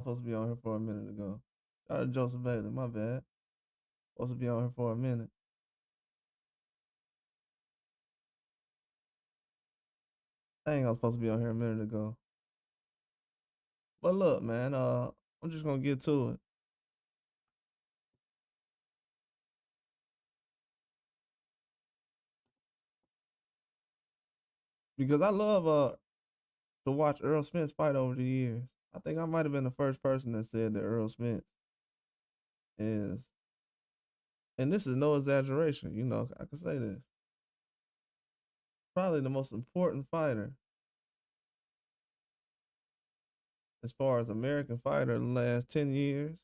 Supposed to be on here for a minute ago. Shout out to Joseph Bailey, my bad. Supposed to be on here for a minute. Dang, I was supposed to be on here a minute ago. But look, man, I'm just gonna get to it. Because I love to watch Earl Smith fight over the years. I think I might have been the first person that said that Earl Smith is, and this is no exaggeration, I can say this. Probably the most important fighter as far as American fighter in the last 10 years.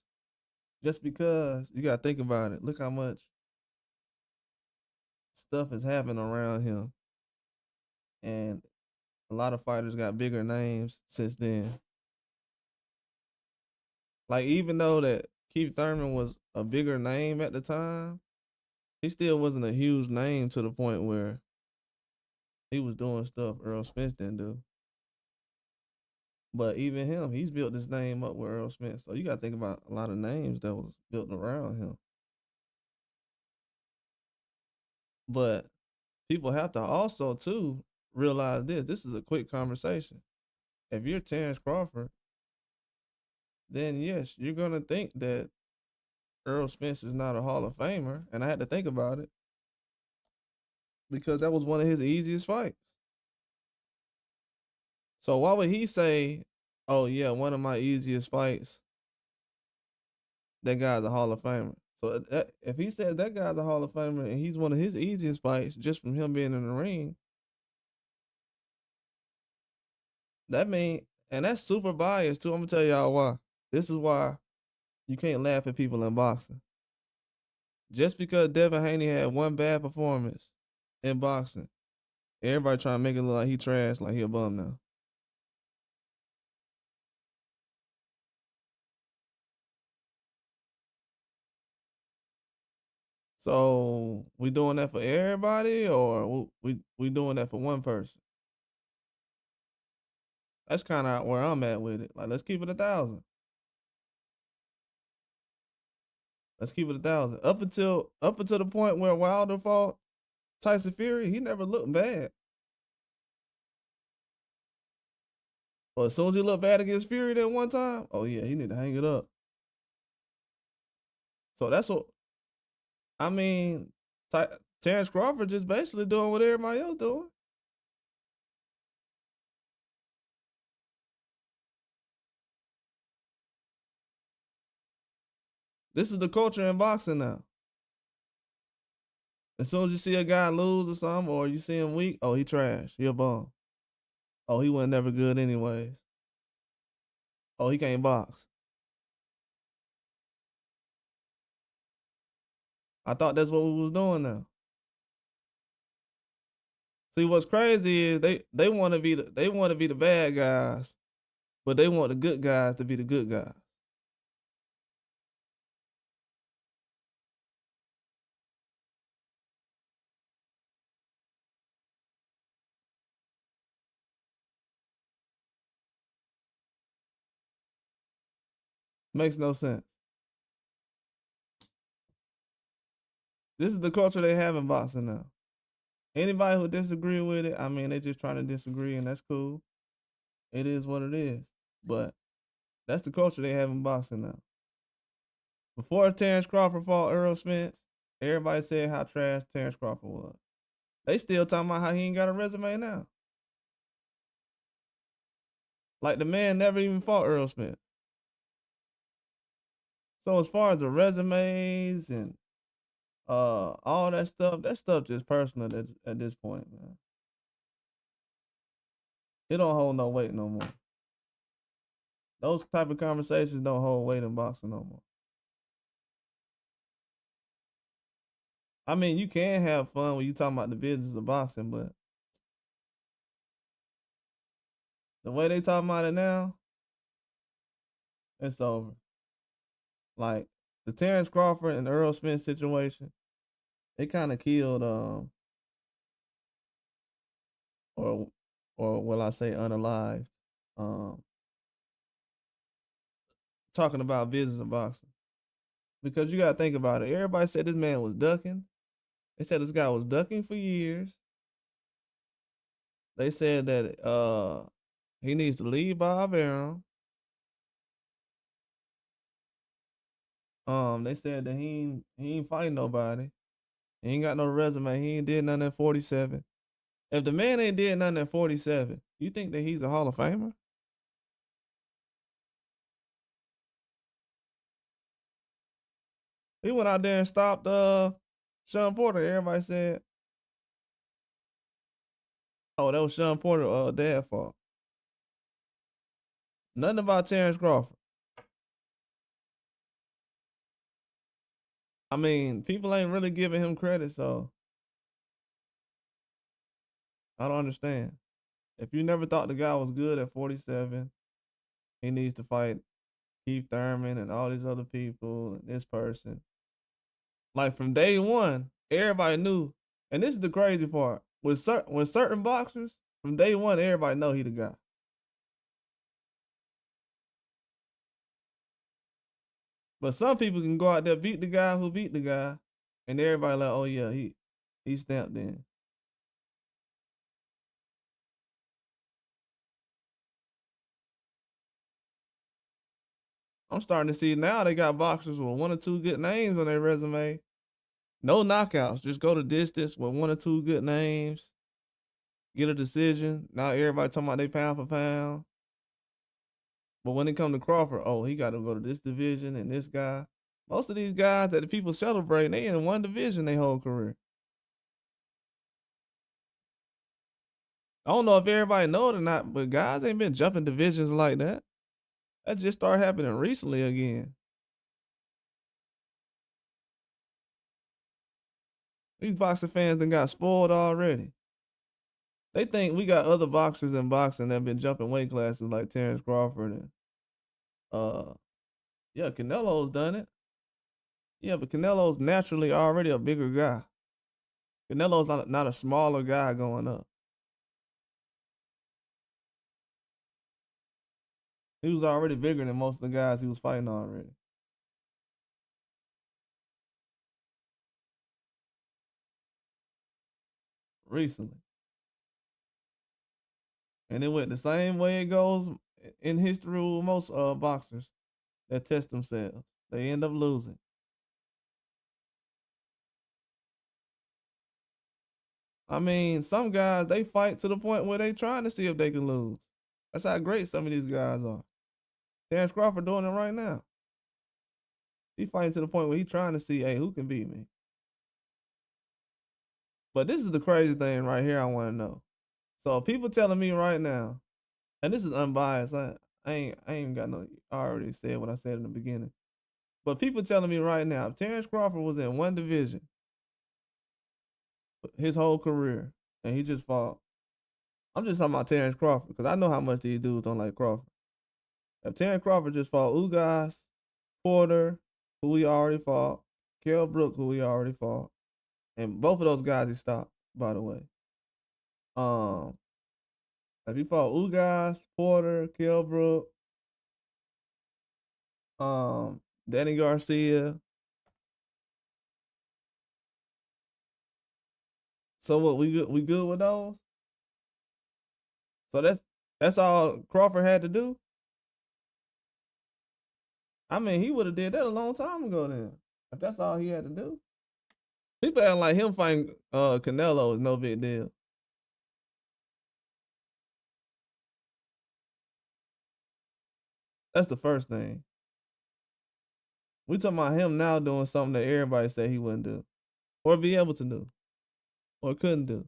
Just because you gotta think about it. Look how much stuff has happened around him. And a lot of fighters got bigger names since then. Like, even though that Keith Thurman was a bigger name at the time, he still wasn't a huge name to the point where he was doing stuff Earl Smith didn't do. But even him, he's built his name up with Earl Smith. So you gotta think about a lot of names that was built around him. But people have to also too realize this. This is a quick conversation. If you're Terence Crawford, then yes, you're gonna think that Earl Spence is not a Hall of Famer, and I had to think about it because that was one of his easiest fights. So why would he say, "Oh yeah, one of my easiest fights"? That guy's a Hall of Famer. So if he says that guy's a Hall of Famer and he's one of his easiest fights just from him being in the ring, that mean, and that's super biased too. I'm gonna tell y'all why. This is why you can't laugh at people in boxing. Just because Devin Haney had one bad performance in boxing, everybody trying to make it look like he trash, like he a bum now. So we doing that for everybody, or we doing that for one person? That's kind of where I'm at with it. Like, let's keep it 1,000. Let's keep it 1,000. Up until the point where Wilder fought Tyson Fury, he never looked bad. But as soon as he looked bad against Fury that one time, oh yeah, he need to hang it up. So that's what I mean. Terence Crawford just basically doing what everybody else doing. This is the culture in boxing now. As soon as you see a guy lose or something, or you see him weak, oh, he trash. He a bum. Oh, he wasn't never good anyways. Oh, he can't box. I thought that's what we was doing now. See, what's crazy is they want to be the bad guys, but they want the good guys to be the good guys. Makes no sense. This is the culture they have in boxing now. Anybody who disagree with it, I mean, they just trying to disagree, and that's cool. It is what it is. But that's the culture they have in boxing now. Before Terence Crawford fought Earl Spence, everybody said how trash Terence Crawford was. They still talking about how he ain't got a resume now. Like, the man never even fought Earl Spence. So as far as the resumes and all that stuff just personal at this point, man. It don't hold no weight no more. Those type of conversations don't hold weight in boxing no more. I mean, you can have fun when you talking about the business of boxing, but the way they talking about it now, it's over. Like, the Terence Crawford and Earl Smith situation, it kind of killed or will I say unalived um talking about business of boxing because you gotta think about it. Everybody said this man was ducking. They said this guy was ducking for years. They said that he needs to leave Bob Arum. They said that he ain't fighting nobody. He ain't got no resume. He ain't did nothing at 47. If the man ain't did nothing at 47, you think that he's a Hall of Famer? He went out there and stopped Sean Porter. Everybody said, "Oh, that was Sean Porter dad fault." Nothing about Terence Crawford. I mean, people ain't really giving him credit, so I don't understand. If you never thought the guy was good at 47, he needs to fight Keith Thurman and all these other people and this person. Like from day one, everybody knew. And this is the crazy part. With certain boxers, from day one, everybody know he the guy. But some people can go out there beat the guy who beat the guy, and everybody like, oh yeah, he stamped in. I'm starting to see now they got boxers with one or two good names on their resume. No knockouts, just go to distance with one or two good names, get a decision. Now everybody talking about they pound for pound. But when it come to Crawford, oh, he got to go to this division and this guy. Most of these guys that the people celebrate, they in one division their whole career. I don't know if everybody know it or not, but guys ain't been jumping divisions like that. That just started happening recently again. These boxing fans done got spoiled already. They think we got other boxers in boxing that been jumping weight classes like Terence Crawford and uh yeah, Canelo's done it. Yeah, but Canelo's naturally already a bigger guy. Canelo's not a smaller guy going up. He was already bigger than most of the guys he was fighting already. Recently. And it went the same way it goes in history with most boxers that test themselves. They end up losing. I mean, some guys they fight to the point where they trying to see if they can lose. That's how great some of these guys are. Terence Crawford doing it right now. He fighting to the point where he trying to see, hey, who can beat me? But this is the crazy thing right here. I want to know. So people telling me right now, and this is unbiased. I ain't got no. I already said what I said in the beginning. But people telling me right now, if Terence Crawford was in one division his whole career and he just fought, I'm just talking about Terence Crawford because I know how much these dudes don't like Crawford. If Terence Crawford just fought Ugas, Porter, who he already fought, Kell Brook, who he already fought, and both of those guys he stopped, by the way. Um, if he fought Ugas, Porter, Kell Brook, Danny Garcia, so what we good with those? So that's all Crawford had to do. I mean, he would have did that a long time ago then. If that's all he had to do. People acting like him fighting Canelo is no big deal. That's the first thing. We talking about him now doing something that everybody said he wouldn't do. Or be able to do. Or couldn't do.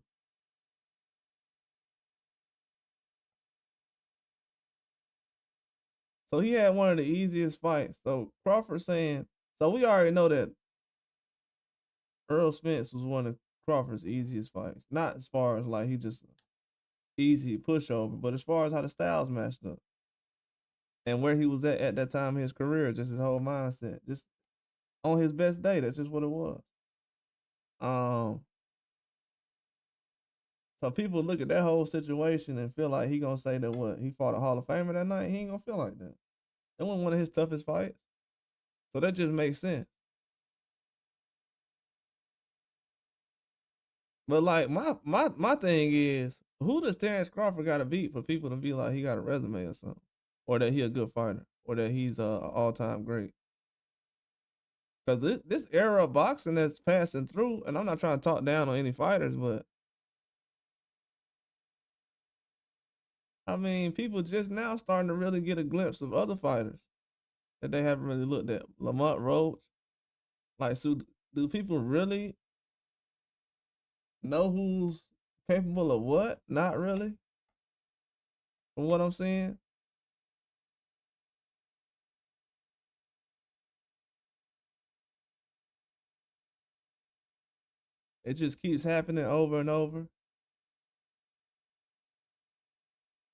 So he had one of the easiest fights. So Crawford saying, so we already know that Earl Spence was one of Crawford's easiest fights. Not as far as like he just easy pushover, but as far as how the styles matched up. And where he was at that time in his career, just his whole mindset. Just on his best day, that's just what it was. Um, so people look at that whole situation and feel like he gonna say that what he fought a Hall of Famer that night. He ain't gonna feel like that. It wasn't one of his toughest fights. So that just makes sense. But like my thing is, who does Terence Crawford got to beat for people to be like he got a resume or something, or that he a good fighter, or that he's a all time great? Because this era of boxing that's passing through, and I'm not trying to talk down on any fighters, but I mean, people just now starting to really get a glimpse of other fighters that they haven't really looked at. Lamont Roach, like, so do people really know who's capable of what? Not really, from what I'm seeing. It just keeps happening over and over.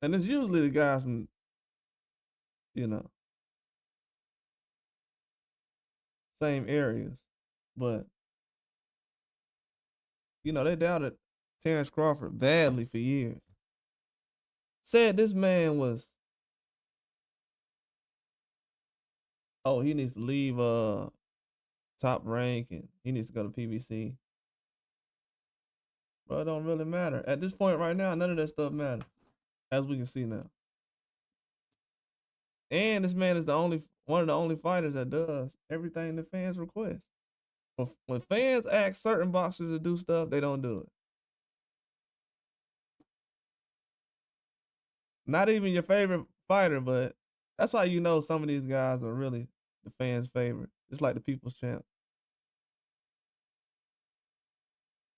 And it's usually the guys from, you know, same areas. But, they doubted Terence Crawford badly for years. Said this man was, oh, he needs to leave top rank and he needs to go to PBC. But it don't really matter. At this point right now, none of that stuff matters. As we can see now. And this man is the only one of the only fighters that does everything the fans request. When fans ask certain boxers to do stuff, they don't do it. Not even your favorite fighter, but that's how you know some of these guys are really the fans' favorite. Just like the people's champ.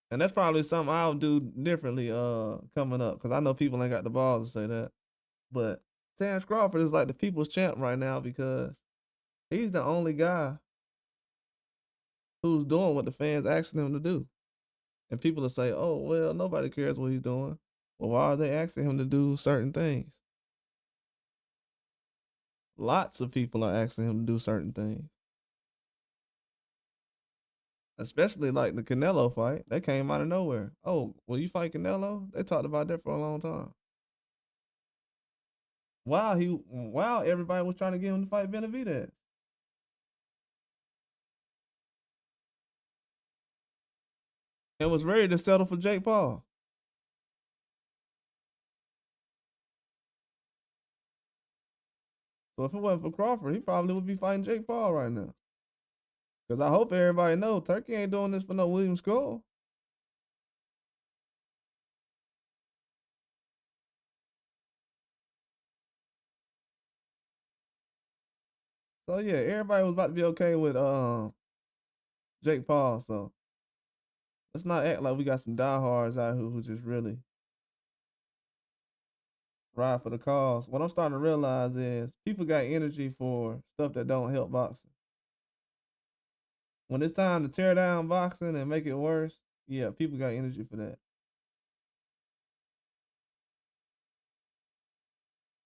And that's probably something I'll do differently coming up. Cause I know people ain't got the balls to say that. But Terence Crawford is like the people's champ right now because he's the only guy who's doing what the fans asking him to do. And people will say, oh, well, nobody cares what he's doing. Well, why are they asking him to do certain things? Lots of people are asking him to do certain things. Especially like the Canelo fight. That came out of nowhere. Oh, will you fight Canelo? They talked about that for a long time. While everybody was trying to get him to fight Benavidez. And was ready to settle for Jake Paul. So if it wasn't for Crawford, he probably would be fighting Jake Paul right now. Because I hope everybody knows Turkey ain't doing this for no William Skull. So yeah, everybody was about to be okay with Jake Paul. So let's not act like we got some diehards out here who just really ride for the cause. What I'm starting to realize is people got energy for stuff that don't help boxing. When it's time to tear down boxing and make it worse, yeah, people got energy for that.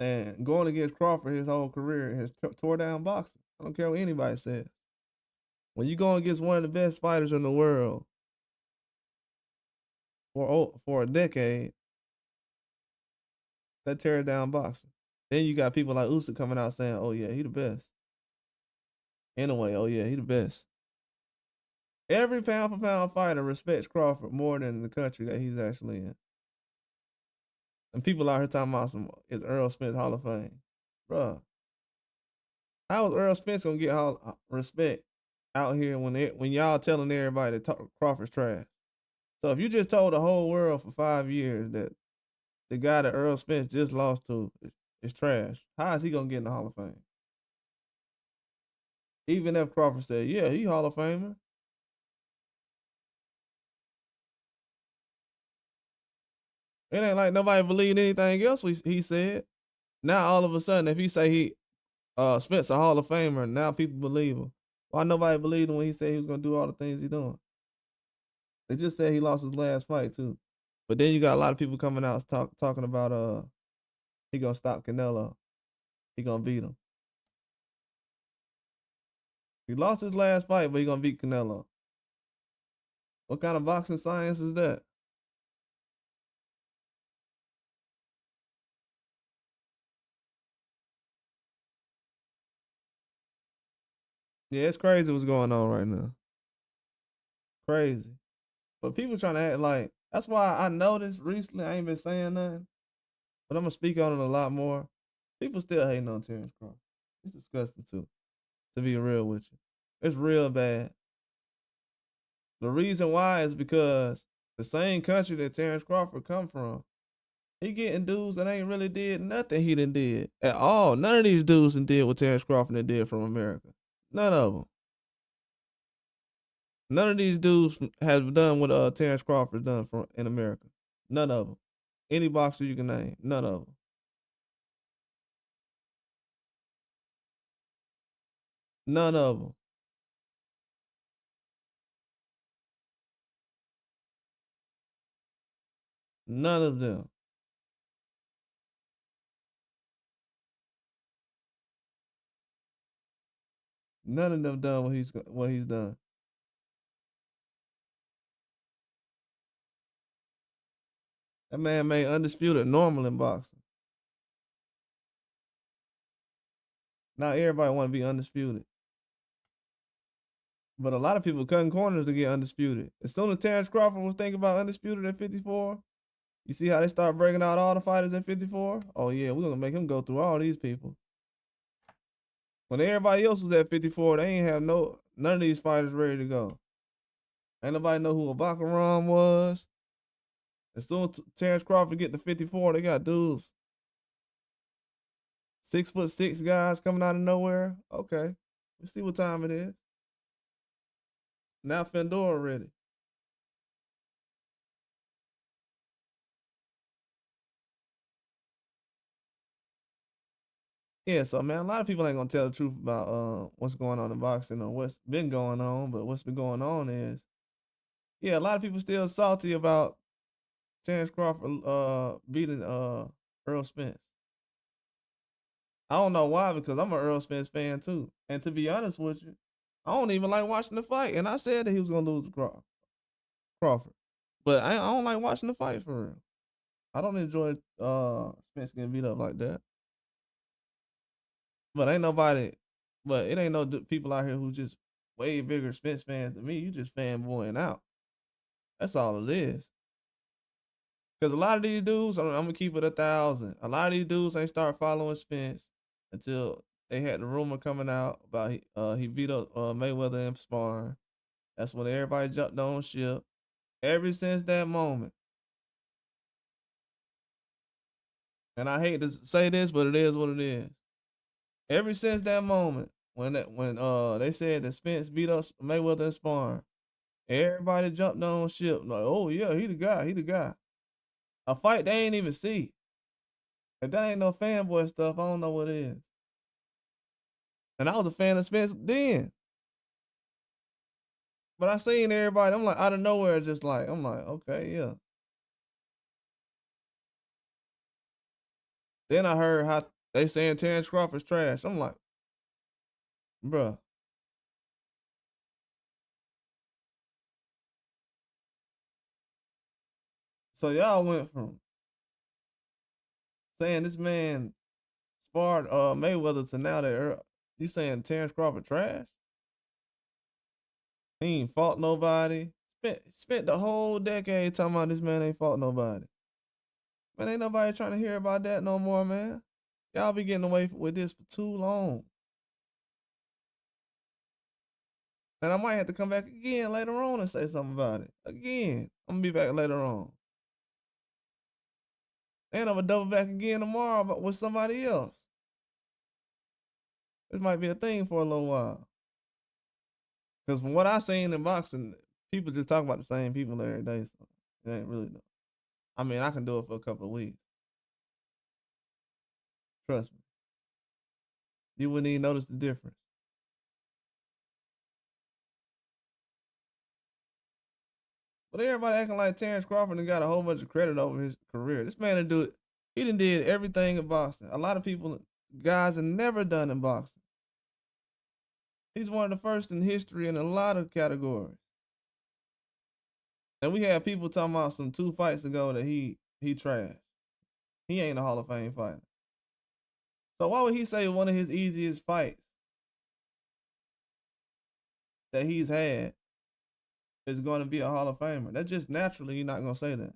And going against Crawford his whole career has tore down boxing. I don't care what anybody says. When you go against one of the best fighters in the world for a decade, that tears down boxing. Then you got people like Usyk coming out saying, "Oh yeah, he the best." Anyway, oh yeah, he the best. Every pound for pound fighter respects Crawford more than the country that he's actually in. And people out here talking about is Earl Spence Hall of Fame, bruh. How is Earl Spence gonna get respect out here when y'all telling everybody that Crawford's trash? So if you just told the whole world for 5 years that the guy that Earl Spence just lost to is trash, how is he gonna get in the Hall of Fame? Even if Crawford said, "Yeah, he Hall of Famer," it ain't like nobody believed anything else he said. Now all of a sudden, if he say he Spence a Hall of Famer, now people believe him. Why nobody believed him when he said he was gonna do all the things he doing? They just said he lost his last fight too. But then you got a lot of people coming out talking about he gonna stop Canelo. He gonna beat him. He lost his last fight, but he gonna beat Canelo. What kind of boxing science is that? Yeah, it's crazy what's going on right now. Crazy. But people trying to act like that's why I noticed recently. I ain't been saying nothing, but I'm gonna speak on it a lot more. People still hating on Terrence Crawford. It's disgusting too. To be real with you, it's real bad. The reason why is because the same country that Terrence Crawford come from, he getting dudes that ain't really did nothing he done did at all. None of these dudes done did what Terrence Crawford done did from America. None of them. None of these dudes have done what Terrence Crawford done from in America. None of them. Any boxer you can name. None of them. None of them. None of them. None of them done what he's done. That man made undisputed normal in boxing. Not everybody want to be undisputed, but a lot of people cutting corners to get undisputed. As soon as Terrence Crawford was thinking about undisputed at 54, you see how they start breaking out all the fighters at 54? Oh yeah, we're gonna make him go through all these people. When everybody else was at 54, they ain't have none of these fighters ready to go. Ain't nobody know who a Baccarat was. As soon as Terrence Crawford get to 54, they got dudes 6'6" guys coming out of nowhere. Okay, let's see what time it is. Now Fedor ready. Yeah, so man, a lot of people ain't gonna tell the truth about what's going on in boxing or what's been going on, but what's been going on is yeah, a lot of people still salty about Terrence Crawford beating Earl Spence. I don't know why, because I'm an Earl Spence fan too. And to be honest with you, I don't even like watching the fight. And I said that he was gonna lose to Crawford. But I don't like watching the fight for real. I don't enjoy Spence getting beat up like that. But ain't nobody, but it ain't no people out here who just way bigger Spence fans than me. You just fanboying out. That's all it is. Because a lot of these dudes, I'm gonna keep it 1,000. A lot of these dudes ain't start following Spence until they had the rumor coming out about he beat up Mayweather in sparring. That's when everybody jumped on ship. Ever since that moment, and I hate to say this, but it is what it is. Ever since that moment, when they said that Spence beat up Mayweather in sparring, everybody jumped on ship like, oh yeah, he the guy, he the guy. A fight they ain't even see. If that ain't no fanboy stuff, I don't know what is. And I was a fan of Spence then, but I seen everybody. I'm like out of nowhere, just like I'm like, okay, yeah. Then I heard how they saying Terrence Crawford's trash. I'm like, bruh. So y'all went from saying this man sparred Mayweather to now that you saying Terrence Crawford trash? He ain't fought nobody. Spent the whole decade talking about this man ain't fought nobody. Man, ain't nobody trying to hear about that no more, man. Y'all be getting away with this for too long. And I might have to come back again later on and say something about it. Again. I'm gonna be back later on. And I'm gonna double back again tomorrow but with somebody else. This might be a thing for a little while. Because from what I seen in boxing, people just talk about the same people every day. So it ain't really no. I mean, I can do it for a couple of weeks. Trust me. You wouldn't even notice the difference. But everybody acting like Terrence Crawford and got a whole bunch of credit over his career. This man done do it. He done did everything in boxing. A lot of people, guys, have never done in boxing. He's one of the first in history in a lot of categories. And we had people talking about some 2 fights ago that he trashed. He ain't a Hall of Fame fighter. So why would he say one of his easiest fights that he's had is going to be a Hall of Famer. That's just naturally you're not gonna say that.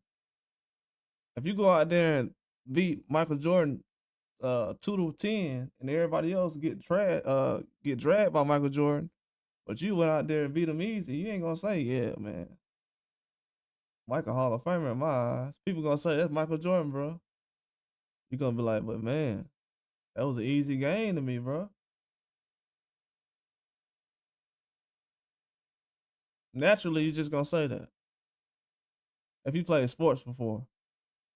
If you go out there and beat Michael Jordan 2-10 and everybody else get dragged by Michael Jordan, but you went out there and beat him easy, you ain't gonna say, yeah, man, Michael Hall of Famer in my eyes. People gonna say that's Michael Jordan, bro. You gonna be like, but man, that was an easy game to me, bro. Naturally, you just gonna say that if you played sports before.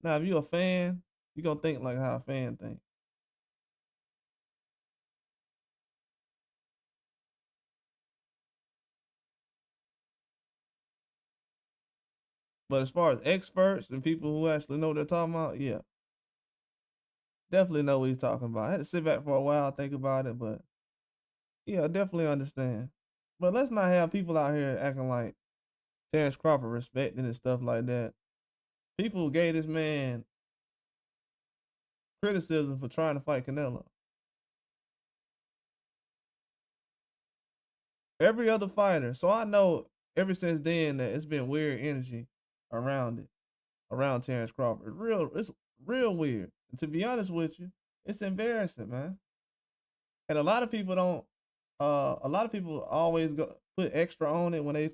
Now, if you a fan, you gonna think like how a fan think. But as far as experts and people who actually know what they're talking about, yeah, definitely know what he's talking about. I had to sit back for a while, think about it, but yeah, I definitely understand. But let's not have people out here acting like Terence Crawford respecting and stuff like that. People gave this man criticism for trying to fight Canelo. Every other fighter. So I know ever since then that it's been weird energy around it, around Terence Crawford. It's real weird. And to be honest with you, it's embarrassing, man. And a lot of people don't. A lot of people always go put extra on it when they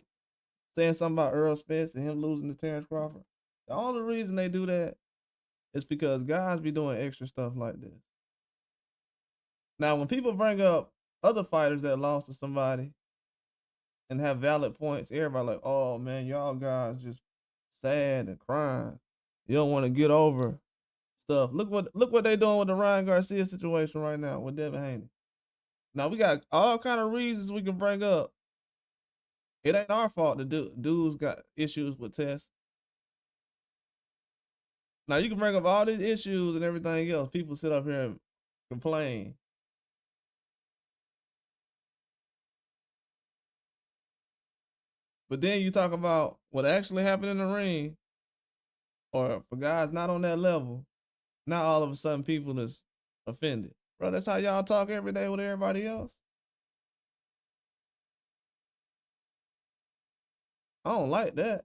saying something about Earl Spence and him losing to Terence Crawford. The only reason they do that is because guys be doing extra stuff like this. Now, when people bring up other fighters that lost to somebody and have valid points, everybody like, oh man, y'all guys just sad and crying. You don't want to get over stuff. Look what they doing with the Ryan Garcia situation right now with Devin Haney. Now we got all kind of reasons we can bring up. It ain't our fault the dudes got issues with tests. Now you can bring up all these issues and everything else. People sit up here and complain. But then you talk about what actually happened in the ring, or for guys not on that level, now all of a sudden people is offended. Bro, that's how y'all talk every day with everybody else. I don't like that.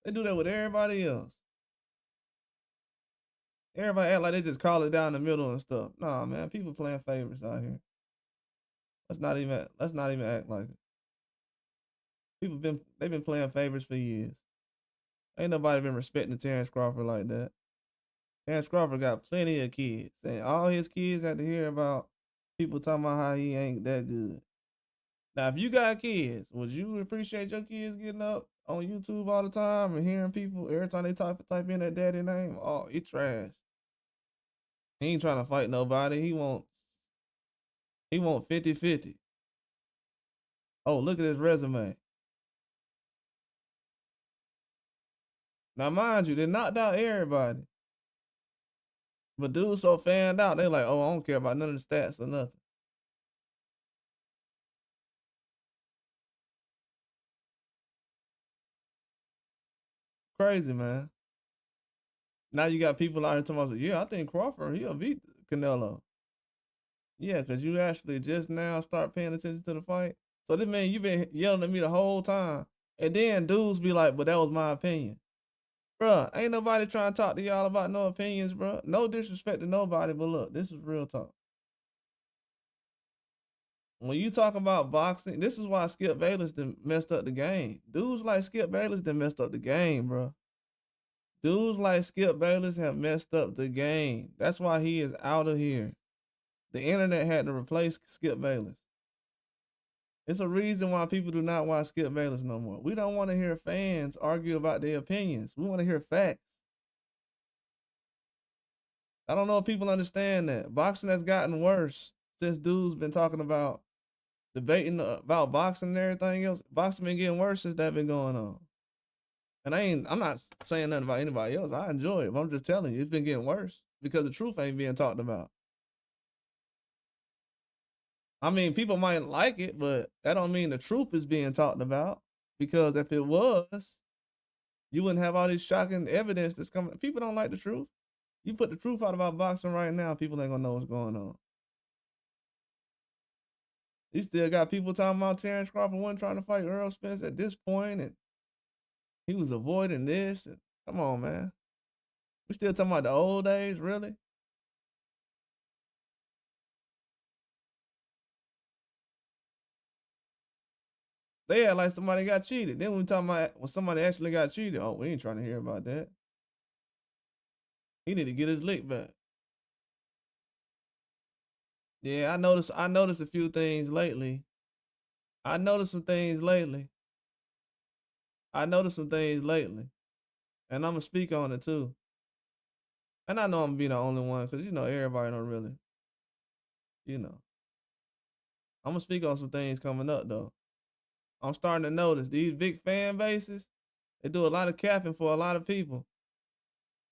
They do that with everybody else. Everybody act like they just call it down the middle and stuff. Nah, man, people playing favorites out here. Let's not even act like it. They've been playing favorites for years. Ain't nobody been respecting Terence Crawford like that. Terence Crawford got plenty of kids, and all his kids had to hear about people talking about how he ain't that good. Now, if you got kids, would you appreciate your kids getting up on YouTube all the time and hearing people every time they type in that daddy name? Oh, he trash. He ain't trying to fight nobody. He want 50-50. Oh, look at his resume. Now, mind you, they knocked out everybody. But dudes so fanned out, they like, oh, I don't care about none of the stats or nothing. Crazy, man. Now you got people out here talking about, yeah, I think Crawford, he'll beat Canelo. Yeah, because you actually just now start paying attention to the fight. So this man, you been yelling at me the whole time. And then dudes be like, but that was my opinion. Bruh, ain't nobody trying to talk to y'all about no opinions, bruh. No disrespect to nobody, but look, this is real talk. When you talk about boxing, this is why Skip Bayless done messed up the game. Dudes like Skip Bayless done messed up the game, bruh. Dudes like Skip Bayless have messed up the game. That's why he is out of here. The internet had to replace Skip Bayless. It's a reason why people do not watch Skip Bayless no more. We don't want to hear fans argue about their opinions. We want to hear facts. I don't know if people understand that. Boxing has gotten worse since dudes been talking about debating about boxing and everything else. Boxing been getting worse since that been going on. And I'm not saying nothing about anybody else. I enjoy it, but I'm just telling you, it's been getting worse because the truth ain't being talked about. I mean, people might like it, but that don't mean the truth is being talked about. Because if it was, you wouldn't have all this shocking evidence that's coming. People don't like the truth. You put the truth out about boxing right now, people ain't gonna know what's going on. You still got people talking about Terence Crawford wasn't trying to fight Earl Spence at this point, and he was avoiding this. And come on, man. We still talking about the old days, really? They act like somebody got cheated. Then we talking about when somebody actually got cheated. Oh, we ain't trying to hear about that. He need to get his lick back. Yeah, I noticed a few things lately. I noticed some things lately. I noticed some things lately. And I'm gonna speak on it too. And I know I'm gonna be the only one, because everybody don't really, you know. I'm gonna speak on some things coming up though. I'm starting to notice these big fan bases, they do a lot of capping for a lot of people.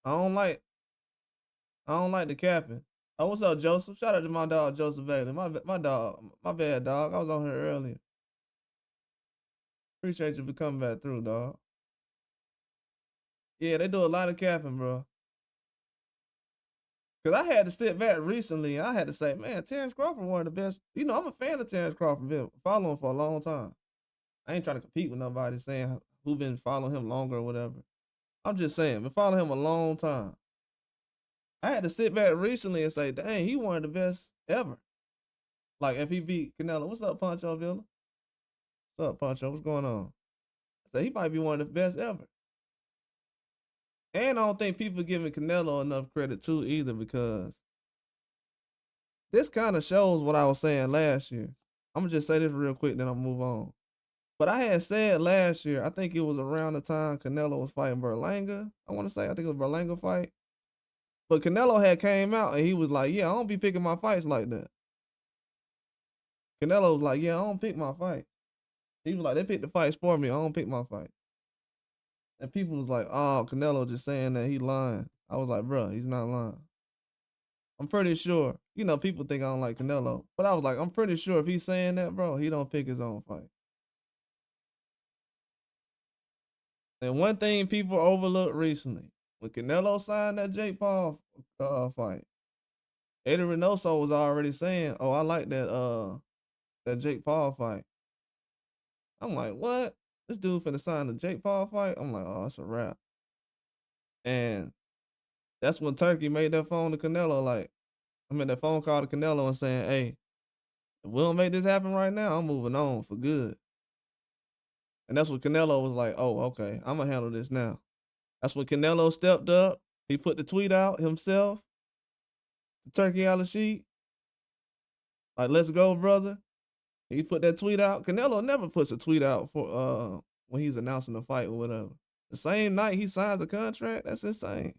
I don't like I don't like the capping. Oh, what's up, Joseph? Shout out to my dog Joseph Bailey. My dog, my bad dog. I was on here earlier. Appreciate you for coming back through, dog. Yeah, they do a lot of capping, bro. Cause I had to sit back recently and I had to say, man, Terence Crawford one of the best. I'm a fan of Terence Crawford. Been following him for a long time. I ain't trying to compete with nobody saying who been following him longer or whatever. I'm just saying, been following him a long time. I had to sit back recently and say, dang, he one of the best ever. Like if he beat Canelo. What's up, Pancho Villa? What's up, Pancho? What's going on? I said he might be one of the best ever. And I don't think people giving Canelo enough credit too either, because this kind of shows what I was saying last year. I'm gonna just say this real quick, then I'll move on. But I had said last year, I think it was around the time Canelo was fighting Berlanga. I think it was Berlanga fight. But Canelo had came out and he was like, yeah, I don't be picking my fights like that. Canelo was like, yeah, I don't pick my fight. He was like, they pick the fights for me. I don't pick my fight. And people was like, oh, Canelo just saying that he lying. I was like, bro, he's not lying. I'm pretty sure. People think I don't like Canelo. But I was like, I'm pretty sure if he's saying that, bro, he don't pick his own fight. And one thing people overlooked recently, when Canelo signed that Jake Paul fight, Eddie Reynoso was already saying, oh, I like that Jake Paul fight. I'm like, what? This dude finna sign the Jake Paul fight? I'm like, oh, it's a wrap. And that's when Turkey made that phone to Canelo, that phone call to Canelo and saying, hey, if we don't make this happen right now, I'm moving on for good. And that's what Canelo was like, oh, okay, I'm gonna handle this now. That's when Canelo stepped up. He put the tweet out himself, the Turkey Al-Rashid, like, let's go, brother. He put that tweet out. Canelo never puts a tweet out for when he's announcing the fight or whatever. The same night he signs the contract, that's insane.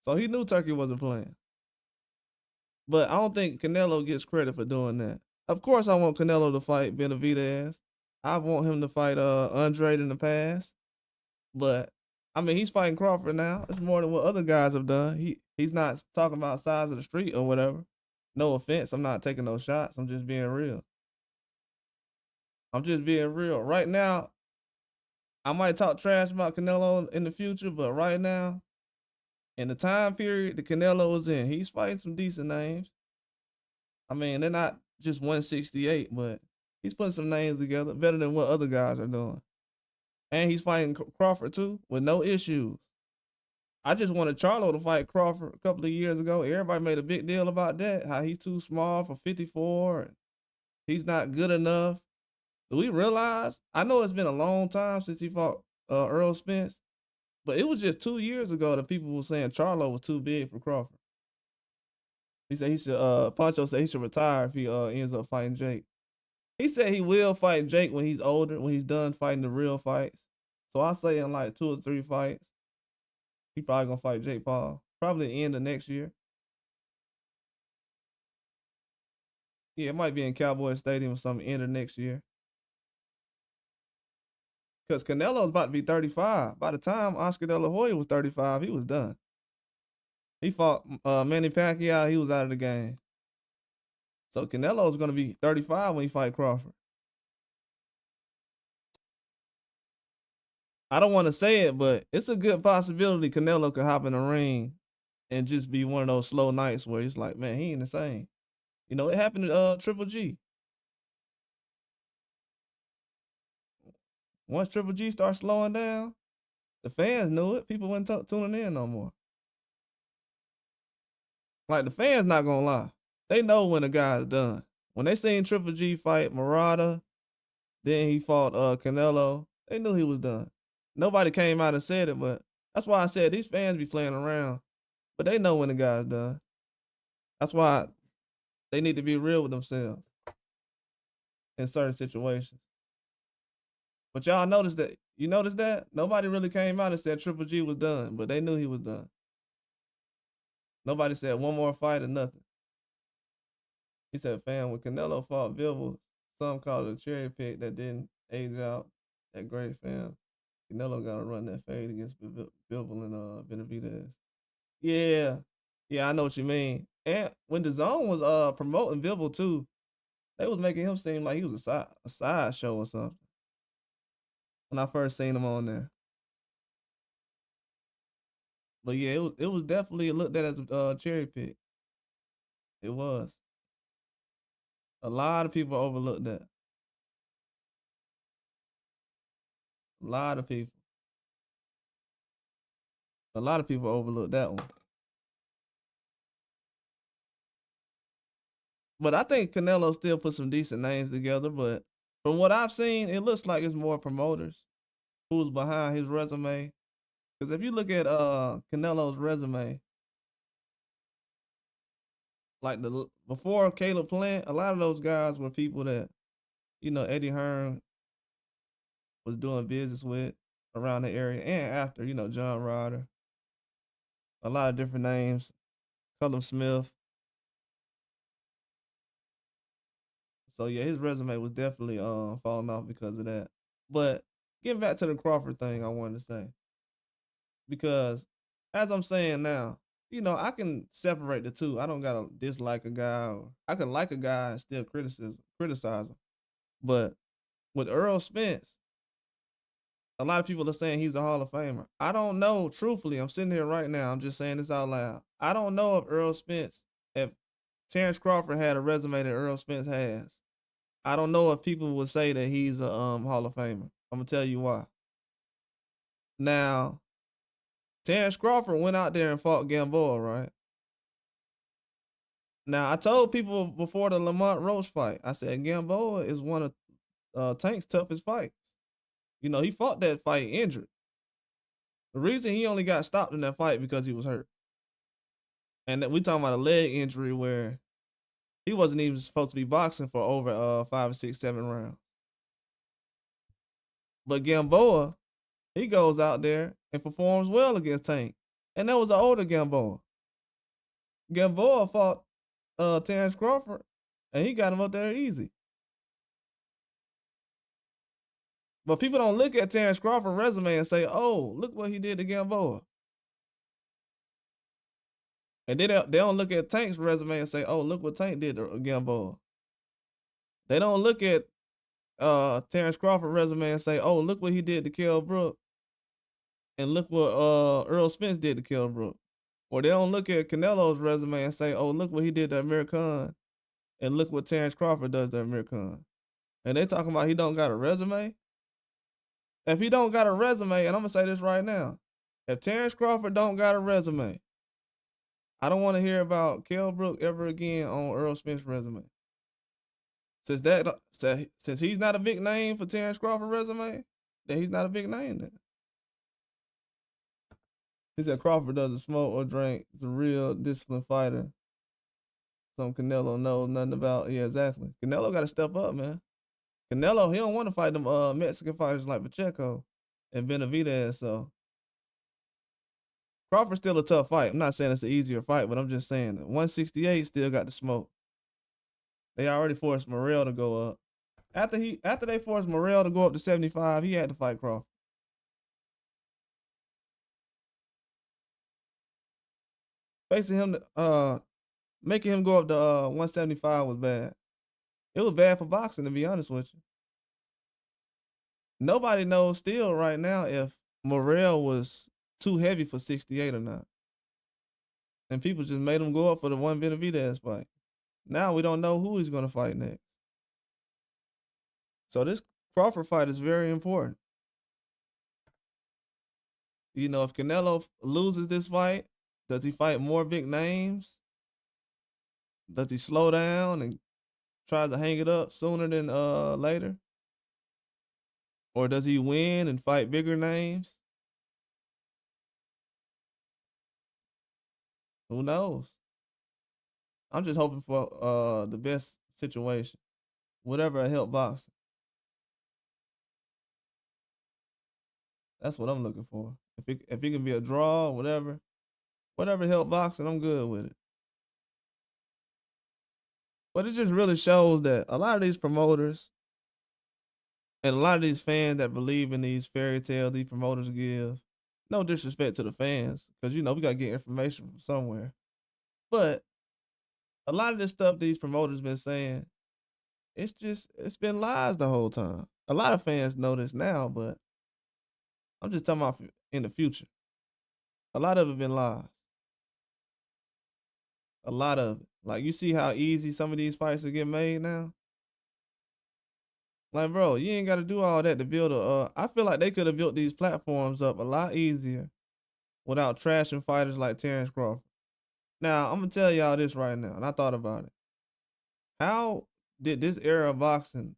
So he knew Turkey wasn't playing. But I don't think Canelo gets credit for doing that. Of course, I want Canelo to fight Benavidez. I want him to fight Andre in the past. But I mean, he's fighting Crawford now. It's more than what other guys have done. He's not talking about size of the street or whatever. No offense, I'm not taking no shots. I'm just being real. I'm just being real. Right now, I might talk trash about Canelo in the future, but right now, in the time period that Canelo was in, he's fighting some decent names. I mean, they're not just 168, but he's putting some names together better than what other guys are doing. And he's fighting Crawford too with no issues. I just wanted Charlo to fight Crawford a couple of years ago. Everybody made a big deal about that, how he's too small for 54 and he's not good enough. Do we realize? I know it's been a long time since he fought Earl Spence, but it was just 2 years ago that people were saying Charlo was too big for Crawford. He said he should. Pancho said he should retire if he ends up fighting Jake. He said he will fight Jake when he's older, when he's done fighting the real fights. So I say in like 2 or 3 fights, he probably gonna fight Jake Paul. Probably the end of next year. Yeah, it might be in Cowboy Stadium or something end of next year. Because Canelo's about to be 35. By the time Oscar De La Hoya was 35, he was done. He fought Manny Pacquiao. He was out of the game. So Canelo's going to be 35 when he fight Crawford. I don't want to say it, but it's a good possibility Canelo could hop in the ring and just be one of those slow nights where it's like, man, he ain't the same. You know, it happened to Triple G. Once Triple G started slowing down, the fans knew it. People weren't tuning in no more. Like the fans not gonna lie, they know when a guy's done. When they seen Triple G fight Murata, then he fought Canelo, they knew he was done. Nobody came out and said it, but that's why I said these fans be playing around, but they know when the guy's done. That's why they need to be real with themselves in certain situations. But y'all notice that you notice that nobody really came out and said Triple G was done, but they knew he was done. Nobody said one more fight or nothing. He said, "Fam, when Canelo fought Bivol, some called it a cherry pick that didn't age out that great, fam. Canelo got to run that fade against Bivol and Benavidez." Yeah, yeah, I know what you mean. And when the Zone was promoting Bivol too, they was making him seem like he was a side show or something. When I first seen him on there, but yeah, it was definitely looked at as a cherry pick. It was. A lot of people overlooked that. A lot of people. A lot of people overlooked that one. But I think Canelo still put some decent names together. But from what I've seen, it looks like it's more promoters who's behind his resume. Because if you look at Canelo's resume, like the before Caleb Plant, a lot of those guys were people that Eddie Hearn was doing business with around the area, and after John Ryder, a lot of different names, Cullum Smith. So yeah, his resume was definitely falling off because of that. But getting back to the Crawford thing, I wanted to say, because as I'm saying now, I can separate the two. I don't gotta dislike a guy, or I can like a guy and still criticize him. But with Earl Spence, a lot of people are saying he's a Hall of Famer. I don't know. Truthfully, I'm sitting here right now. I'm just saying this out loud. I don't know if Terence Crawford had a resume that Earl Spence has. I don't know if people would say that he's a Hall of Famer. I'm gonna tell you why. Now, Terence Crawford went out there and fought Gamboa, right? Now, I told people before the Lamont Roach fight, I said Gamboa is one of Tank's toughest fights. He fought that fight injured. The reason he only got stopped in that fight because he was hurt. And we talking about a leg injury where he wasn't even supposed to be boxing for over 5, 6, 7 rounds. But Gamboa, he goes out there and performs well against Tank. And that was an older Gamboa. Gamboa fought Terence Crawford, and he got him up there easy. But people don't look at Terence Crawford's resume and say, "Oh, look what he did to Gamboa." And they don't look at Tank's resume and say, "Oh, look what Tank did to Gamboa." They don't look at Terence Crawford's resume and say, "Oh, look what he did to Kell Brook," and look what Earl Spence did to Kell Brook. Or they don't look at Canelo's resume and say, "Oh, look what he did to Amir Khan," and look what Terence Crawford does to Amir Khan. And they talking about he don't got a resume. If he don't got a resume, and I'm gonna say this right now, if Terence Crawford don't got a resume, I don't want to hear about Kell Brook ever again on Earl Spence's resume. Since he's not a big name for Terence Crawford's resume, then he's not a big name then. He said Crawford doesn't smoke or drink. He's a real disciplined fighter. Some Canelo knows nothing about. Yeah, exactly. Canelo got to step up, man. Canelo, he don't want to fight them Mexican fighters like Pacheco and Benavidez. So Crawford's still a tough fight. I'm not saying it's an easier fight, but I'm just saying that 168 still got the smoke. They already forced Morrell to go up. After they forced Morrell to go up to 75, he had to fight Crawford. Facing him, making him go up to 175 was bad. It was bad for boxing, to be honest with you. Nobody knows still right now if Morrell was too heavy for 68 or not. And people just made him go up for the one Benavidez fight. Now we don't know who he's gonna fight next. So this Crawford fight is very important. You know, if Canelo loses this fight, does he fight more big names? Does he slow down and try to hang it up sooner than later? Or does he win and fight bigger names? Who knows? I'm just hoping for the best situation. Whatever help boxing. That's what I'm looking for. If it can be a draw, whatever help boxing, I'm good with it. But it just really shows that a lot of these promoters and a lot of these fans that believe in these fairy tales these promoters give, no disrespect to the fans, because we gotta get information from somewhere. But a lot of this stuff these promoters been saying, it's been lies the whole time. A lot of fans know this now, but I'm just talking about in the future. A lot of it been lies. A lot of it. Like you see how easy some of these fights are getting made now. Like, bro, you ain't got to do all that to build a. I feel like they could have built these platforms up a lot easier without trashing fighters like Terence Crawford. Now, I'm gonna tell y'all this right now, and I thought about it. How did this era of boxing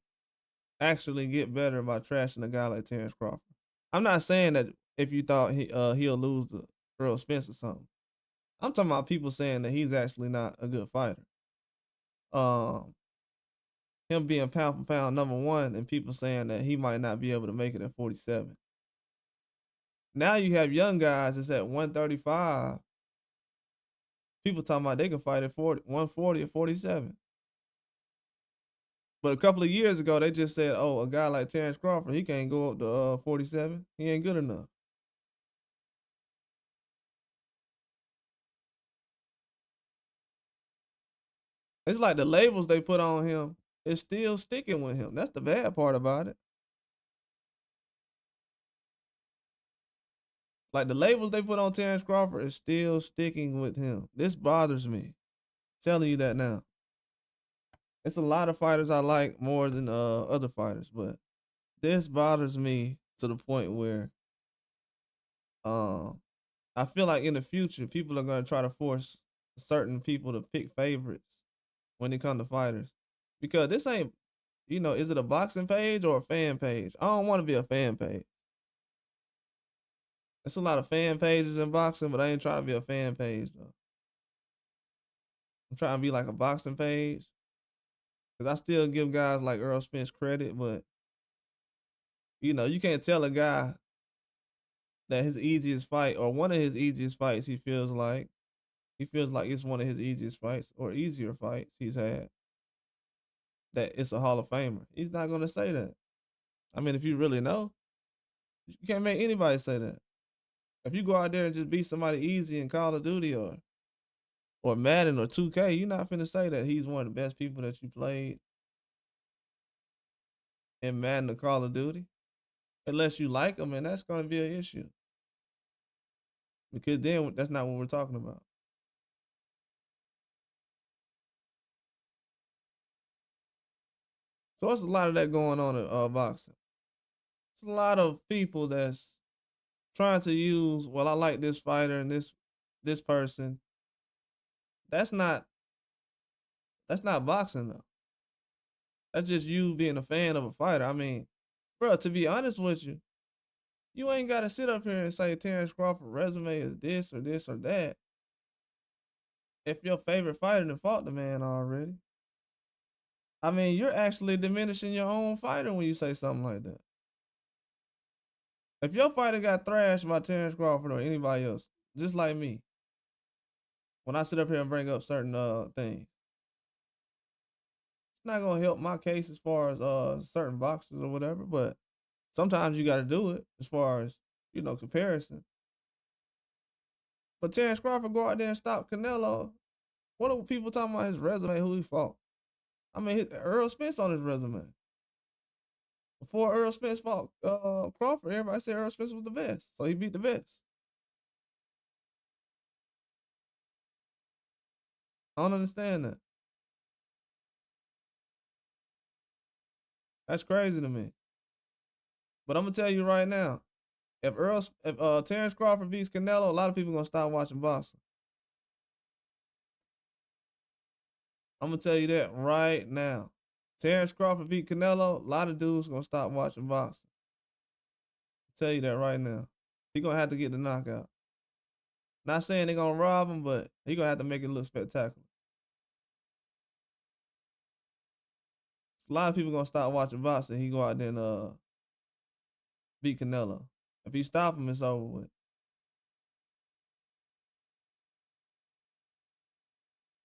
actually get better by trashing a guy like Terence Crawford? I'm not saying that if you thought he'll lose to Earl Spence or something. I'm talking about people saying that he's actually not a good fighter. Um, him being pound for pound number one, and people saying that he might not be able to make it at 47. Now you have young guys that's at 135. People talking about they can fight at 140 or 47. But a couple of years ago, they just said, "Oh, a guy like Terence Crawford, he can't go up to 47. He ain't good enough." It's like the labels they put on him is still sticking with him. That's the bad part about it. Like the labels they put on Terence Crawford is still sticking with him. This bothers me. Telling you that now. It's a lot of fighters I like more than other fighters, but this bothers me to the point where um I feel like in the future people are gonna try to force certain people to pick favorites when it comes to fighters. Because this ain't is it a boxing page or a fan page? I don't want to be a fan page. It's a lot of fan pages in boxing, but I ain't trying to be a fan page though. I'm trying to be like a boxing page. Cause I still give guys like Earl Spence credit, but you can't tell a guy that his easiest fight or one of his easiest fights he feels like it's one of his easiest fights or easier fights he's had that it's a Hall of Famer. He's not gonna say that. I mean, if you really know, you can't make anybody say that. If you go out there and just beat somebody easy in Call of Duty or Madden or 2K, you're not finna say that he's one of the best people that you played in Madden or Call of Duty. Unless you like him, and that's gonna be an issue. Because then that's not what we're talking about. So it's a lot of that going on in boxing. It's a lot of people that's trying to use, well, I like this fighter and this person. That's not that's not boxing though. That's just you being a fan of a fighter. I mean, bro, to be honest with you, you ain't gotta sit up here and say Terence Crawford resume is this or this or that. If your favorite fighter done fought the man already. I mean, you're actually diminishing your own fighter when you say something like that. If your fighter got thrashed by Terence Crawford or anybody else, just like me, when I sit up here and bring up certain things, it's not gonna help my case as far as certain boxers or whatever. But sometimes you got to do it as far as comparison. But Terence Crawford go out there and stop Canelo. What are people talking about his resume? Who he fought? I mean, Earl Spence on his resume. Before Earl Spence fought Crawford, everybody said Earl Spence was the best, so he beat the best. I don't understand that. That's crazy to me. But I'm gonna tell you right now, if Terence Crawford beats Canelo, a lot of people gonna stop watching boxing. I'm gonna tell you that right now. Terence Crawford beat Canelo, a lot of dudes gonna stop watching boxing. Tell you that right now. He gonna have to get the knockout. Not saying they gonna rob him, but he gonna have to make it look spectacular. A lot of people gonna stop watching boxing. He go out there and beat Canelo. If he stop him, it's over with.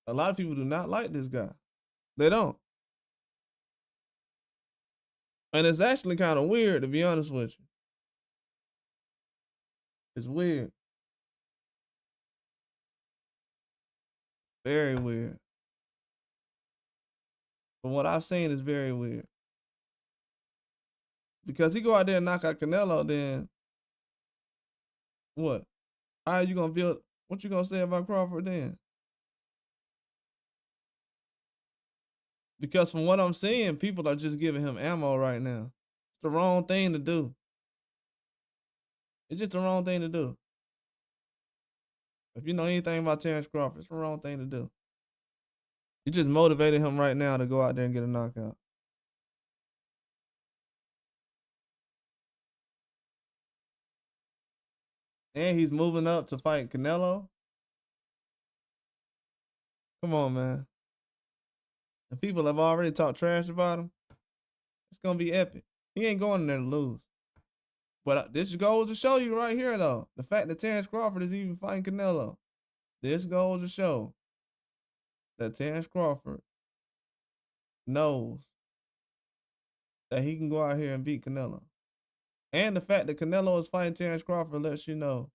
A lot of people do not like this guy. They don't. And it's actually kind of weird, to be honest with you. It's weird. Very weird. From what I've seen, it's very weird. Because he go out there and knock out Canelo, then what? How are you gonna build? What you gonna say about Crawford then? Because from what I'm seeing, people are just giving him ammo right now. It's the wrong thing to do. It's just the wrong thing to do. If you know anything about Terence Crawford, it's the wrong thing to do. You just motivated him right now to go out there and get a knockout. And he's moving up to fight Canelo. Come on, man. And people have already talked trash about him. It's gonna be epic. He ain't going in there to lose. But this goes to show you right here, though, the fact that Terence Crawford is even fighting Canelo. This goes to show that Terence Crawford knows that he can go out here and beat Canelo. And the fact that Canelo is fighting Terence Crawford lets you know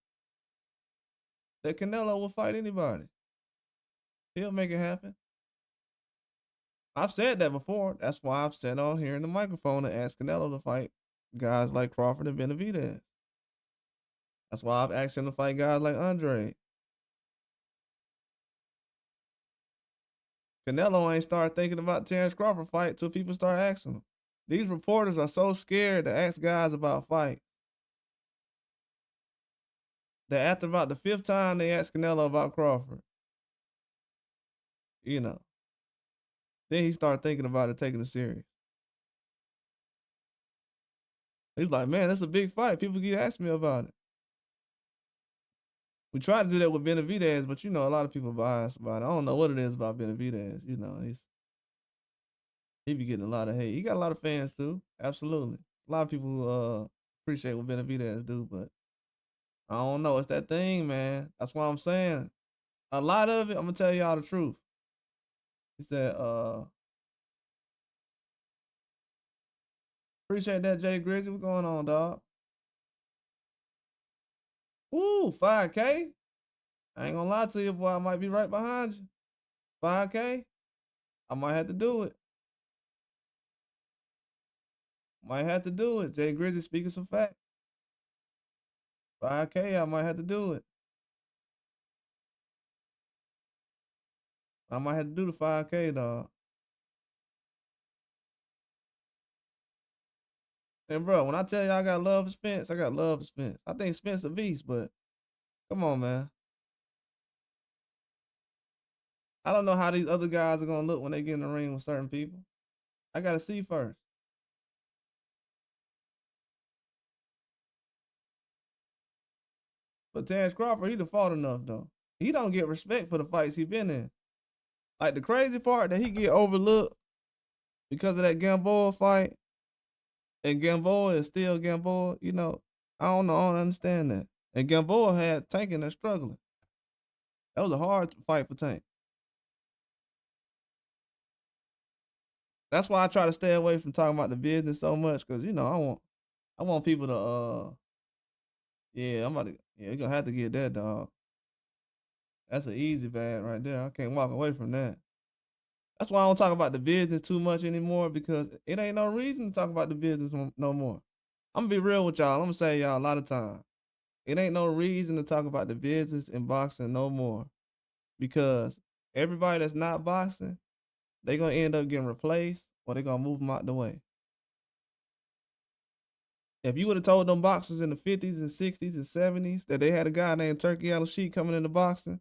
that Canelo will fight anybody. He'll make it happen. I've said that before. That's why I've sat on here in the microphone and asked Canelo to fight guys like Crawford and Benavidez. That's why I've asked him to fight guys like Andre. Canelo ain't start thinking about Terence Crawford fight till people start asking him. These reporters are so scared to ask guys about fights that after about the 5th time they asked Canelo about Crawford, you know, then he started thinking about it, taking it serious. He's like, man, that's a big fight. People keep asking me about it. We tried to do that with Benavidez, but you know, a lot of people biased about it. I don't know what it is about Benavidez. You know, he be getting a lot of hate. He got a lot of fans too. Absolutely. A lot of people who appreciate what Benavidez do, but I don't know. It's that thing, man. That's why I'm saying. A lot of it, I'm gonna tell y'all the truth. He said, appreciate that, Jay Grizzly. What's going on, dog? Ooh, 5K? I ain't gonna lie to you, boy. I might be right behind you. 5K? I might have to do it. Might have to do it. Jay Grizzly speaking some fact. 5K, I might have to do it. I might have to do the 5K, dog. And bro, when I tell you I got love for Spence, I got love for Spence. I think Spence a beast, but come on, man. I don't know how these other guys are gonna look when they get in the ring with certain people. I gotta see first. But Terence Crawford, he done fought enough though. He don't get respect for the fights he been in. Like the crazy part that he get overlooked because of that Gamboa fight, and Gamboa is still Gamboa. You know, I don't know. I don't understand that. And Gamboa had Tank in there struggling. That was a hard fight for Tank. That's why I try to stay away from talking about the business so much, because you know I want people to yeah, you're gonna have to get that, dog. That's an easy bad right there. I can't walk away from that. That's why I don't talk about the business too much anymore, because it ain't no reason to talk about the business no more. I'm gonna be real with y'all. I'm gonna say y'all a lot of time. It ain't no reason to talk about the business in boxing no more, because everybody that's not boxing, they gonna end up getting replaced or they gonna move them out the way. If you would have told them boxers in the 50s and 60s and 70s that they had a guy named Turkey Al-Sheik coming into boxing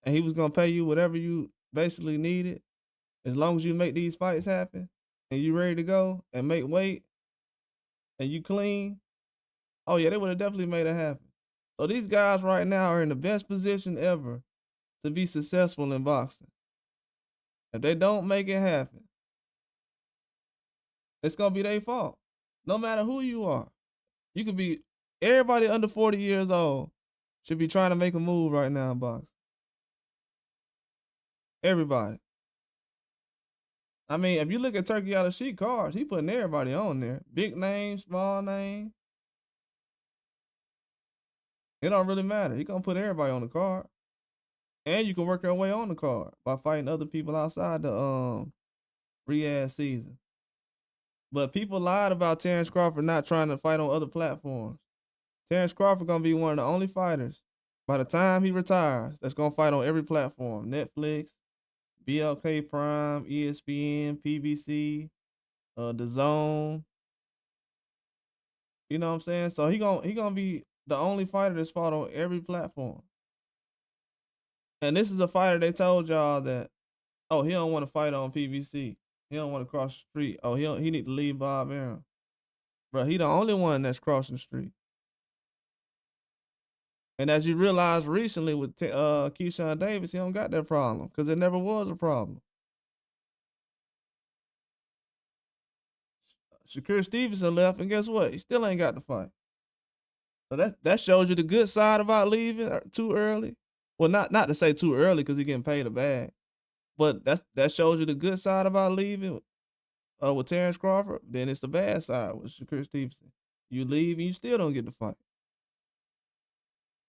and he was gonna pay you whatever you basically needed, as long as you make these fights happen and you ready to go and make weight and you clean, oh yeah, they would have definitely made it happen. So these guys right now are in the best position ever to be successful in boxing. If they don't make it happen, it's gonna be their fault. No matter who you are. You could be everybody under 40 years old should be trying to make a move right now in boxing. Everybody. I mean, if you look at Turkey out of sheet cards, he putting everybody on there. Big name, small name. It don't really matter. He gonna put everybody on the card. And you can work your way on the card by fighting other people outside the Riyadh season. But people lied about Terence Crawford not trying to fight on other platforms. Terence Crawford gonna be one of the only fighters by the time he retires that's gonna fight on every platform: Netflix, BLK Prime, ESPN, PBC, the Zone. You know what I'm saying? So he gonna be the only fighter that's fought on every platform. And this is a fighter they told y'all that, oh, he don't want to fight on PBC. He don't want to cross the street. Oh, he need to leave Bob Arum. Bro, he the only one that's crossing the street. And as you realize recently with Keyshawn Davis, he don't got that problem because it never was a problem. Shakur Stevenson left, and guess what? He still ain't got the fight. So that shows you the good side about leaving too early. Well, not to say too early because he getting paid a bag, but that shows you the good side about leaving with Terence Crawford. Then it's the bad side with Shakur Stevenson. You leave and you still don't get the fight.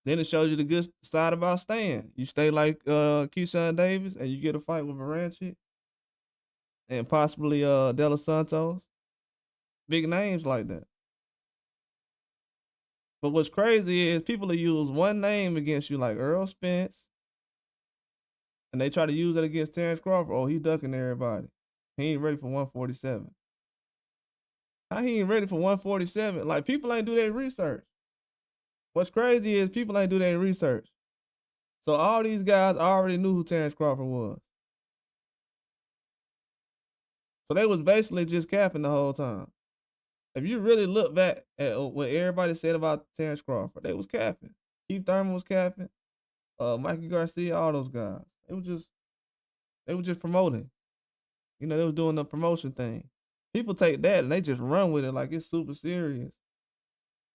Then it shows you the good side about staying. You stay like Keyshawn Davis and you get a fight with Baranchik and possibly De Los Santos. Big names like that. But what's crazy is people will use one name against you like Earl Spence and they try to use it against Terence Crawford. Oh, he ducking everybody. He ain't ready for 147. How he ain't ready for 147? Like, people ain't do their research. What's crazy is people ain't do their research. So all these guys already knew who Terence Crawford was. So they was basically just capping the whole time. If you really look back at what everybody said about Terence Crawford, they was capping. Keith Thurman was capping. Mikey Garcia, all those guys. They were just promoting. You know, they was doing the promotion thing. People take that and they just run with it like it's super serious.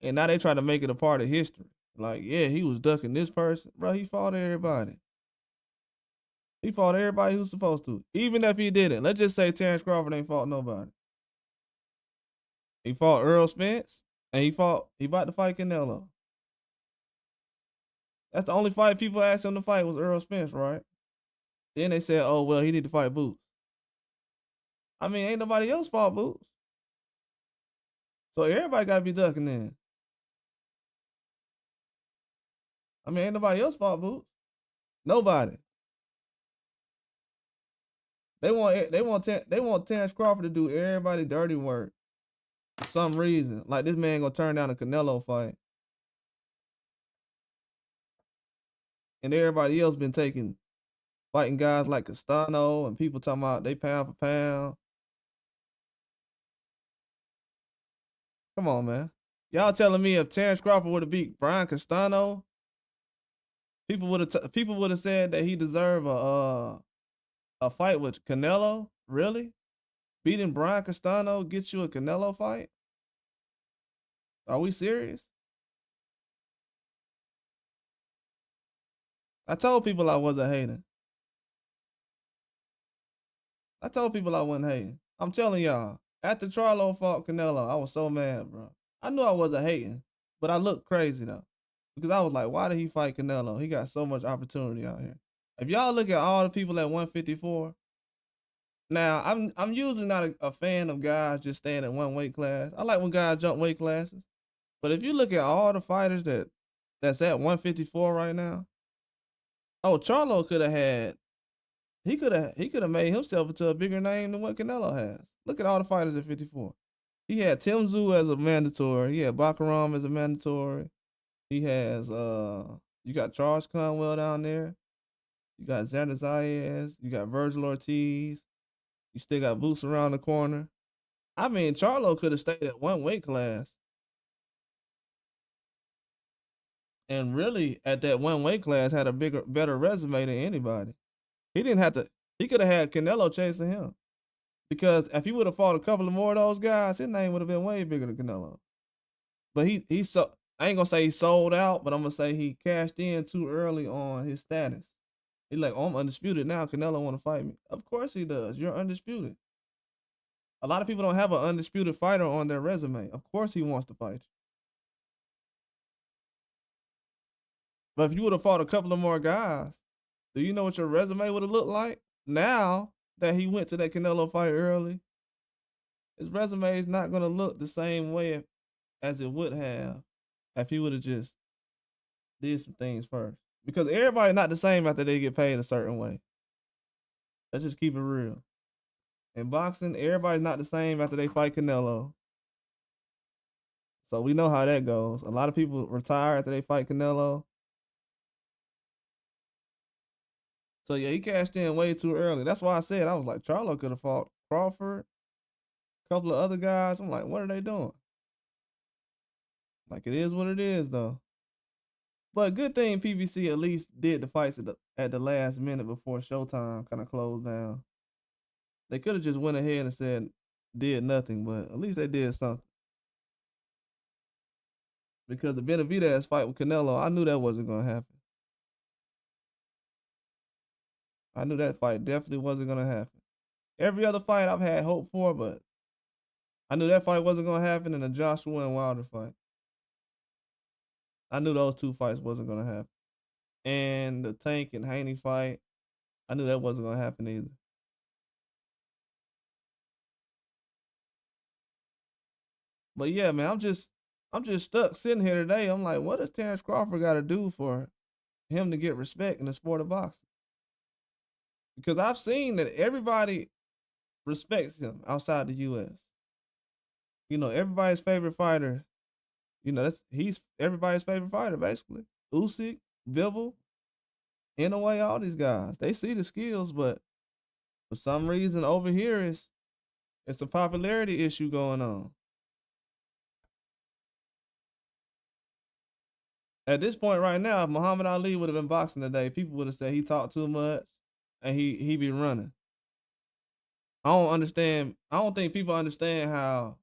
And now they try to make it a part of history. Like, yeah, he was ducking this person. Bro, he fought everybody. He fought everybody who's supposed to. Even if he didn't. Let's just say Terence Crawford ain't fought nobody. He fought Earl Spence, and he about to fight Canelo. That's the only fight people asked him to fight was Earl Spence, right? Then they said, oh, well, he need to fight Boots. I mean, ain't nobody else fought Boots. So everybody got to be ducking then. I mean, ain't nobody else fought Boots. Nobody. They want Terence Crawford to do everybody dirty work for some reason. Like, this man gonna turn down a Canelo fight. And everybody else been fighting guys like Castano and people talking about they pound for pound. Come on, man. Y'all telling me if Terence Crawford would have beat Brian Castano, people would have said that he deserved a fight with Canelo? Really? Beating Brian Castano gets you a Canelo fight? Are we serious? I told people I wasn't hating. I told people I wasn't hating. I'm telling y'all, after Charlo fought Canelo, I was so mad, bro. I knew I wasn't hating, but I looked crazy though. Because I was like, why did he fight Canelo? He got so much opportunity out here. If y'all look at all the people at 154, now I'm usually not a fan of guys just staying at one weight class. I like when guys jump weight classes. But if you look at all the fighters that's at 154 right now, oh, Charlo could have had he could have made himself into a bigger name than what Canelo has. Look at all the fighters at 54. He had Tim Tszyu as a mandatory. He had Bakaram as a mandatory. He has you got Charles Conwell down there. You got Xander Zayas. You got Virgil Ortiz. You still got Boots around the corner. I mean, Charlo could have stayed at one weight class. And really, at that one weight class, had a better resume than anybody. He didn't have to. He could have had Canelo chasing him because if he would have fought a couple of more of those guys, his name would have been way bigger than Canelo. But he so I ain't gonna say he sold out, but I'm gonna say he cashed in too early on his status. He like, oh, I'm undisputed now. Canelo want to fight me. Of course he does. You're undisputed. A lot of people don't have an undisputed fighter on their resume. Of course he wants to fight you. But if you would have fought a couple of more guys, do you know what your resume would have looked like? Now that he went to that Canelo fight early, his resume is not going to look the same way as it would have if he would have just did some things first. Because everybody not the same after they get paid a certain way. Let's just keep it real. In boxing, everybody's not the same after they fight Canelo. So we know how that goes. A lot of people retire after they fight Canelo. So yeah, he cashed in way too early. That's why I said, I was like, Charlo could have fought Crawford, a couple of other guys. I'm like, what are they doing? Like, it is what it is, though. But good thing PBC at least did the fights at the last minute before Showtime kind of closed down. They could have just went ahead and said did nothing, but at least they did something. Because the Benavidez fight with Canelo, I knew that wasn't gonna happen. I knew that fight definitely wasn't gonna happen. Every other fight I've had hope for, but I knew that fight wasn't gonna happen, and the Joshua and Wilder fight. I knew those two fights wasn't gonna happen. And the Tank and Haney fight, I knew that wasn't gonna happen either. But yeah, man, I'm just stuck sitting here today. I'm like, what does Terence Crawford got to do for him to get respect in the sport of boxing? Because I've seen that everybody respects him outside the U.S. You know, everybody's favorite fighter. You know, he's everybody's favorite fighter basically. Usyk, Bivol, in a way, all these guys they see the skills, but for some reason over here it's a popularity issue going on. At this point right now, if Muhammad Ali would have been boxing today, people would have said he talked too much and he be running. I don't understand. I don't think people understand how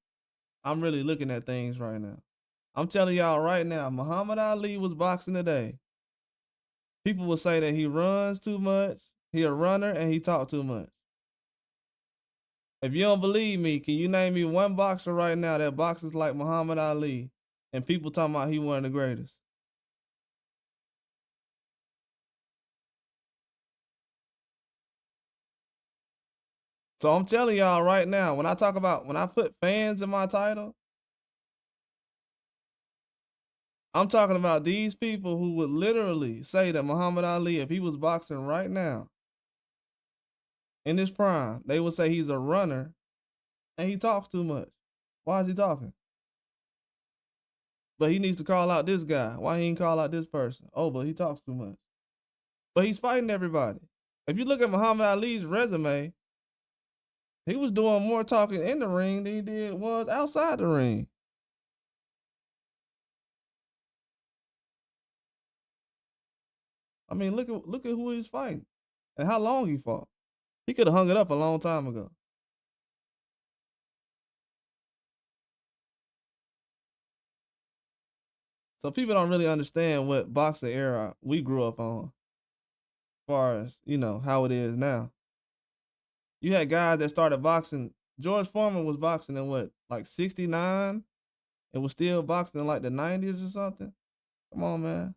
I'm really looking at things right now. I'm telling y'all right now, Muhammad Ali was boxing today. People will say that he runs too much, he a runner, and he talk too much. If you don't believe me, can you name me one boxer right now that boxes like Muhammad Ali and people talking about he one of the greatest? So I'm telling y'all right now, when I put fans in my title, I'm talking about these people who would literally say that Muhammad Ali, if he was boxing right now, in his prime, they would say he's a runner and he talks too much. Why is he talking? But he needs to call out this guy. Why he ain't call out this person? Oh, but he talks too much. But he's fighting everybody. If you look at Muhammad Ali's resume, he was doing more talking in the ring than he did was outside the ring. I mean, look at who he's fighting and how long he fought. He could have hung it up a long time ago. So people don't really understand what boxing era we grew up on, as far as you know how it is now. You had guys that started boxing. George Foreman was boxing in what, like '69, and was still boxing in like the '90s or something. Come on, man.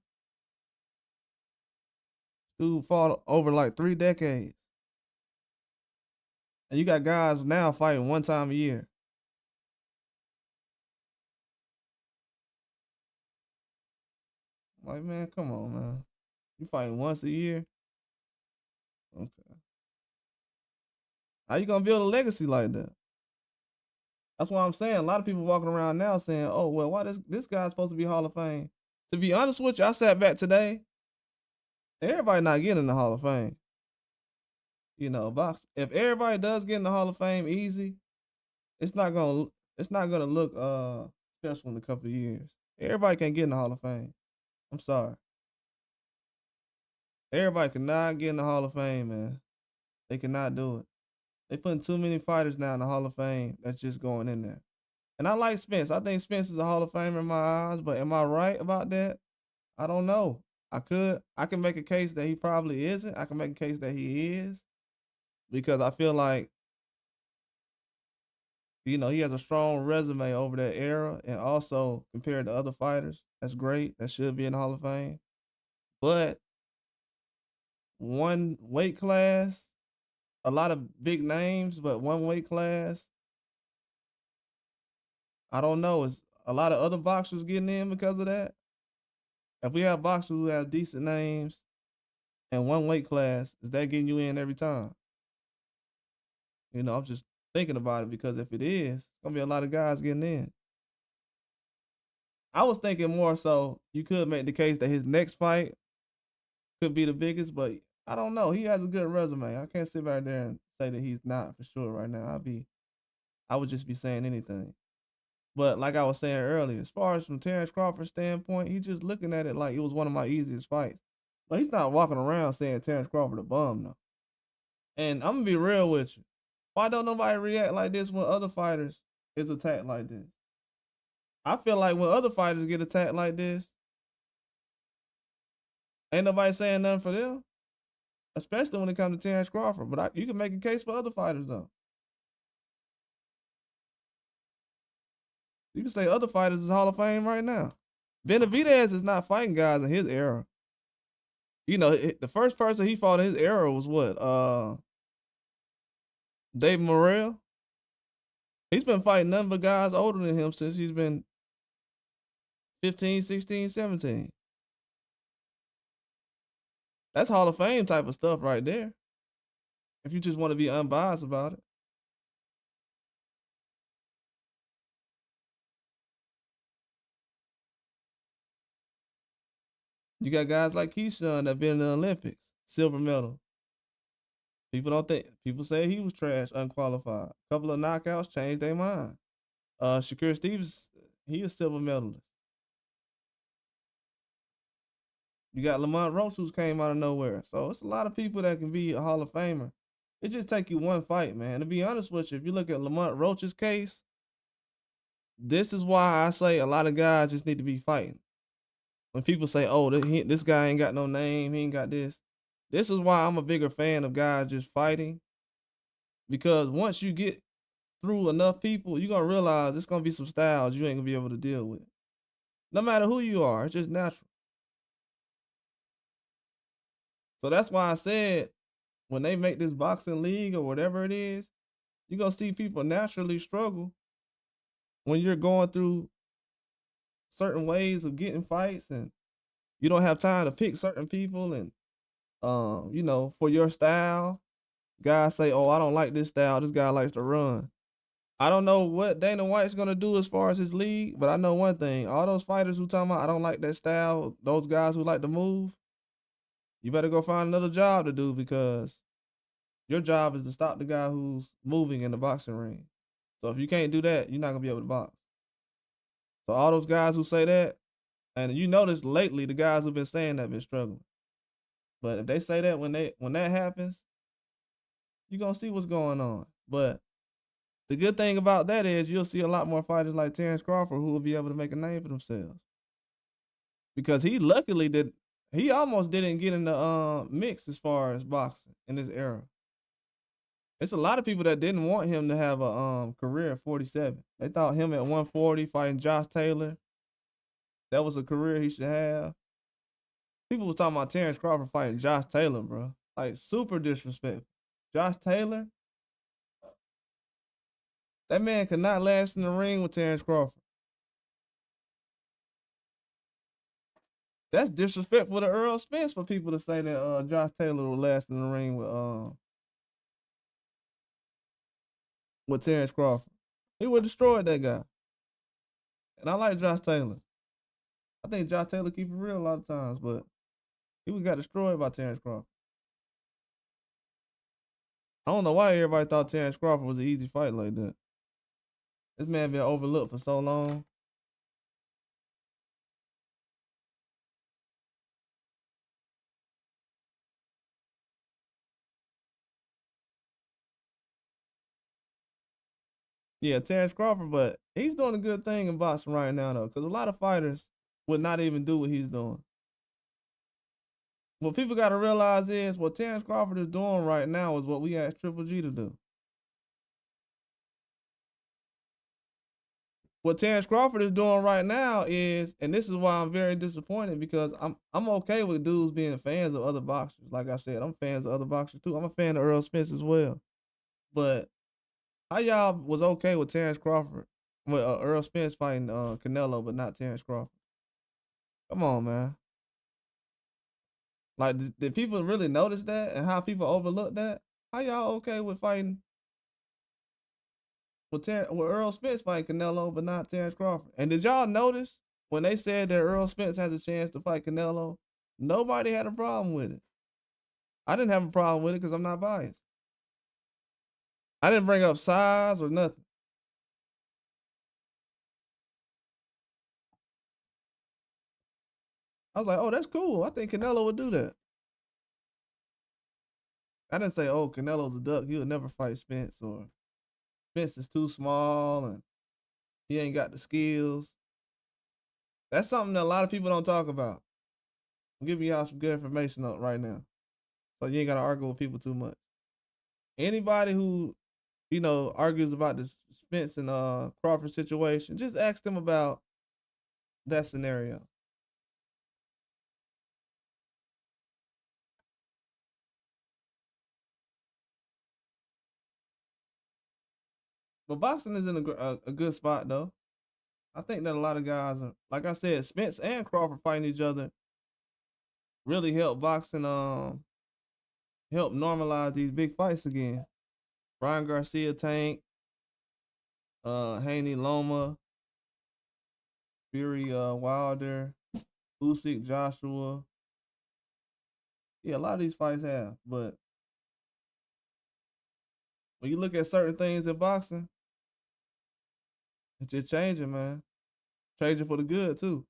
Dude fought over like 3 decades, and you got guys now fighting one time a year. Like, man, come on, man. You fighting once a year? Okay. How you gonna build a legacy like that? That's why I'm saying a lot of people walking around now saying, "Oh well, why this guy's supposed to be Hall of Fame?" To be honest with you, I sat back today. Everybody not getting in the Hall of Fame. Box. If everybody does get in the Hall of Fame easy, it's not gonna it's not gonna look special in a couple of years. Everybody can't get in the Hall of Fame. I'm sorry. Everybody cannot get in the Hall of Fame, man. They cannot do it. They putting too many fighters now in the Hall of Fame that's just going in there. And I like Spence. I think Spence is a Hall of Famer in my eyes, but am I right about that? I don't know. I can make a case that he probably isn't. I can make a case that he is because I feel like, he has a strong resume over that era and also compared to other fighters. That's great. That should be in the Hall of Fame. But one weight class, a lot of big names, but one weight class, I don't know. Is a lot of other boxers getting in because of that? If we have boxers who have decent names and one weight class, is that getting you in every time? I'm just thinking about it because if it is, it's gonna be a lot of guys getting in. I was thinking more so you could make the case that his next fight could be the biggest, but I don't know. He has a good resume. I can't sit right there and say that he's not for sure right now. I would just be saying anything. But like I was saying earlier, as far as from Terence Crawford's standpoint, he's just looking at it like it was one of my easiest fights. But he's not walking around saying Terence Crawford a bum though. And I'm gonna be real with you. Why don't nobody react like this when other fighters is attacked like this? I feel like when other fighters get attacked like this, ain't nobody saying nothing for them. Especially when it comes to Terence Crawford. But you can make a case for other fighters though. You can say other fighters is Hall of Fame right now. Benavidez is not fighting guys in his era. The first person he fought in his era was what? Dave Morrell. He's been fighting nothing but guys older than him since he's been 15, 16, 17. That's Hall of Fame type of stuff right there. If you just want to be unbiased about it. You got guys like Keyshawn that been in the Olympics, silver medal. People say he was trash, unqualified. A couple of knockouts changed their mind. Shakur Stevens, he is silver medalist. You got Lamont Roach who's came out of nowhere. So it's a lot of people that can be a Hall of Famer. It just take you one fight, man. To be honest with you, if you look at Lamont Roach's case, this is why I say a lot of guys just need to be fighting. When people say, "Oh, this guy ain't got no name, he ain't got this," this is why I'm a bigger fan of guys just fighting. Because once you get through enough people, you're gonna realize it's gonna be some styles you ain't gonna be able to deal with. No matter who you are, it's just natural. So that's why I said when they make this boxing league or whatever it is, you're gonna see people naturally struggle when you're going through certain ways of getting fights and you don't have time to pick certain people and for your style. Guys say, "Oh, I don't like this style. This guy likes to run." I don't know what Dana White's gonna do as far as his league, but I know one thing: all those fighters who talking about I don't like that style, those guys who like to move, you better go find another job to do because your job is to stop the guy who's moving in the boxing ring. So if you can't do that, you're not gonna be able to box. So all those guys who say that, and you notice lately the guys who've been saying that been struggling. But if they say that when that happens, you're gonna see what's going on. But the good thing about that is you'll see a lot more fighters like Terence Crawford who will be able to make a name for themselves. Because he almost didn't get in the mix as far as boxing in this era. It's a lot of people that didn't want him to have a career at 47. They thought him at 140 fighting Josh Taylor, that was a career he should have. People was talking about Terence Crawford fighting Josh Taylor, bro. Like super disrespectful. Josh Taylor, that man could not last in the ring with Terence Crawford. That's disrespectful to Earl Spence for people to say that Josh Taylor will last in the ring with Terence Crawford. He would have destroyed that guy. And I like Josh Taylor. I think Josh Taylor keep it real a lot of times, but he would got destroyed by Terence Crawford. I don't know why everybody thought Terence Crawford was an easy fight like that. This man been overlooked for so long. Yeah, Terence Crawford, but he's doing a good thing in boxing right now though, because a lot of fighters would not even do what he's doing. What people got to realize is what Terence Crawford is doing right now is what we asked Triple G to do. What Terence Crawford is doing right now is, and this is why I'm very disappointed because I'm okay with dudes being fans of other boxers. Like I said, I'm fans of other boxers too. I'm a fan of Earl Spence as well. But how y'all was okay with Terence Crawford, with Earl Spence fighting Canelo, but not Terence Crawford? Come on, man. Like, did people really notice that and how people overlook that? How y'all okay with fighting with Earl Spence fighting Canelo, but not Terence Crawford? And did y'all notice when they said that Earl Spence has a chance to fight Canelo? Nobody had a problem with it. I didn't have a problem with it because I'm not biased. I didn't bring up size or nothing. I was like, oh, that's cool. I think Canelo would do that. I didn't say, oh, Canelo's a duck. He'll never fight Spence, or Spence is too small and he ain't got the skills. That's something that a lot of people don't talk about. I'm giving y'all some good information up right now, so you ain't gotta argue with people too much. Anybody who argues about the Spence and Crawford situation, just ask them about that scenario. But boxing is in a good spot though. I think that a lot of guys are, like I said, Spence and Crawford fighting each other really help boxing help normalize these big fights again. Ryan Garcia, Tank, Haney, Loma, Fury, Wilder, Usyk, Joshua. Yeah, a lot of these fights have, but when you look at certain things in boxing, it's just changing, man. Changing for the good too.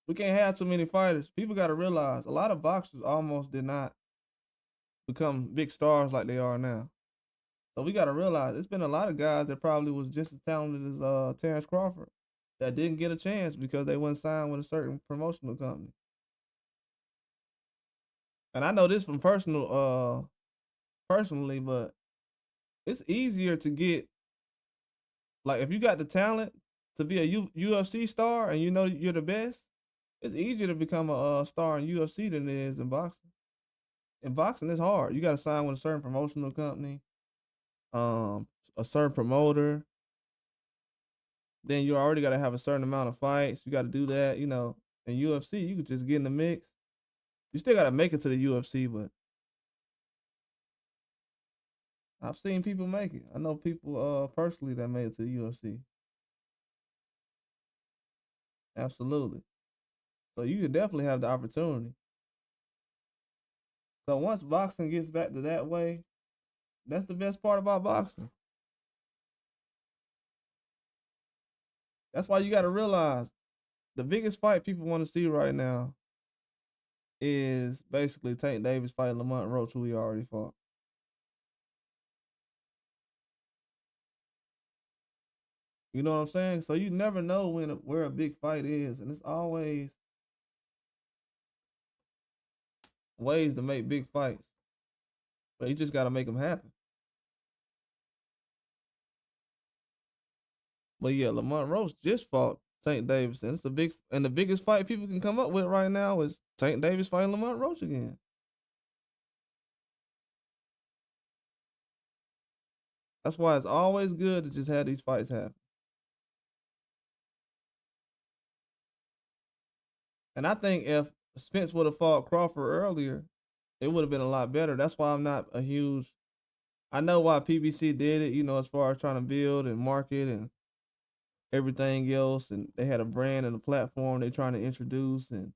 We can't have too many fighters. People got to realize a lot of boxers almost did not become big stars like they are now. So we got to realize it's been a lot of guys that probably was just as talented as Terence Crawford that didn't get a chance because they weren't signed with a certain promotional company. And I know this from personally, but it's easier to get, like, if you got the talent to be a UFC star and you know you're the best, it's easier to become a star in UFC than it is in boxing. In boxing, it's hard. You got to sign with a certain promotional company, a certain promoter. Then you already got to have a certain amount of fights. You got to do that. In UFC, you could just get in the mix. You still got to make it to the UFC, but I've seen people make it. I know people personally that made it to the UFC. Absolutely. So you could definitely have the opportunity. So once boxing gets back to that way, that's the best part about boxing. That's why you got to realize the biggest fight people want to see right now is basically Tank Davis fighting Lamont Roach, who he already fought. You know what I'm saying? So you never know where a big fight is, and it's always ways to make big fights, but you just got to make them happen. But yeah, Lamont Roach just fought Tank Davis, and the biggest fight people can come up with right now is Tank Davis fighting Lamont Roach again. That's why it's always good to just have these fights happen. And I think if Spence would have fought Crawford earlier, it would have been a lot better. That's why I'm not a huge. I know why PBC did it, as far as trying to build and market and everything else, and they had a brand and a platform they trying to introduce, and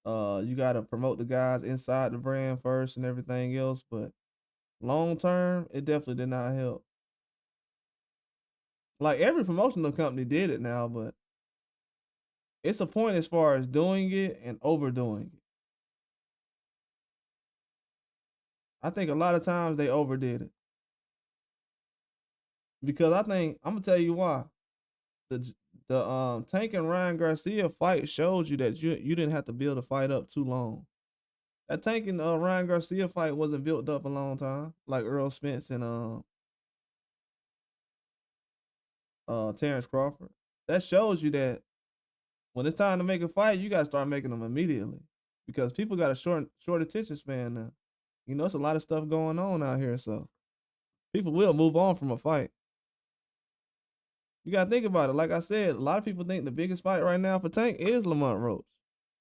you gotta promote the guys inside the brand first and everything else. But long term, it definitely did not help. Like every promotional company did it now, but it's a point as far as doing it and overdoing it. I think a lot of times they overdid it because I think I'm gonna tell you why. The Tank and Ryan Garcia fight showed you that you didn't have to build a fight up too long. That Tank and Ryan Garcia fight wasn't built up a long time, like Earl Spence and Terence Crawford. That shows you that when it's time to make a fight, you gotta start making them immediately because people got a short attention span now. You know, it's a lot of stuff going on out here, so people will move on from a fight. You gotta think about it. Like I said, a lot of people think the biggest fight right now for Tank is Lamont Roach.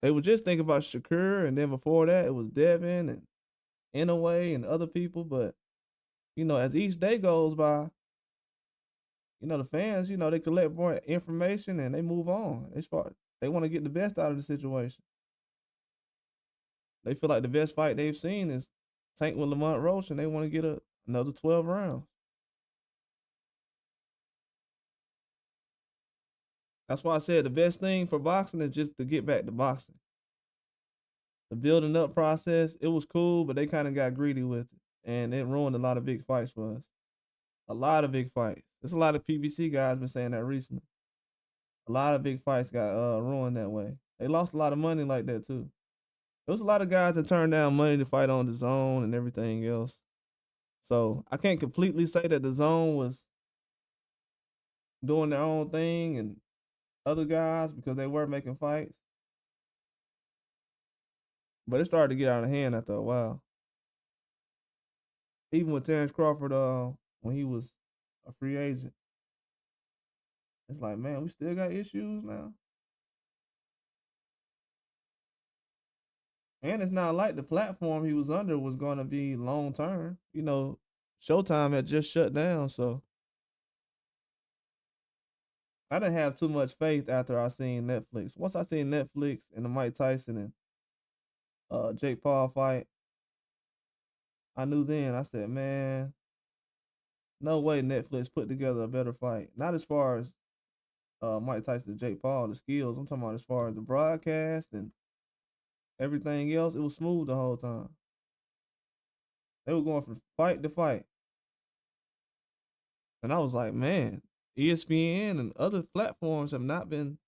They were just thinking about Shakur, and then before that, it was Devin and Inouye and other people. But you know, as each day goes by, you know, the fans, you know, they collect more information and they move on. As far they want to get the best out of the situation. They feel like the best fight they've seen is Tank with Lamont Roach, and they want to get another 12 rounds. That's why I said the best thing for boxing is just to get back to boxing. The building up process, it was cool, but they kind of got greedy with it, and it ruined a lot of big fights for us. A lot of big fights. There's a lot of PBC guys been saying that recently. A lot of big fights got ruined that way. They lost a lot of money like that too. There was a lot of guys that turned down money to fight on the zone and everything else. So I can't completely say that the zone was doing their own thing and other guys because they were making fights. But it started to get out of hand after a while. Even with Terence Crawford, when he was a free agent, it's like, man, we still got issues now. And it's not like the platform he was under was going to be long term. You know, Showtime had just shut down, so I didn't have too much faith after I seen Netflix. Once I seen Netflix and the Mike Tyson and Jake Paul fight, I knew then. I said, man, no way Netflix put together a better fight. Not as far as Mike Tyson and Jake Paul, the skills. I'm talking about as far as the broadcast and everything else. It was smooth the whole time. They were going from fight to fight. And I was like, man, ESPN and other platforms have not been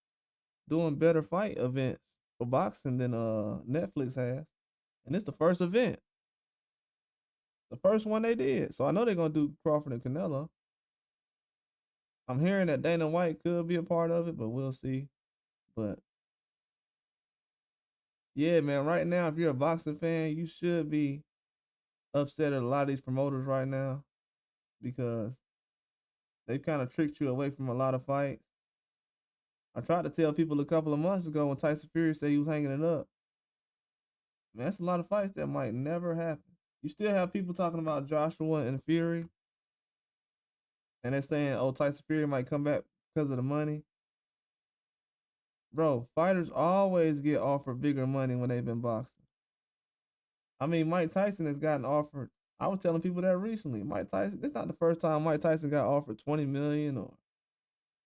doing better fight events for boxing than Netflix has. And it's the first event. The first one they did. So I know they're gonna do Crawford and Canelo. I'm hearing that Dana White could be a part of it, but we'll see. But yeah, man, right now, if you're a boxing fan, you should be upset at a lot of these promoters right now because they kind of tricked you away from a lot of fights. I tried to tell people a couple of months ago when Tyson Fury said he was hanging it up. Man, that's a lot of fights that might never happen. You still have people talking about Joshua and Fury, and they're saying, "Oh, Tyson Fury might come back because of the money." Bro, fighters always get offered bigger money when they've been boxing. I mean, Mike Tyson has gotten offered. I was telling people that recently. Mike Tyson. It's not the first time Mike Tyson got offered 20 million or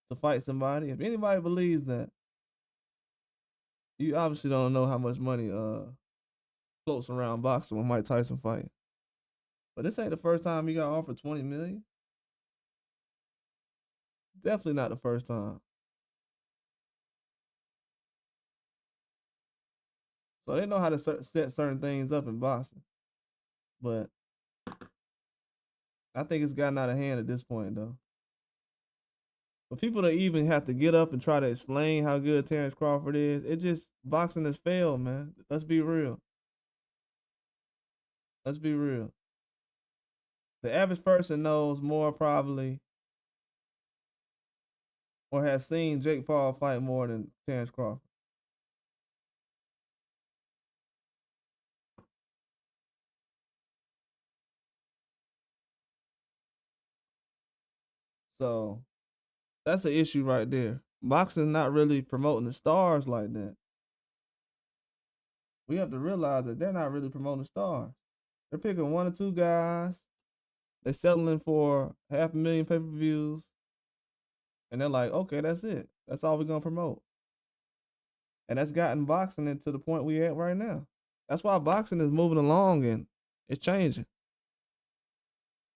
to fight somebody. If anybody believes that, you obviously don't know how much money floats around boxing when Mike Tyson fight. But this ain't the first time he got offered 20 million. Definitely not the first time. So they know how to set certain things up in boxing. But I think it's gotten out of hand at this point, though. For people to even have to get up and try to explain how good Terence Crawford is, it just boxing has failed, man. Let's be real. Let's be real. The average person knows more probably or has seen Jake Paul fight more than Terence Crawford. So That's an issue right there. Boxing not really promoting the stars like that. We have to realize that they're not really promoting stars. They're picking one or two guys. They're settling for 500,000 pay-per-views, and they're like, okay, that's it. That's all we're gonna promote. And that's gotten boxing into the point we at right now. That's why boxing is moving along and it's changing.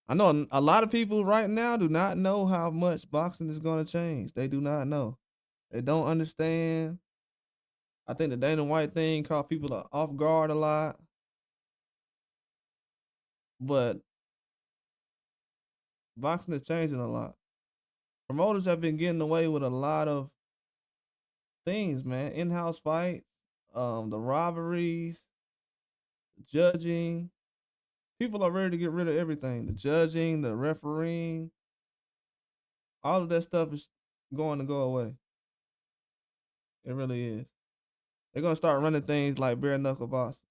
I know a lot of people right now do not know how much boxing is going to change. They do not know. They don't understand. I think the Dana White thing caught people off guard a lot. But boxing is changing a lot. Promoters have been getting away with a lot of things, man. In-house fights, the robberies, judging. People are ready to get rid of everything. The judging, the refereeing, all of that stuff is going to go away. It really is. They're gonna start running things like bare knuckle boxing.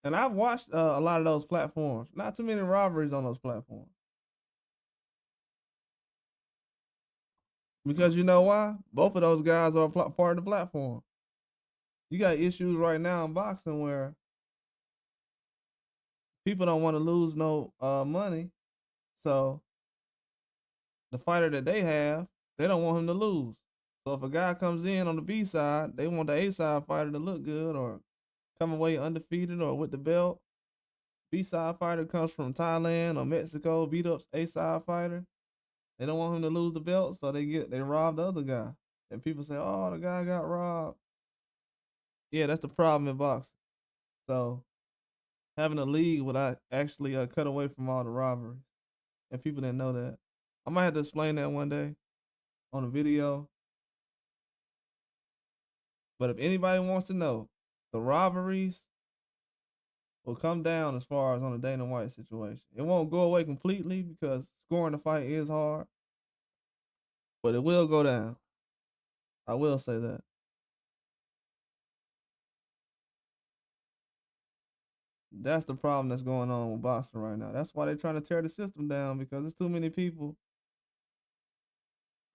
And I've watched a lot of those platforms. Not too many robberies on those platforms. Because you know why? Both of those guys are part of the platform. You got issues right now in boxing where people don't want to lose no money. So the fighter that they have, they don't want him to lose. So if a guy comes in on the B side, they want the A side fighter to look good or come away undefeated or with the belt. B side fighter comes from Thailand or Mexico, beat up A side fighter. They don't want him to lose the belt, so they rob the other guy. And people say, "Oh, the guy got robbed." Yeah, that's the problem in boxing. So having a league would actually cut away from all the robberies, and people didn't know that. I might have to explain that one day on a video. But if anybody wants to know, the robberies will come down as far as on the Dana White situation. It won't go away completely because scoring the fight is hard, but it will go down. I will say that. That's the problem that's going on with boxing right now. That's why they're trying to tear the system down because there's too many people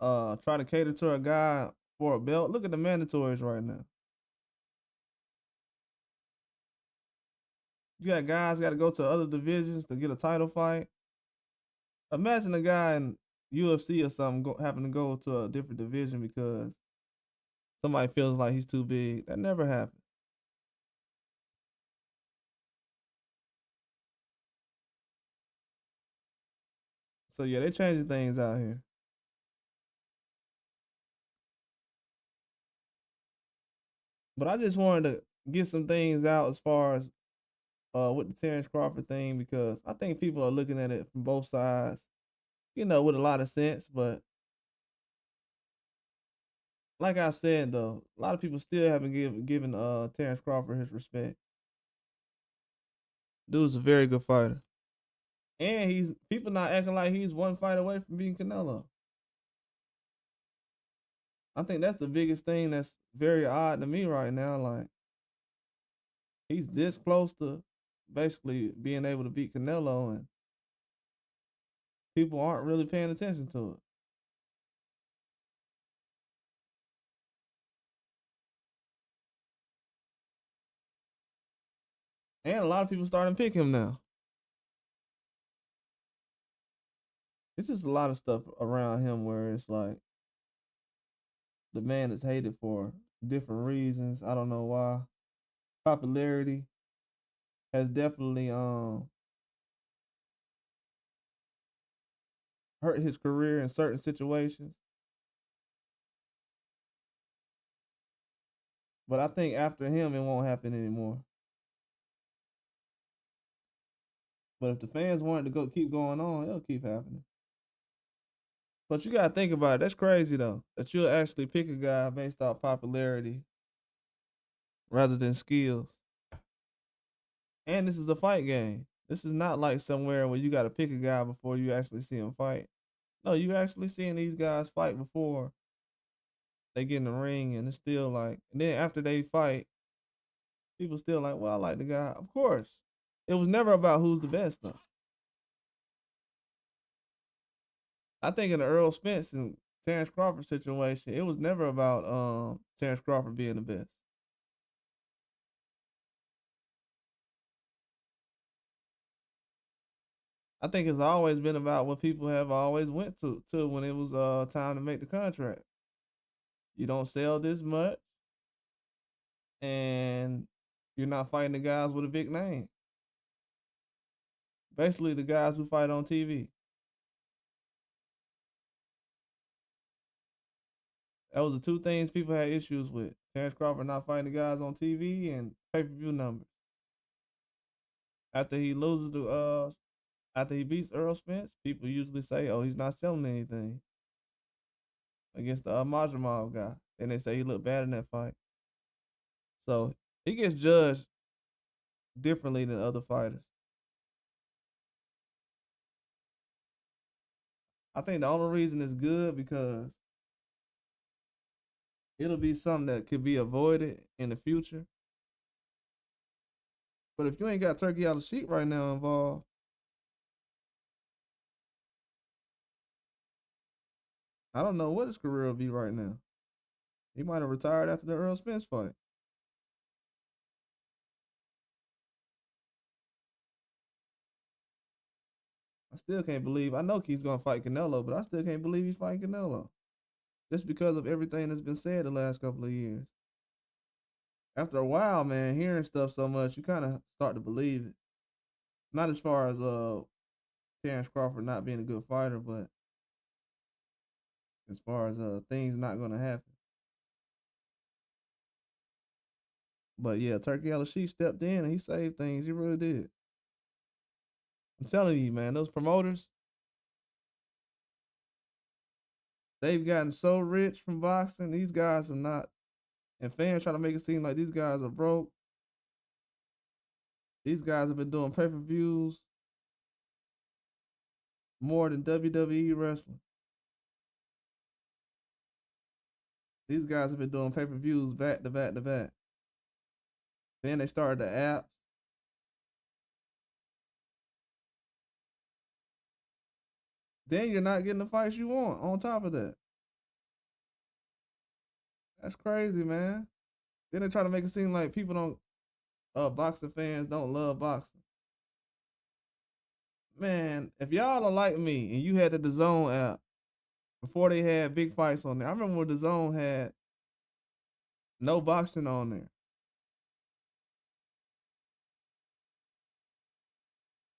try to cater to a guy for a belt. Look at the mandatories right now. You got guys got to go to other divisions to get a title fight. Imagine a guy in UFC or something having to go to a different division because somebody feels like he's too big. That never happened. So yeah, they changing things out here. But I just wanted to get some things out as far as with the Terence Crawford thing because I think people are looking at it from both sides, with a lot of sense. But like I said though, a lot of people still haven't given Terence Crawford his respect. Dude's a very good fighter. And he's people not acting like he's one fight away from being Canelo. I think that's the biggest thing that's very odd to me right now. Like he's this close to basically being able to beat Canelo, and people aren't really paying attention to it. And a lot of people starting to pick him now. It's just a lot of stuff around him where it's like the man is hated for different reasons. I don't know why. Popularity has definitely hurt his career in certain situations. But I think after him, it won't happen anymore. But if the fans wanted to keep going on, it'll keep happening. But you gotta think about it. That's crazy though. That you'll actually pick a guy based off popularity rather than skills. And this is a fight game. This is not like somewhere where you gotta pick a guy before you actually see him fight. No, you actually seeing these guys fight before they get in the ring, and it's still like. And then after they fight, People still like, well, I like the guy. Of course, it was never about who's the best though. I think in the Earl Spence and Terence Crawford situation, it was never about Terence Crawford being the best. I think it's always been about what people have always went to when it was time to make the contract. You don't sell this much, and you're not fighting the guys with a big name. Basically, the guys who fight on TV. That was the two things people had issues with. Terence Crawford not fighting the guys on TV and pay-per-view numbers. After he loses to after he beats Earl Spence, people usually say, "Oh, he's not selling anything against the Majramov guy." Then they say he looked bad in that fight. So he gets judged differently than other fighters. I think the only reason it's good because it'll be something that could be avoided in the future. But if you ain't got Turkey out of sheep right now involved, I don't know what his career will be right now. He might have retired after the Earl Spence fight. I still can't believe. I know he's gonna fight Canelo, but I still can't believe he's fighting Canelo just because of everything that's been said the last couple of years. After a while, man, hearing stuff so much, you kind of start to believe it. Not as far as Terence Crawford not being a good fighter, but as far as things not gonna happen. But yeah, Turkey Sheik stepped in and he saved things. He really did. I'm telling you, man, those promoters, they've gotten so rich from boxing. These guys are not, and fans try to make it seem like these guys are broke. These guys have been doing pay per views more than WWE wrestling. These guys have been doing pay per views back to back to back. Then they started the apps. Then you're not getting the fights you want on top of that. That's crazy, man. Then they try to make it seem like people don't, boxing fans don't love boxing. Man, if y'all are like me and you had the Zone app before they had big fights on there, I remember when the Zone had no boxing on there.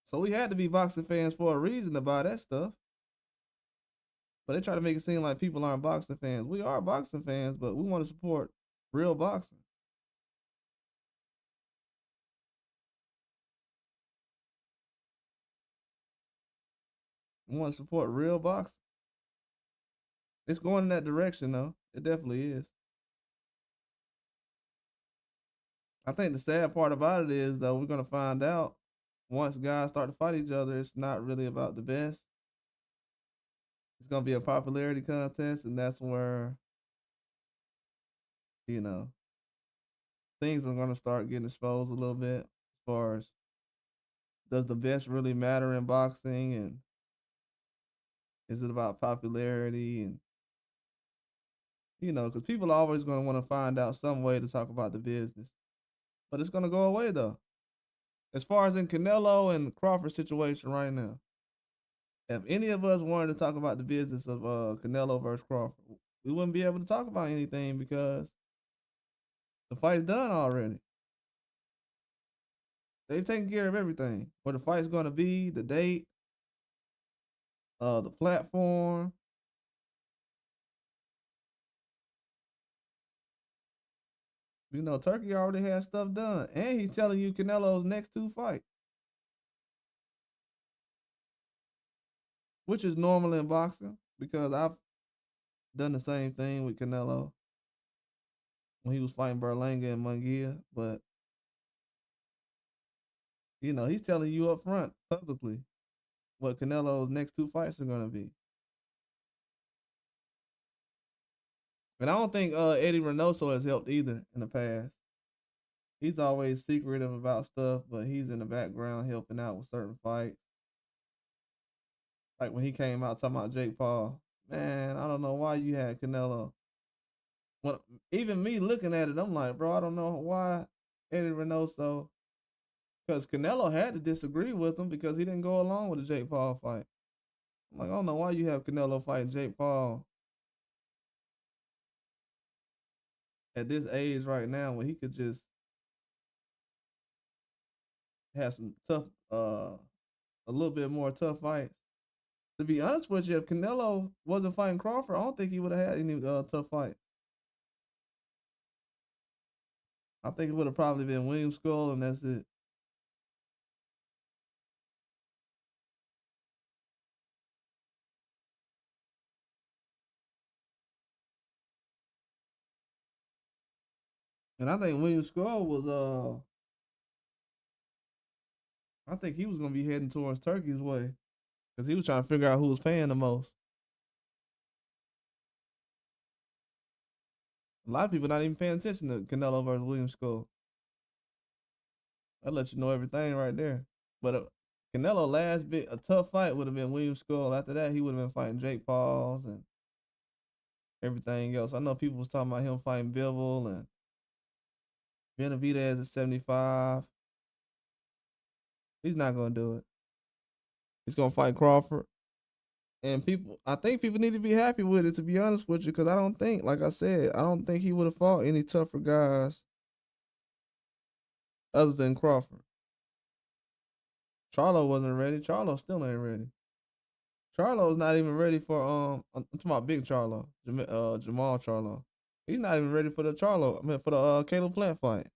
So we had to be boxing fans for a reason to buy that stuff. But they try to make it seem like people aren't boxing fans. We are boxing fans, but we want to support real boxing. We want to support real boxing. It's going in that direction, though. It definitely is. I think the sad part about it is, though, we're gonna find out once guys start to fight each other. It's not really about the best. It's gonna be a popularity contest, and that's where you know things are gonna start getting exposed a little bit. As far as does the best really matter in boxing, and is it about popularity and because people are always going to want to find out some way to talk about the business. But it's going to go away, though. As far as in Canelo and Crawford situation right now, if any of us wanted to talk about the business of Canelo versus Crawford, we wouldn't be able to talk about anything because the fight's done already. They've taken care of everything. Where the fight's going to be, the date, the platform. Turkey already has stuff done. And he's telling you Canelo's next two fights, which is normal in boxing because I've done the same thing with Canelo when he was fighting Berlanga and Munguia. But, he's telling you up front publicly what Canelo's next two fights are going to be. And I don't think Eddie Reynoso has helped either in the past. He's always secretive about stuff, but he's in the background helping out with certain fights. Like when he came out talking about Jake Paul, man, I don't know why you had Canelo. When even me looking at it, I'm like, bro, I don't know why Eddie Reynoso, because Canelo had to disagree with him because he didn't go along with the Jake Paul fight. I'm like, I don't know why you have Canelo fighting Jake Paul at this age right now when he could just have some tough, a little bit more tough fights. To be honest with you, if Canelo wasn't fighting Crawford, I don't think he would have had any tough fights. I think it would have probably been William Skull, and that's it. And I think William Skull was I think he was gonna be heading towards Turkey's way because he was trying to figure out who was paying the most. A lot of people not even paying attention to Canelo versus William Skull. That lets you know everything right there. But Canelo last bit a tough fight would have been William Skull. After that, he would have been fighting Jake Pauls and everything else. I know people was talking about him fighting Bivol and Benavidez at 75. He's not gonna do it. He's gonna fight Crawford. And people, I think people need to be happy with it. To be honest with you, because I don't think, like I said, I don't think he would have fought any tougher guys other than Crawford. Charlo wasn't ready. Charlo still ain't ready. Charlo's not even ready for I'm talking about Big Charlo, Jamal Charlo. He's not even ready for the Charlo. I mean for the Caleb Plant fight.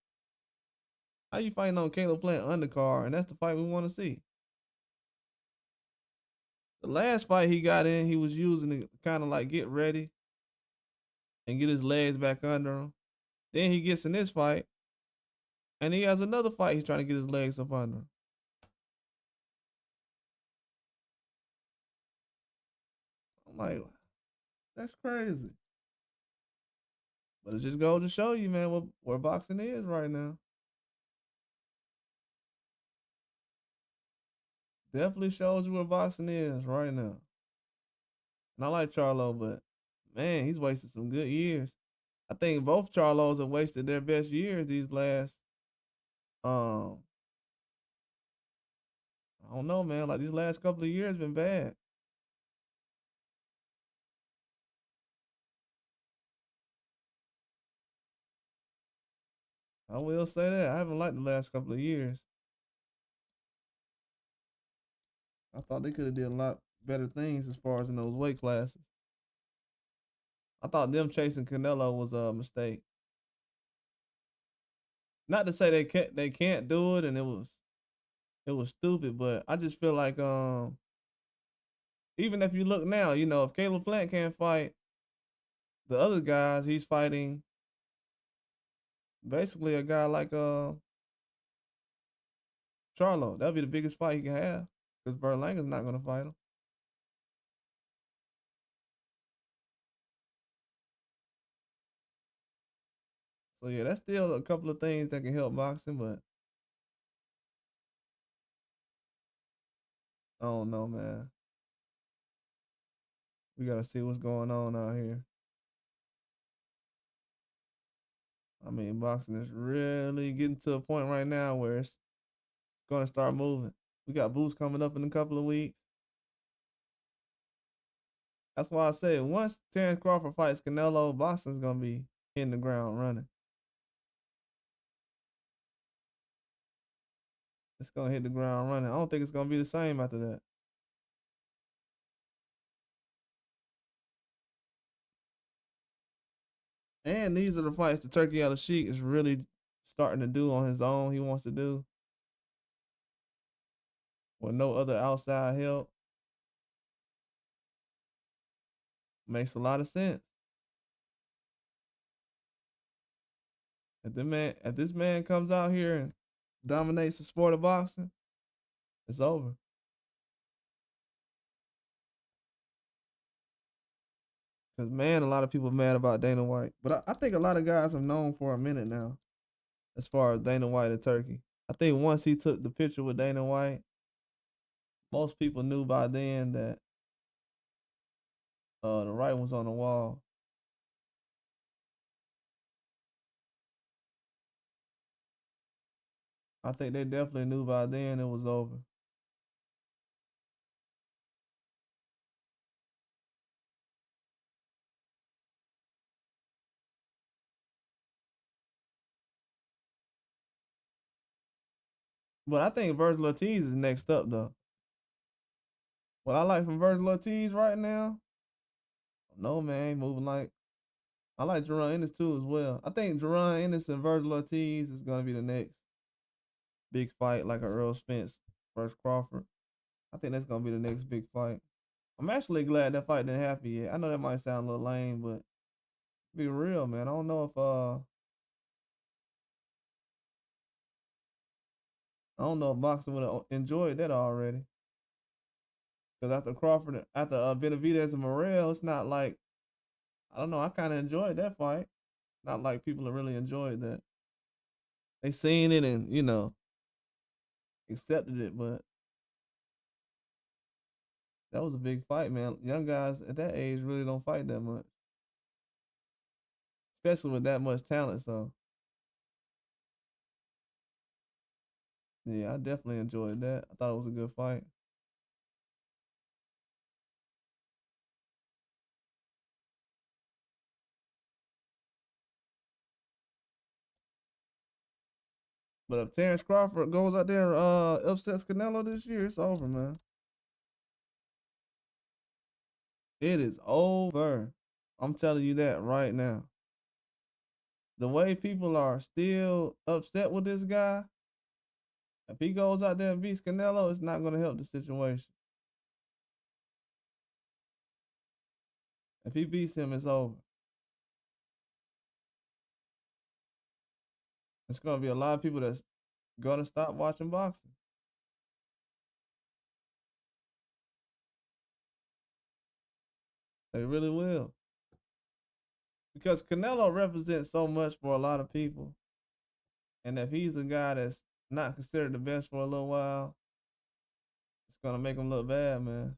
How you fighting on Caleb Plant undercard, and that's the fight we want to see. The last fight he got in, he was using it kind of like get ready and get his legs back under him. Then he gets in this fight, and he has another fight. He's trying to get his legs up under him. I'm like, that's crazy. But it just goes to show you, man, what where boxing is right now. Definitely shows you where boxing is right now. And I like Charlo, but man, he's wasted some good years. I think both Charlos have wasted their best years these last. Um, I don't know, man. Like these last couple of years been bad. I will say that I haven't liked the last couple of years. I thought they could have did a lot better things as far as in those weight classes. I thought them chasing Canelo was a mistake. Not to say they can't do it, and it was stupid, but I just feel like even if you look now, if Caleb Plant can't fight the other guys, he's fighting basically a guy like Charlo. That'll be the biggest fight he can have because Berlanga's not gonna fight him. So yeah, that's still a couple of things that can help boxing, but I don't know, man. We gotta see what's going on out here. I mean, boxing is really getting to a point right now where it's gonna start moving. We got boosts coming up in a couple of weeks. That's why I said once Terence Crawford fights Canelo, boxing's gonna be hitting the ground running. It's gonna hit the ground running. I don't think it's gonna be the same after that. And these are the fights that Turkey Al Sheik is really starting to do on his own. He wants to do with no other outside help. Makes a lot of sense. If this man comes out here and dominates the sport of boxing, it's over. Cause man, a lot of people are mad about Dana White, but I think a lot of guys have known for a minute now. as far as Dana White and Turkey. I think once he took the picture with Dana White, most people knew by then that the writing was on the wall. I think they definitely knew by then it was over. But I think Virgil Ortiz is next up though. What I like from Virgil Ortiz right now, no man, moving like I like Jerron Ennis too as well. I think Jerron Ennis and Virgil Ortiz is gonna be the next big fight, like a Earl Spence versus Crawford. I think that's gonna be the next big fight. I'm actually glad that fight didn't happen yet. I know that might sound a little lame, but be real, man. I don't know if boxing would have enjoyed that already. Because after Crawford, after Benavidez and Morrell, it's not like I don't know. I kind of enjoyed that fight. Not like people have really enjoyed that. They seen it and accepted it, but that was a big fight, man. Young guys at that age really don't fight that much, especially with that much talent. So yeah, I definitely enjoyed that. I thought it was a good fight. But if Terence Crawford goes out there and upsets Canelo this year, it's over, man. It is over. I'm telling you that right now. The way people are still upset with this guy, if he goes out there and beats Canelo, it's not going to help the situation. If he beats him, it's over. It's going to be a lot of people that's going to stop watching boxing. They really will. Because Canelo represents so much for a lot of people. And if he's a guy that's not considered the best for a little while, it's going to make him look bad, man.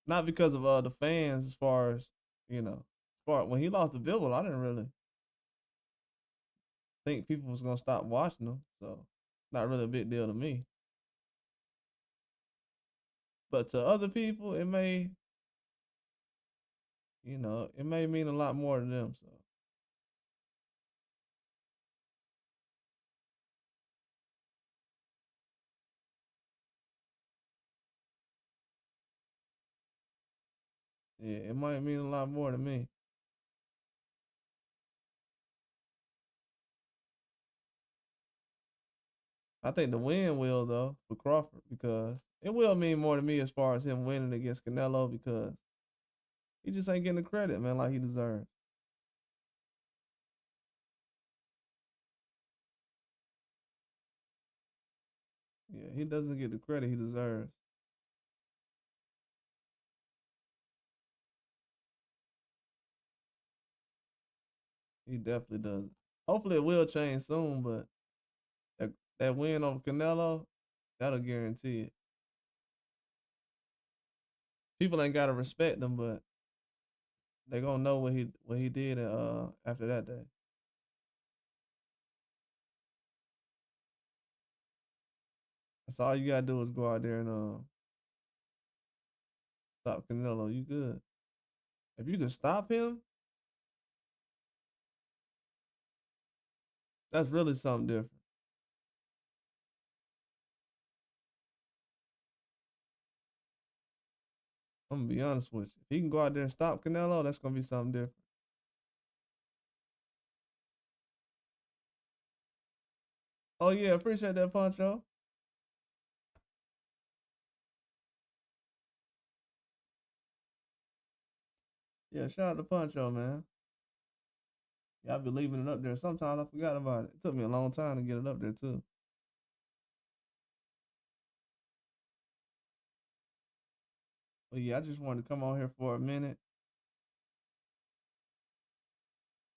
Not because of the fans, as far as, when he lost to Bivol, I didn't really think people was going to stop watching him. So, not really a big deal to me. But to other people, it may mean a lot more to them. So, yeah, it might mean a lot more to me. I think the win will though for Crawford because it will mean more to me as far as him winning against Canelo because he just ain't getting the credit, man, like he deserves. Yeah, he doesn't get the credit he deserves. He definitely does. Hopefully it will change soon, but that that win over Canelo, that'll guarantee it. People ain't gotta respect him, but they gonna know what he did after that day. That's all you gotta do is go out there and stop Canelo. You good. If you can stop him, that's really something different. I'm gonna be honest with you. If he can go out there and stop Canelo, that's gonna be something different. Oh yeah, appreciate that, Poncho. Yeah, shout out to Poncho, man. Yeah, I've been leaving it up there. Sometimes I forgot about it. It took me a long time to get it up there too. But yeah, I just wanted to come on here for a minute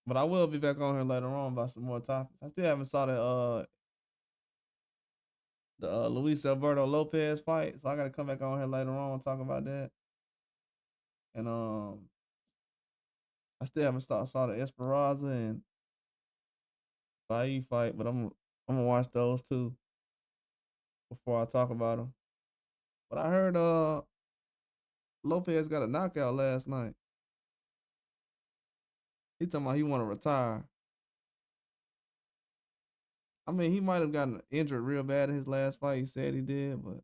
But I will be back on here later on about some more topics. I still haven't saw the Luis Alberto Lopez fight, so I gotta come back on here later on and talk about that. And I still haven't saw the Esperanza and Faye fight, but I'm gonna watch those too before I talk about them. But I heard Lopez got a knockout last night. He talking about he want to retire. I mean, he might have gotten injured real bad in his last fight. He said he did, but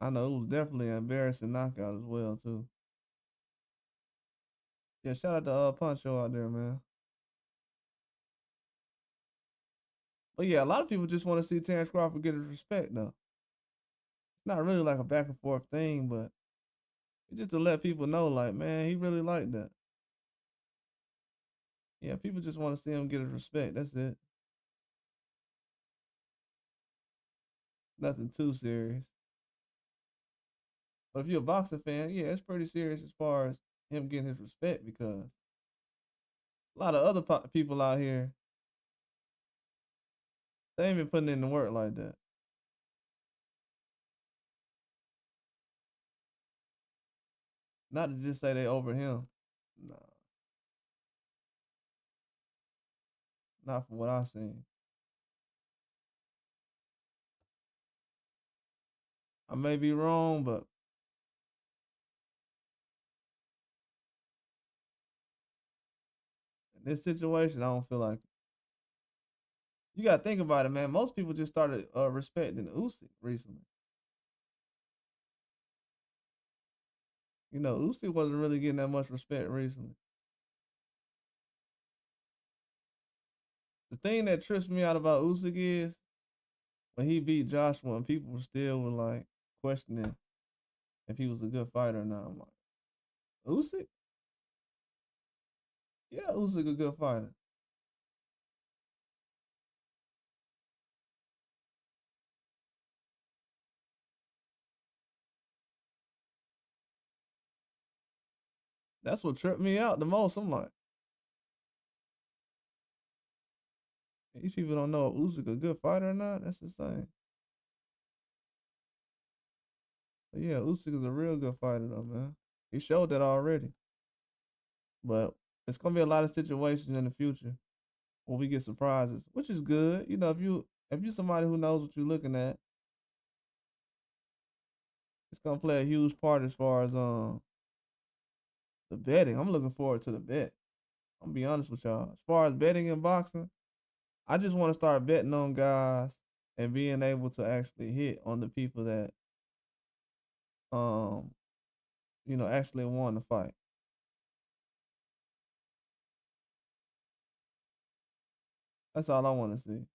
I know it was definitely an embarrassing knockout as well too. Yeah, shout out to Puncho out there, man. But yeah, a lot of people just want to see Terence Crawford get his respect though. It's not really like a back and forth thing, but it's just to let people know, like, man, he really like that. Yeah, people just want to see him get his respect. That's it. Nothing too serious. But if you're a boxing fan, yeah, it's pretty serious as far as him getting his respect because a lot of other people out here, they ain't been putting in the work like that. Not to just say they over him. Nah, not from what I seen. I may be wrong, but in this situation, I don't feel like it. You gotta think about it, man. Most people just started respecting Usyk recently. You know, Usyk wasn't really getting that much respect recently. The thing that trips me out about Usyk is when he beat Joshua and people still were like questioning if he was a good fighter or not. I'm like, Usyk? Yeah, Usyk a good fighter. That's what tripped me out the most. I'm like, these people don't know if Usyk a good fighter or not. That's insane. But yeah, Usyk is a real good fighter though, man. He showed that already. But it's gonna be a lot of situations in the future where we get surprises, which is good. You know, if you somebody who knows what you're looking at, it's gonna play a huge part as far as the betting. I'm looking forward to the bet. I'm gonna be honest with y'all. As far as betting in boxing, I just want to start betting on guys and being able to actually hit on the people that um actually won the fight. That's all I want to see.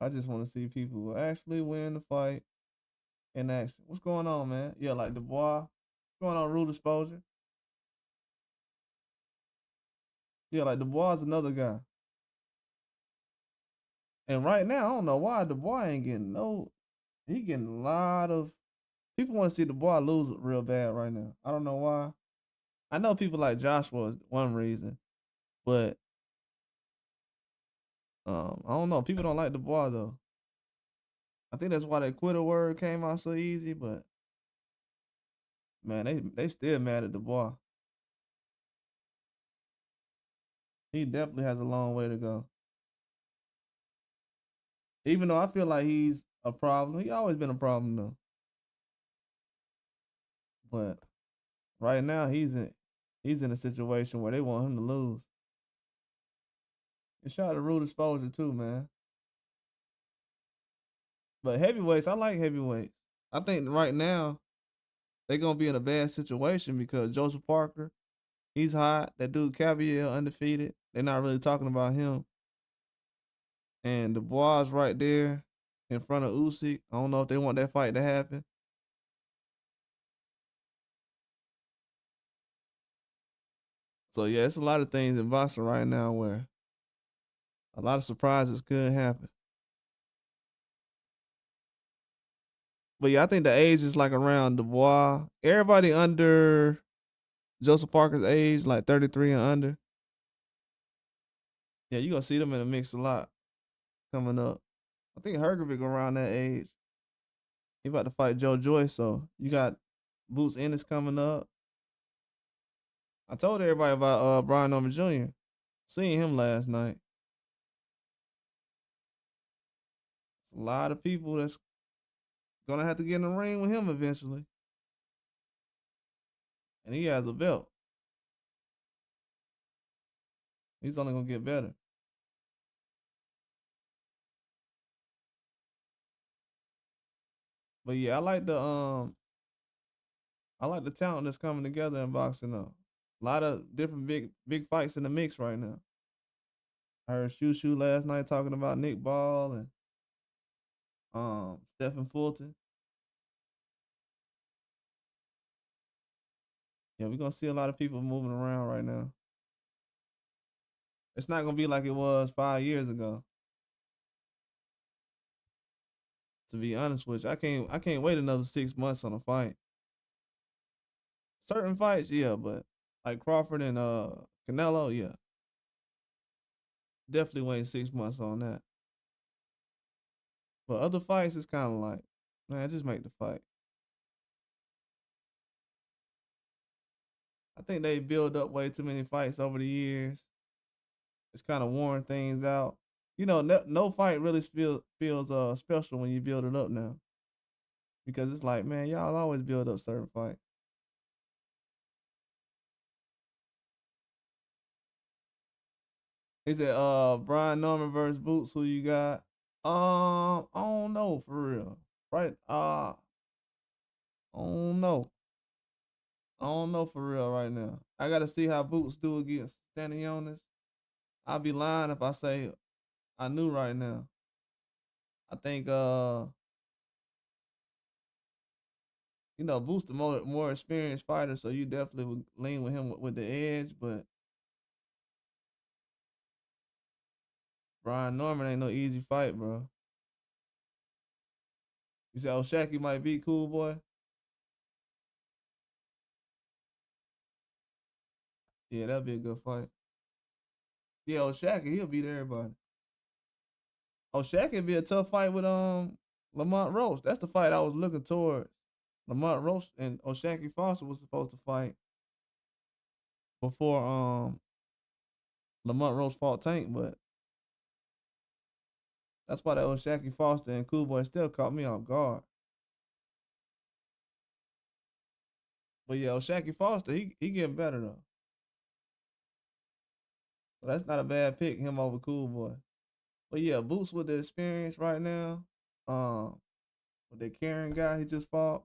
I just want to see people who actually win the fight in action. What's going on, man? Yeah, like Dubois. What's going on, Rule Exposure? Yeah, like Dubois is another guy. And right now, I don't know why Dubois ain't getting no. He getting a lot of people want to see Dubois lose real bad right now. I don't know why. I know people like Joshua is one reason, but I don't know. People don't like Dubois though. I think that's why that quitter word came out so easy. But man, they still mad at Dubois. He definitely has a long way to go. Even though I feel like he's a problem, he always been a problem though. But right now he's in a situation where they want him to lose. And shout out to Rude Exposure too, man. But heavyweights, I like heavyweights. I think right now they're gonna be in a bad situation because Joseph Parker, he's hot. That dude Cavill undefeated. They're not really talking about him. And Dubois right there in front of Usyk. I don't know if they want that fight to happen. So yeah, it's a lot of things in boxing right now where a lot of surprises could happen. But yeah, I think the age is like around Dubois. Everybody under Joseph Parker's age, like 33 and under. Yeah, you gonna see them in the mix a lot coming up. I think Hergovic around that age. He about to fight Joe Joyce, so you got Boots Ennis coming up. I told everybody about Brian Norman Jr. Seeing him last night. A lot of people that's gonna have to get in the ring with him eventually. And he has a belt. He's only gonna get better. But yeah, I like the talent that's coming together in boxing though. A lot of different big fights in the mix right now. I heard Shoo Shoo last night talking about Nick Ball and Stephen Fulton. Yeah, we're gonna see a lot of people moving around right now. It's not gonna be like it was 5 years ago. To be honest with you, I can't wait another 6 months on a fight. Certain fights, yeah, but like Crawford and Canelo, yeah, definitely waiting 6 months on that. But other fights, it's kind of like, man, just make the fight. I think they build up way too many fights over the years. It's kind of worn things out. You know, no fight really feels special when you build it up now because it's like, man, y'all always build up certain fights. He said, Brian Norman versus Boots. Who you got? I don't know for real. Right? I don't know. I don't know for real right now. I gotta see how Boots do against Stanionis. I'll be lying if I say I knew right now. I think Boots the more experienced fighter, so you definitely would lean with him with the edge. But Brian Norman ain't no easy fight, bro. You said O'Shaquie might beat Cool Boy. Yeah, that'd be a good fight. Yeah, O'Shaquie, he'll beat everybody. O'Shaquie would be a tough fight with Lamont Roach. That's the fight I was looking towards. Lamont Roach and O'Shaquie Foster was supposed to fight before Lamont Roach fought Tank, but that's why that O'Shaquie Foster and Cool Boy still caught me off guard. But yeah, O'Shaquie Foster, he getting better though. So that's not a bad pick, him over Cool Boy. But yeah, Boots with the experience right now. With that Karen guy he just fought,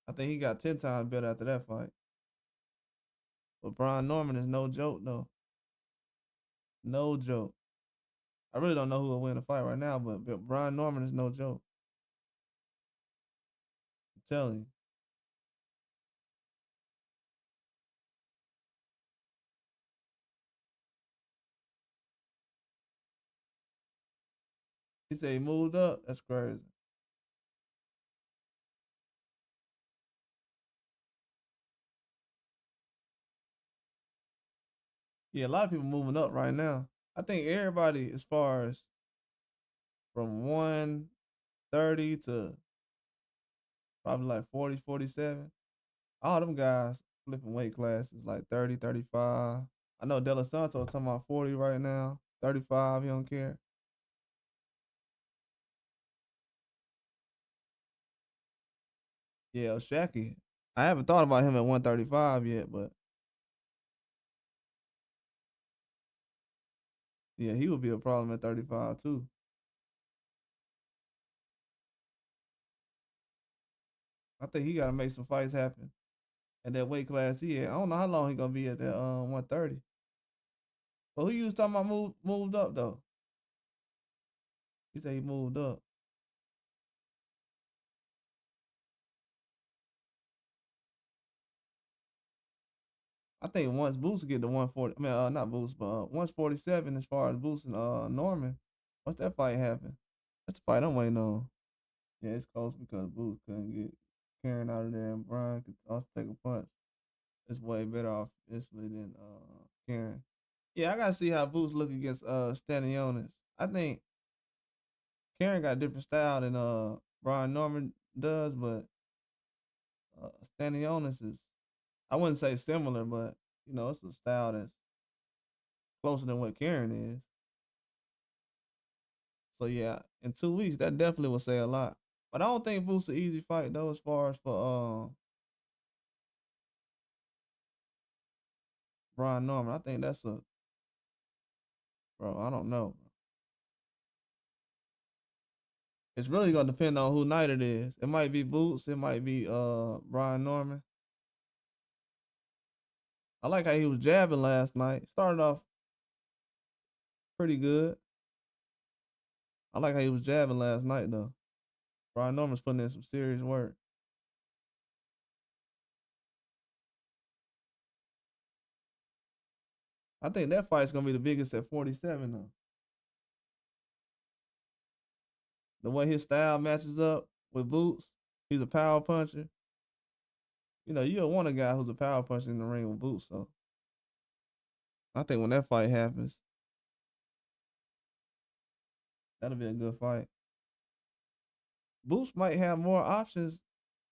I think he got 10 times better after that fight. But Brian Norman is no joke though. No joke. I really don't know who will win the fight right now, but Brian Norman is no joke. I'm telling you. He said he moved up. That's crazy. Yeah, a lot of people moving up right now. I think everybody, as far as from 130 to probably like 40, 47, all them guys flipping weight classes like 30, 35. I know De La Santos talking about 40 right now, 35, he don't care. Yeah, Shaqy. I haven't thought about him at 135 yet, but yeah, he would be a problem at 35 too. I think he got to make some fights happen at that weight class he at. I don't know how long he gonna be at that 130. But who you was talking about moved up though? He said he moved up. I think once Boost get to 140, I mean not Boost, but 147 as far as Boost and Norman. Once that fight happen, that's the fight I'm waiting on. Yeah, it's close because Boots couldn't get Karen out of there, and Brian could also take a punch. It's way better off instantly than Karen. Yeah, I gotta see how Boots look against Stanionis. I think Karen got a different style than Brian Norman does, but Stanionis is, I wouldn't say similar, but it's a style that's closer than what Karen is. So yeah, in 2 weeks, that definitely will say a lot. But I don't think Boots an easy fight though, as far as for Brian Norman. I think that's a bro. I don't know. It's really gonna depend on who night it is. It might be Boots. It might be Brian Norman. I like how he was jabbing last night. Started off pretty good. I like how he was jabbing last night though. Brian Norman's putting in some serious work. I think that fight's gonna be the biggest at 47 though. The way his style matches up with Boots, he's a power puncher. You don't want a guy who's a power puncher in the ring with Boots. So I think when that fight happens, that'll be a good fight. Boots might have more options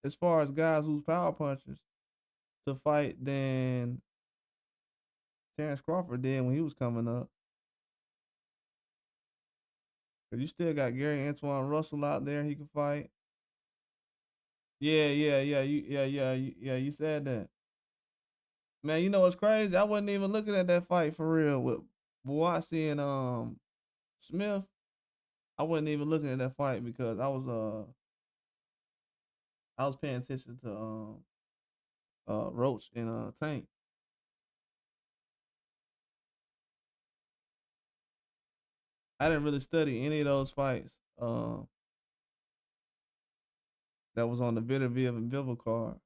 as far as guys who's power punchers to fight than Terence Crawford did when he was coming up. Cause you still got Gary Antoine Russell out there he can fight. Yeah, yeah, yeah, yeah. You said that, man. You know what's crazy? I wasn't even looking at that fight for real with Boasi and Smith. I wasn't even looking at that fight because I was paying attention to Roach and Tank. I didn't really study any of those fights that was on the Vitterviv and Bivol card.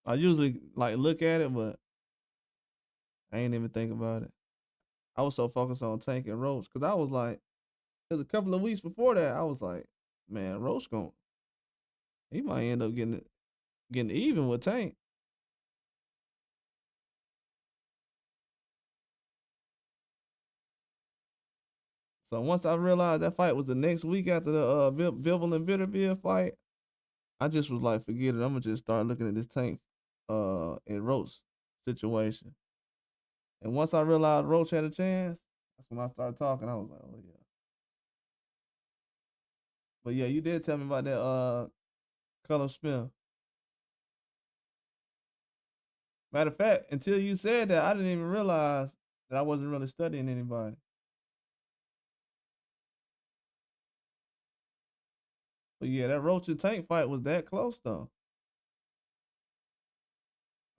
I usually like look at it, but I ain't even think about it. I was so focused on Tank and Roach because I was like, because a couple of weeks before that, I was like, man, Roach he might end up getting even with Tank. So once I realized that fight was the next week after the Bivol and Vitterviv fight, I just was like, forget it. I'm gonna just start looking at this Tank and Roach situation. And once I realized Roach had a chance, that's when I started talking. I was like, oh yeah. But yeah, you did tell me about that Color Smith. Matter of fact, until you said that, I didn't even realize that I wasn't really studying anybody. But yeah, that Roach and Tank fight was that close though.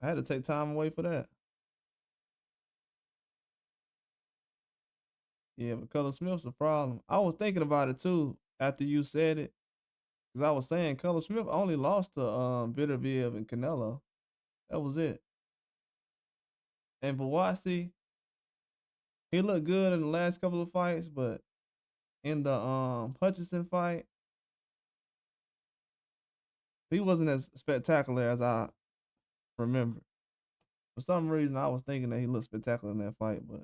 I had to take time away for that. Yeah, but Color Smith's a problem. I was thinking about it too after you said it. Cause I was saying Color Smith only lost to Bitterviv and Canelo. That was it. And Bawasi, he looked good in the last couple of fights, but in the Hutchinson fight, he wasn't as spectacular as I remember. For some reason, I was thinking that he looked spectacular in that fight, but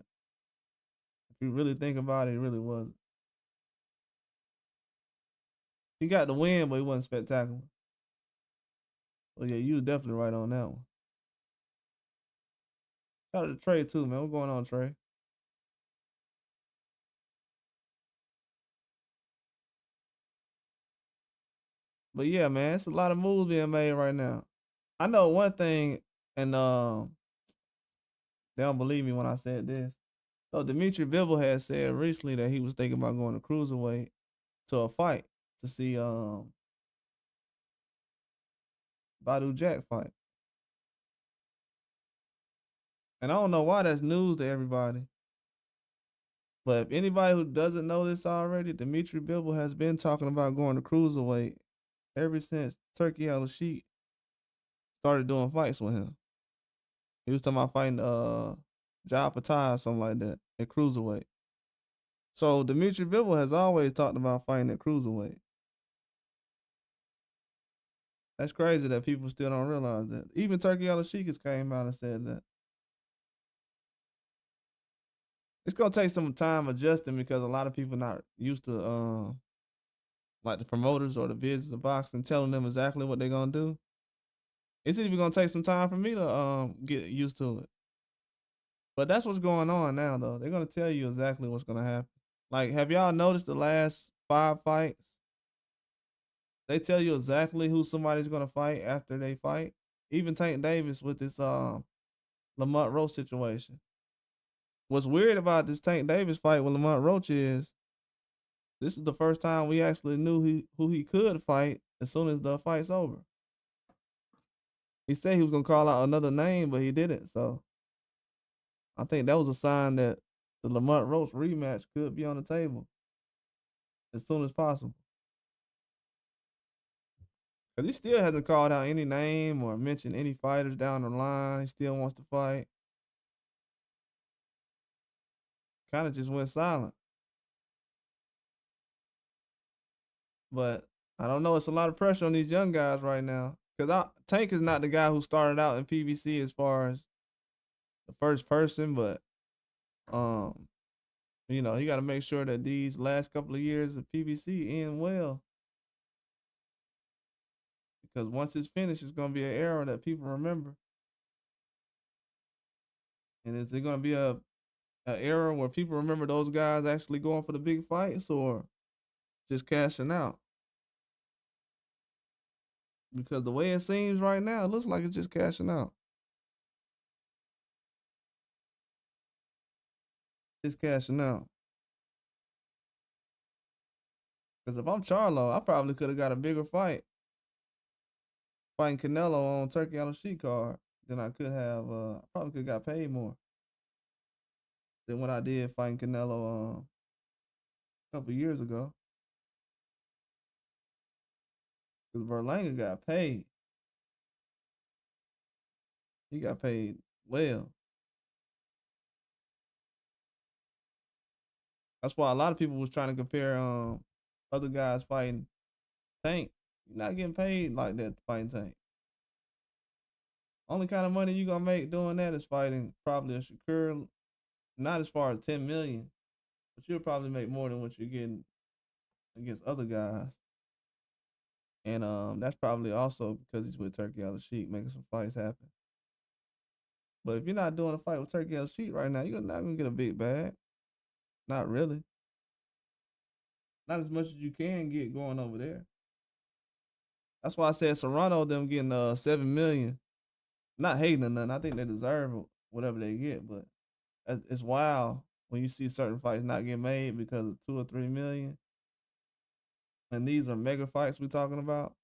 if you really think about it, he really wasn't. He got the win, but he wasn't spectacular. So yeah, you was definitely right on that one. Shout out to Trey too, man. What's going on, Trey? But yeah, man, it's a lot of moves being made right now. I know one thing, and they don't believe me when I said this. So Dimitri Bivol had said recently that he was thinking about going to cruiserweight to a fight to see Badu Jack fight. And I don't know why that's news to everybody. But if anybody who doesn't know this already, Dimitri Bivol has been talking about going to cruiserweight ever since Turkey Al Sheet started doing fights with him. He was talking about fighting Jai Patai or something like that at cruiserweight. So Dimitri Bivol has always talked about fighting at cruiserweight. That's crazy that people still don't realize that. Even Turkey Sheikis came out and said that. It's gonna take some time adjusting because a lot of people not used to like the promoters or the business of boxing telling them exactly what they're gonna do. It's even gonna take some time for me to get used to it. But that's what's going on now though. They're gonna tell you exactly what's gonna happen. Like, have y'all noticed the last 5 fights? They tell you exactly who somebody's gonna fight after they fight. Even Tank Davis with this Lamont Roach situation. What's weird about this Tank Davis fight with Lamont Roach is this is the first time we actually knew who he could fight as soon as the fight's over. He said he was gonna call out another name, but he didn't. So I think that was a sign that the Lamont Roach rematch could be on the table as soon as possible. Cause he still hasn't called out any name or mentioned any fighters down the line. He still wants to fight. Kind of just went silent. But I don't know. It's a lot of pressure on these young guys right now. Cause Tank is not the guy who started out in PBC as far as the first person, but um, he got to make sure that these last couple of years of PBC end well. Because once it's finished, it's gonna be an era that people remember. And is it gonna be a era where people remember those guys actually going for the big fights or just cashing out? Because the way it seems right now, it looks like it's just cashing out. Just cashing out. Because if I'm Charlo, I probably could have got a bigger fight fighting Canelo on Turkey on a sheet card than I could have. I probably could have got paid more than what I did fighting Canelo a couple years ago. Because Berlanga got paid. He got paid well. That's why a lot of people was trying to compare other guys fighting Tank. You're not getting paid like that fighting Tank. Only kind of money you gonna make doing that is fighting probably a Shakur. Not as far as 10 million, but you'll probably make more than what you're getting against other guys. And that's probably also because he's with Turkey on the Sheet making some fights happen. But if you're not doing a fight with Turkey on the Sheet right now, you're not gonna get a big bag. Not really. Not as much as you can get going over there. That's why I said Serrano them getting 7 million. Not hating or nothing. I think they deserve whatever they get, but it's wild when you see certain fights not get made because of 2 or 3 million. And these are mega fights we're talking about.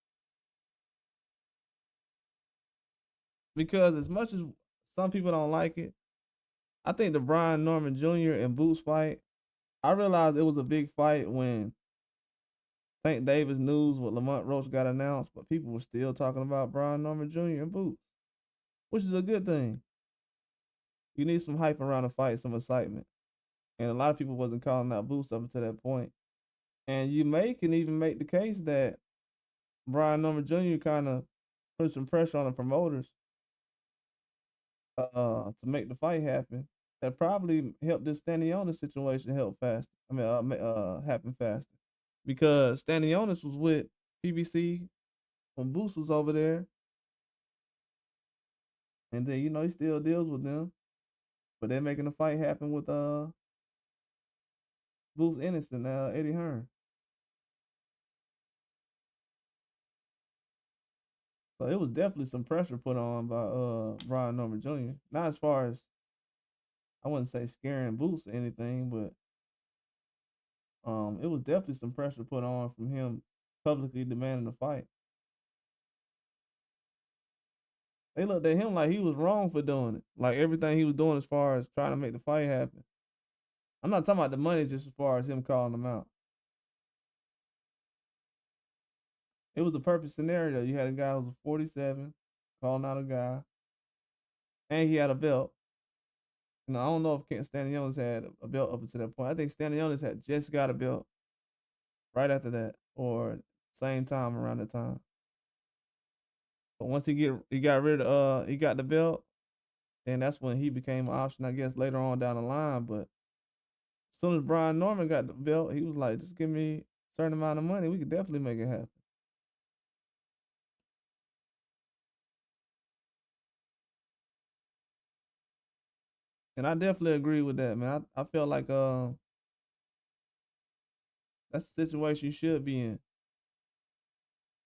Because as much as some people don't like it, I think the Brian Norman Jr. and Boots fight, I realized it was a big fight when Tank Davis news with Lamont Roach got announced, but people were still talking about Brian Norman Jr. and Boots, which is a good thing. You need some hype around a fight, some excitement. And a lot of people wasn't calling out Boots up until that point. And you can even make the case that Brian Norman Jr. kind of put some pressure on the promoters to make the fight happen. That probably helped this Stanionis situation happen faster because Stanionis was with PBC when Boots was over there, and then he still deals with them, but they're making the fight happen with Boots Innocent, Eddie Hearn. So it was definitely some pressure put on by Brian Norman Jr. Not as far as I wouldn't say scaring Boots or anything, but it was definitely some pressure put on from him publicly demanding a fight. They looked at him like he was wrong for doing it. Like everything he was doing as far as trying to make the fight happen. I'm not talking about the money, just as far as him calling them out. It was a perfect scenario. You had a guy who was 47 calling out a guy, and he had a belt. I don't know if Kent Stanionis had a belt up until that point. I think Stanionis had just got a belt right after that, or same time around the time. But once he got rid of he got the belt, then that's when he became an option, I guess, later on down the line. But as soon as Brian Norman got the belt, he was like, just give me a certain amount of money. We could definitely make it happen. And I definitely agree with that, man. I feel like that's the situation you should be in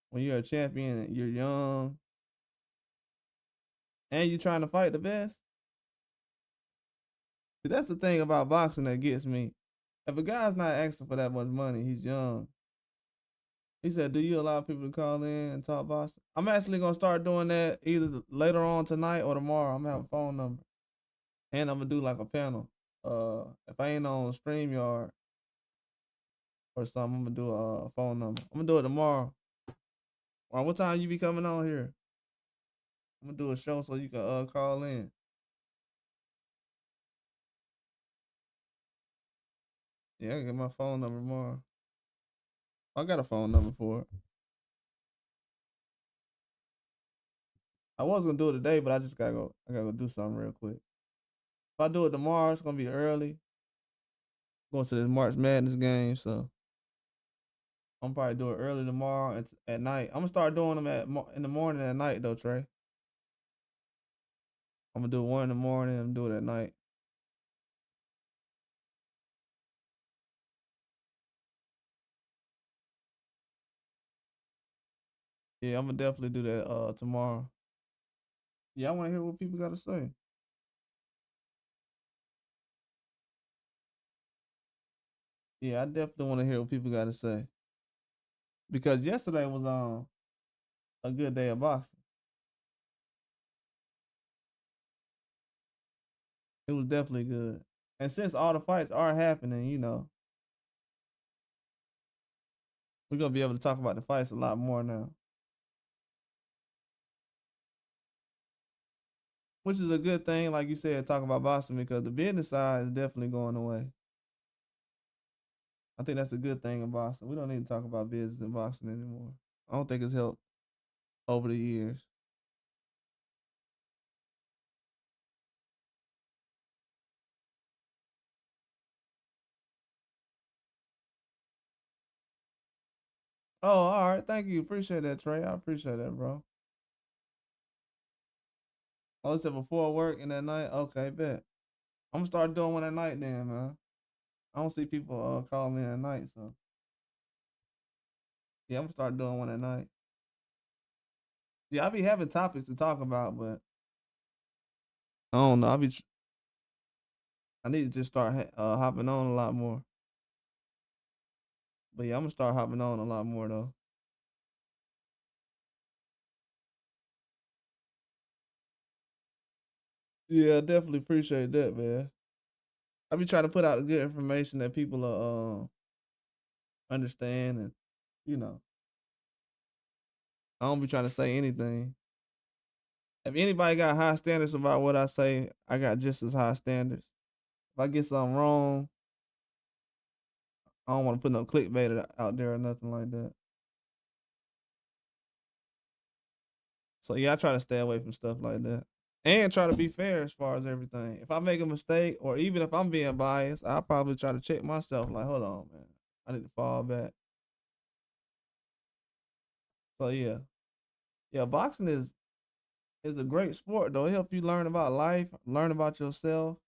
when you're a champion and you're young and you're trying to fight the best. See, that's the thing about boxing that gets me. If a guy's not asking for that much money, he's young. He said, "Do you allow people to call in and talk boxing?" I'm actually gonna start doing that either later on tonight or tomorrow. I'm gonna have a phone number and I'm gonna do like a panel. If I ain't on StreamYard or something, I'm gonna do a phone number. I'm gonna do it tomorrow. Or what time you be coming on here? I'm gonna do a show so you can call in. Yeah, I can get my phone number tomorrow. I got a phone number for it. I was gonna do it today, but I just gotta go. I gotta go do something real quick. If I do it tomorrow, it's gonna be early. Going to this March Madness game, so I'm probably do it early tomorrow and at night. I'm gonna start doing them in the morning and at night though, Trey. I'm gonna do one in the morning and do it at night. Yeah, I'm gonna definitely do that tomorrow. Yeah, I wanna hear what people gotta say. Yeah, I definitely wanna hear what people gotta say. Because yesterday was a good day of boxing. It was definitely good. And since all the fights are happening, we're gonna be able to talk about the fights a lot more now. Which is a good thing, like you said, talking about boxing because the business side is definitely going away. I think that's a good thing in boxing. We don't need to talk about business in boxing anymore. I don't think it's helped over the years. Oh, all right. Thank you. Appreciate that, Trey. I appreciate that, bro. Oh, it's before work and at night? Okay, bet. I'm gonna start doing one at night then, man. I don't see people calling me at night, so yeah, I'm gonna start doing one at night. Yeah, I be having topics to talk about, but I don't know. I need to just start hopping on a lot more. But yeah, I'm gonna start hopping on a lot more though. Yeah, I definitely appreciate that, man. I be trying to put out good information that people understand, and you know, I don't be trying to say anything. If anybody got high standards about what I say, I got just as high standards. If I get something wrong, I don't want to put no clickbait out there or nothing like that. So yeah, I try to stay away from stuff like that. And try to be fair as far as everything. If I make a mistake or even if I'm being biased, I'll probably try to check myself like, hold on, man. I need to fall back. So yeah. Yeah, boxing is a great sport though. It helps you learn about life, learn about yourself.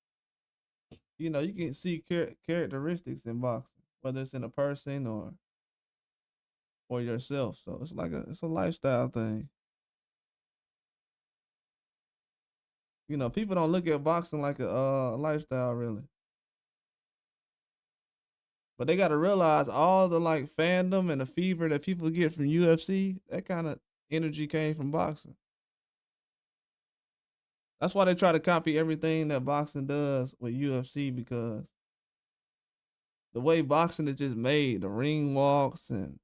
You can see characteristics in boxing, whether it's in a person or yourself. So it's a lifestyle thing. People don't look at boxing like a lifestyle really. But they gotta realize all the like fandom and the fever that people get from UFC, that kind of energy came from boxing. That's why they try to copy everything that boxing does with UFC because the way boxing is just made, the ring walks and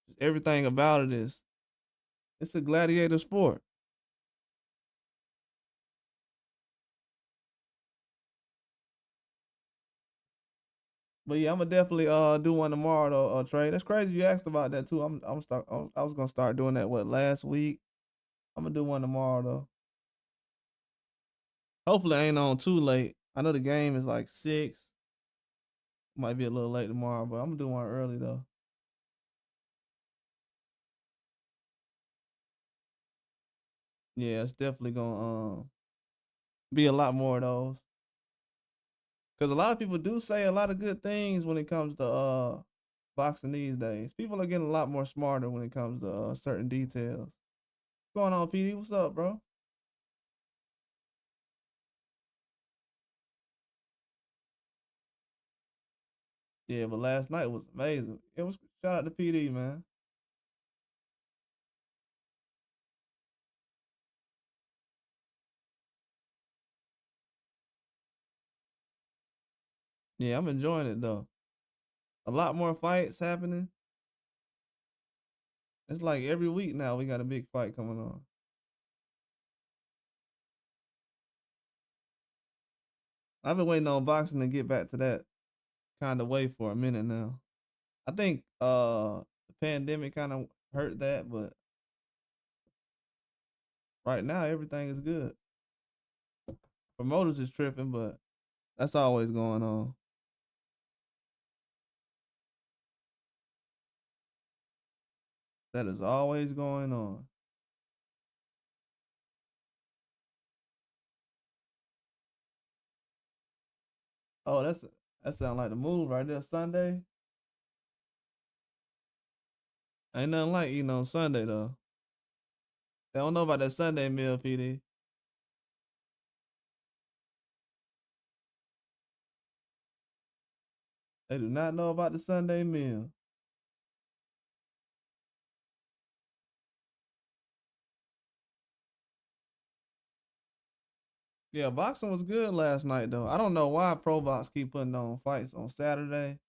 just everything about it is it's a gladiator sport. But yeah, I'm gonna definitely do one tomorrow though, Trey. That's crazy you asked about that too. I was gonna start doing that last week. I'm gonna do one tomorrow though. Hopefully I ain't on too late. I know the game is like 6. Might be a little late tomorrow, but I'm gonna do one early though. Yeah, it's definitely gonna be a lot more of those. Cause a lot of people do say a lot of good things when it comes to boxing these days. People are getting a lot more smarter when it comes to certain details. What's going on, PD? What's up, bro? Yeah, but last night was amazing. It was shout out to PD, man. Yeah, I'm enjoying it though. A lot more fights happening. It's like every week now we got a big fight coming on. I've been waiting on boxing to get back to that kind of way for a minute now. I think the pandemic kind of hurt that, but right now everything is good. Promoters is tripping, but that's always going on. That is always going on. Oh, that sound like the move right there. Sunday ain't nothing like eating on Sunday though. They don't know about that Sunday meal, PD. They do not know about the Sunday meal. Yeah, boxing was good last night though. I don't know why Pro Box keep putting on fights on Saturday.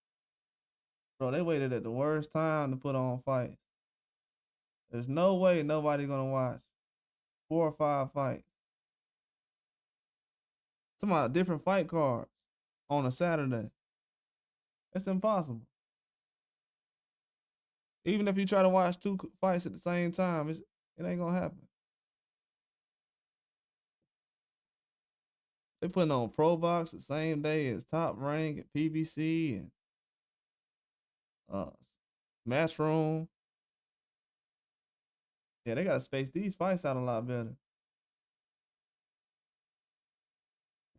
Bro, they waited at the worst time to put on fights. There's no way nobody gonna watch 4 or 5 fights. Talking about different fight cards on a Saturday. It's impossible. Even if you try to watch two fights at the same time, it ain't gonna happen. They putting on Pro Box the same day as Top Rank and PBC and uh Matchroom. Yeah, they gotta space these fights out a lot better.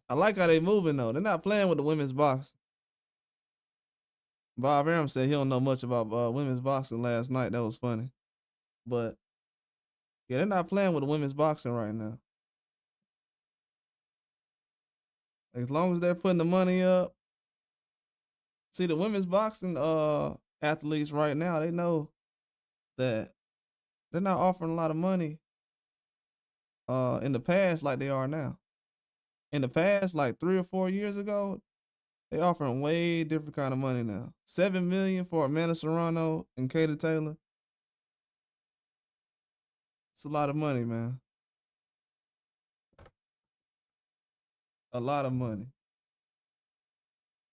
I like how they moving though. They're not playing with the women's boxing. Bob Arum said he don't know much about women's boxing last night. That was funny. But yeah, they're not playing with the women's boxing right now. As long as they're putting the money up. See the women's boxing athletes right now, they know that they're not offering a lot of money in the past like they are now. In the past, like 3 or 4 years ago, they offering way different kind of money now. 7 million for Amanda Serrano and Katie Taylor. It's a lot of money, man. A lot of money.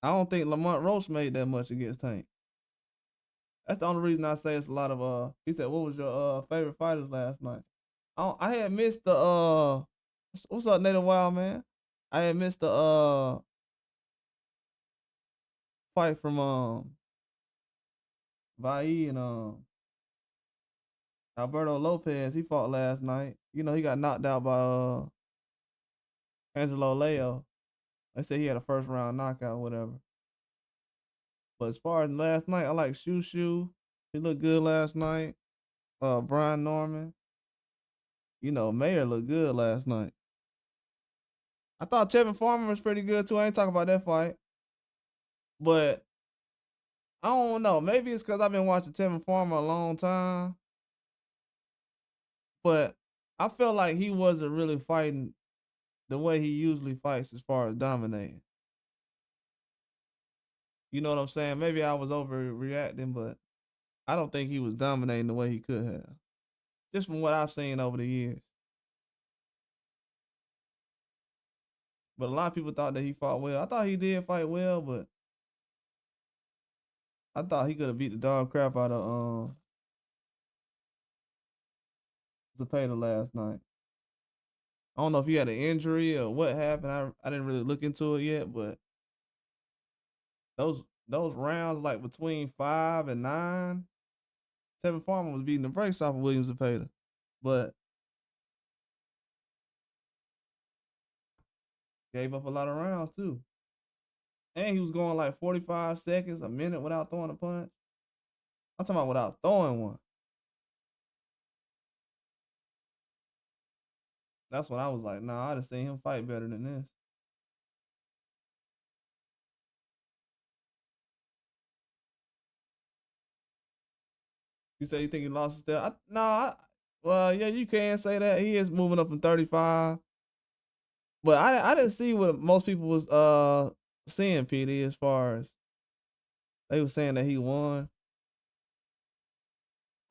I don't think Lamont Roach made that much against Tank. That's the only reason I say it's a lot of he said, what was your favorite fighters last night? I had missed the what's up, Native Wild man? I had missed the fight from Vai and Alberto Lopez. He fought last night. You know, he got knocked out by Angelo Leo. They said he had a first round knockout, whatever. But as far as last night, I like Shoo Shoo. He looked good last night. Brian Norman. You know, Mayer looked good last night. I thought Tevin Farmer was pretty good too. I ain't talking about that fight. But I don't know. Maybe it's because I've been watching Tevin Farmer a long time. But I felt like he wasn't really fighting the way he usually fights as far as dominating. You know what I'm saying? Maybe I was overreacting, but I don't think he was dominating the way he could have. Just from what I've seen over the years. But a lot of people thought that he fought well. I thought he did fight well, but I thought he could have beat the dog crap out of Zepeda last night. I don't know if he had an injury or what happened. I didn't really look into it yet, but those rounds like between 5 and 9, Tevin Farmer was beating the brakes off of Williams Zepeda. But gave up a lot of rounds too. And he was going like 45 seconds, a minute without throwing a punch. I'm talking about without throwing one. That's when I was like, nah, I'd have seen him fight better than this. You say you think he lost his step? Well, yeah, you can say that. He is moving up from 35. But I didn't see what most people was seeing, PD, as far as they were saying that he won.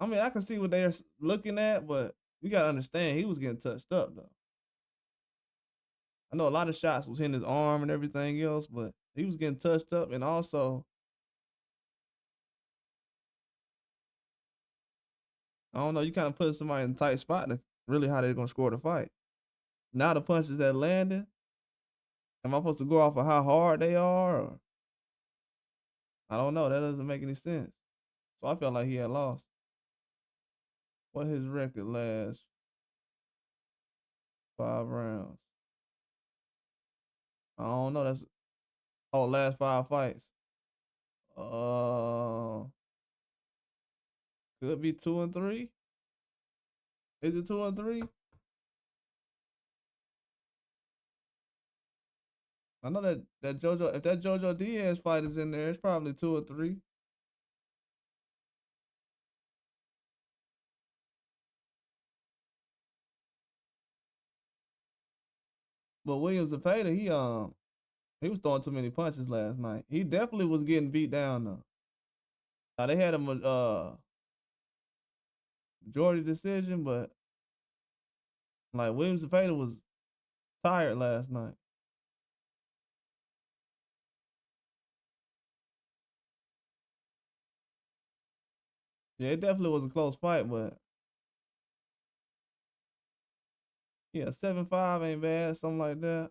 I mean, I can see what they're looking at, but you gotta understand he was getting touched up though. I know a lot of shots was hitting his arm and everything else, but he was getting touched up, and also I don't know, you kind of put somebody in a tight spot to really how they're gonna score the fight. Now the punches that landed, am I supposed to go off of how hard they are? Or, I don't know. That doesn't make any sense. So I felt like he had lost. What his record last 5 rounds? I don't know. That's last 5 fights. Uh, could be 2-3. Is it 2-3? I know that JoJo. If that JoJo Diaz fight is in there, it's probably 2 or 3. But Williams Zepeda, he was throwing too many punches last night. He definitely was getting beat down though. Now they had a majority decision, but like Williams Zepeda was tired last night. Yeah, it definitely was a close fight, but yeah, 7-5 ain't bad, something like that.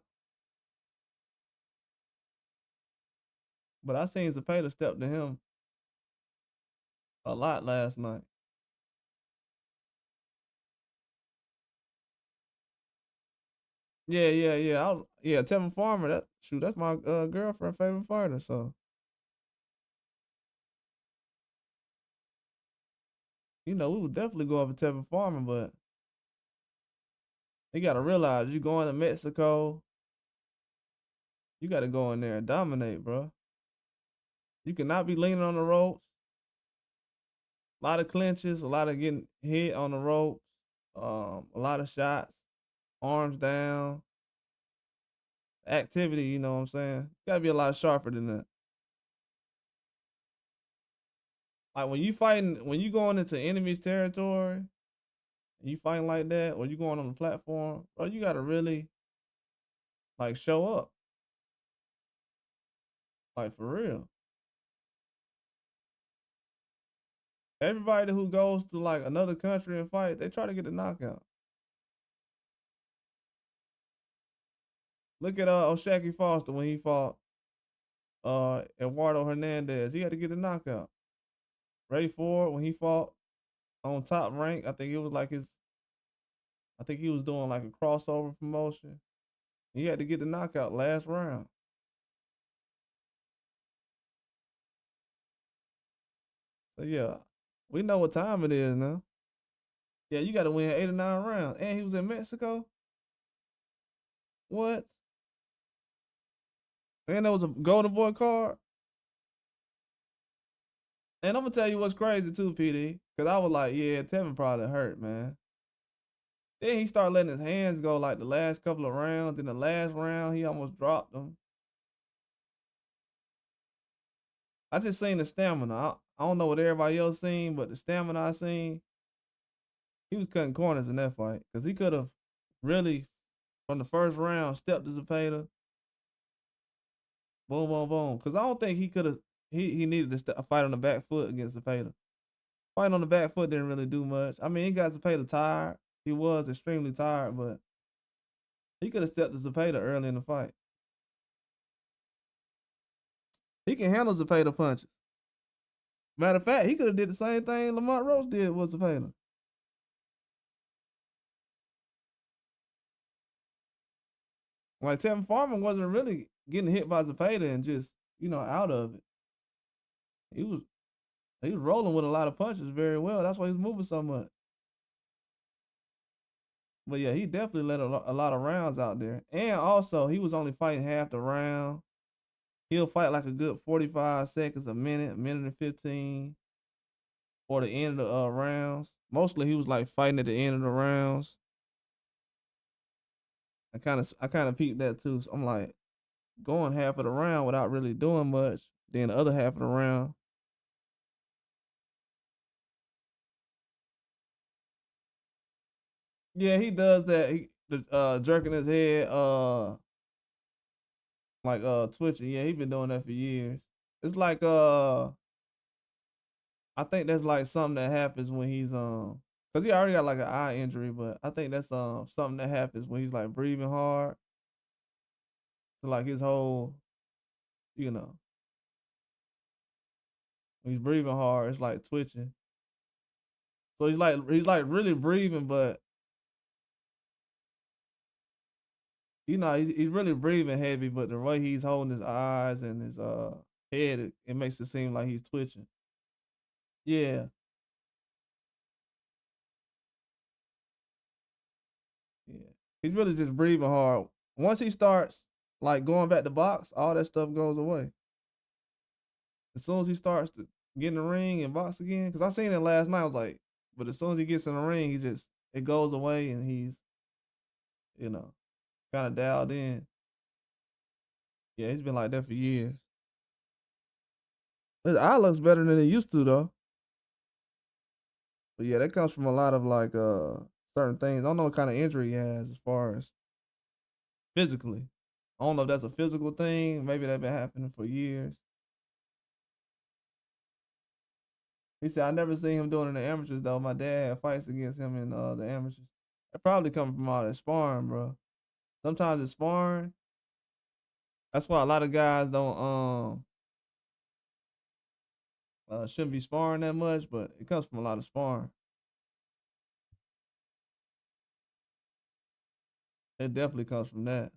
But I seen Zepeda step to him a lot last night. Yeah. Yeah, Tevin Farmer. That's my girlfriend favorite fighter. So we would definitely go over Tevin Farmer, but you gotta realize you going to Mexico, you gotta go in there and dominate, bro. You cannot be leaning on the ropes. A lot of clinches, a lot of getting hit on the ropes, a lot of shots, arms down, activity. You know what I'm saying? Got to be a lot sharper than that. Like when you going into enemy's territory, and you fighting like that, or you going on the platform, bro, you got to really like show up, like for real. Everybody who goes to like another country and fight, they try to get a knockout. Look at O'Shaquie Foster when he fought Eduardo Hernandez. He had to get a knockout. Ray Ford when he fought on Top Rank, I think he was doing like a crossover promotion. He had to get the knockout last round. So yeah, we know what time it is now. Yeah, you got to win 8 or 9 rounds, and he was in Mexico. What? And there was a Golden Boy card. And I'm gonna tell you what's crazy too, PD, because I was like, yeah, Tevin probably hurt, man. Then he started letting his hands go like the last couple of rounds. In the last round, he almost dropped them. I just seen the stamina. I don't know what everybody else seen, but the stamina I seen, he was cutting corners in that fight because he could have really, from the first round, stepped to Zepeda, boom, boom, boom. Because I don't think he could have. he needed to fight on the back foot against Zepeda. Fighting on the back foot didn't really do much. I mean, he got Zepeda tired. He was extremely tired, but he could have stepped to Zepeda early in the fight. He can handle Zepeda punches. Matter of fact, he could have did the same thing Lamont Roach did with Zepeda. Like Tevin Farmer wasn't really getting hit by Zepeda and just out of it. He was he was rolling with a lot of punches very well. That's why he's moving so much. But yeah, he definitely let a lot of rounds out there. And also, he was only fighting half the round. He'll fight like a good 45 seconds, a minute and 15 for the end of the rounds. Mostly he was like fighting at the end of the rounds. I kind of peeped that too. So I'm like going half of the round without really doing much. Then the other half of the round. Yeah, he does that. Jerking his head, like twitching. Yeah, he been doing that for years. It's like I think that's like something that happens when he's cause he already got like an eye injury, but I think that's something that happens when he's like breathing hard. So like his whole, you know, when he's breathing hard, it's like twitching. So he's like really breathing, but he's really breathing heavy, but the way he's holding his eyes and his head, it makes it seem like he's twitching. Yeah, yeah. He's really just breathing hard. Once he starts like going back to box, all that stuff goes away. As soon as he starts to get in the ring and box again, because I seen it last night, I was like, but as soon as he gets in the ring, it goes away and he's you know kind of dialed in. Yeah, he's been like that for years. His eye looks better than it used to though. But yeah, that comes from a lot of like certain things. I don't know what kind of injury he has as far as physically. I don't know if that's a physical thing. Maybe that's been happening for years. He said I never seen him doing it in the amateurs though. My dad had fights against him in the amateurs. It probably coming from all that sparring, bro. Sometimes it's sparring. That's why a lot of guys don't shouldn't be sparring that much, but it comes from a lot of sparring. It definitely comes from that.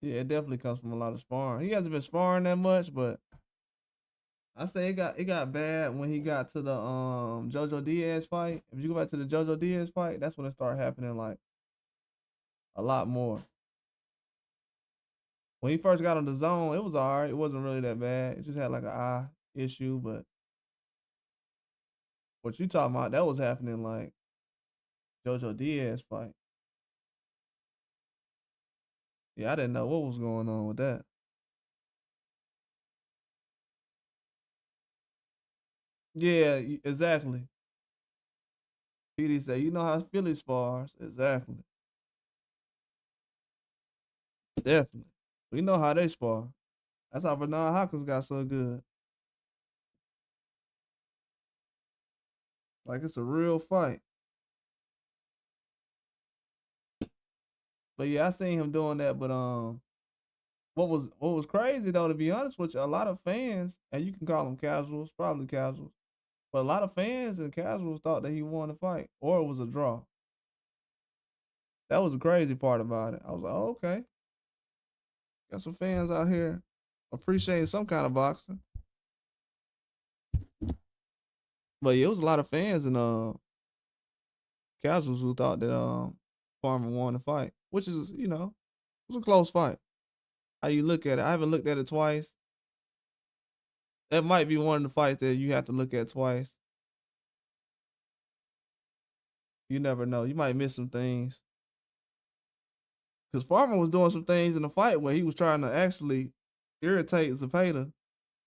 Yeah, it definitely comes from a lot of sparring. He hasn't been sparring that much, but I say it got bad when he got to the Jojo Diaz fight. If you go back to the Jojo Diaz fight, that's when it started happening like a lot more. When he first got on the zone, it was alright. It wasn't really that bad. It just had like an eye issue, but what you talking about, that was happening like Jojo Diaz fight. Yeah, I didn't know what was going on with that. Yeah, exactly. PD said, you know how Philly spars. Exactly. Definitely. We know how they spar. That's how Bernard Hopkins got so good. Like it's a real fight. But yeah, I seen him doing that. But what was crazy though, to be honest with you, a lot of fans, and you can call them casuals, probably casuals, but a lot of fans and casuals thought that he won the fight or it was a draw. That was the crazy part about it. I was like, oh, okay, got some fans out here appreciating some kind of boxing. But yeah, it was a lot of fans and casuals who thought that Farmer won the fight, which is it was a close fight. How you look at it? I haven't looked at it twice. That might be one of the fights that you have to look at twice. You never know. You might miss some things. Because Farmer was doing some things in the fight where he was trying to actually irritate Zepeda,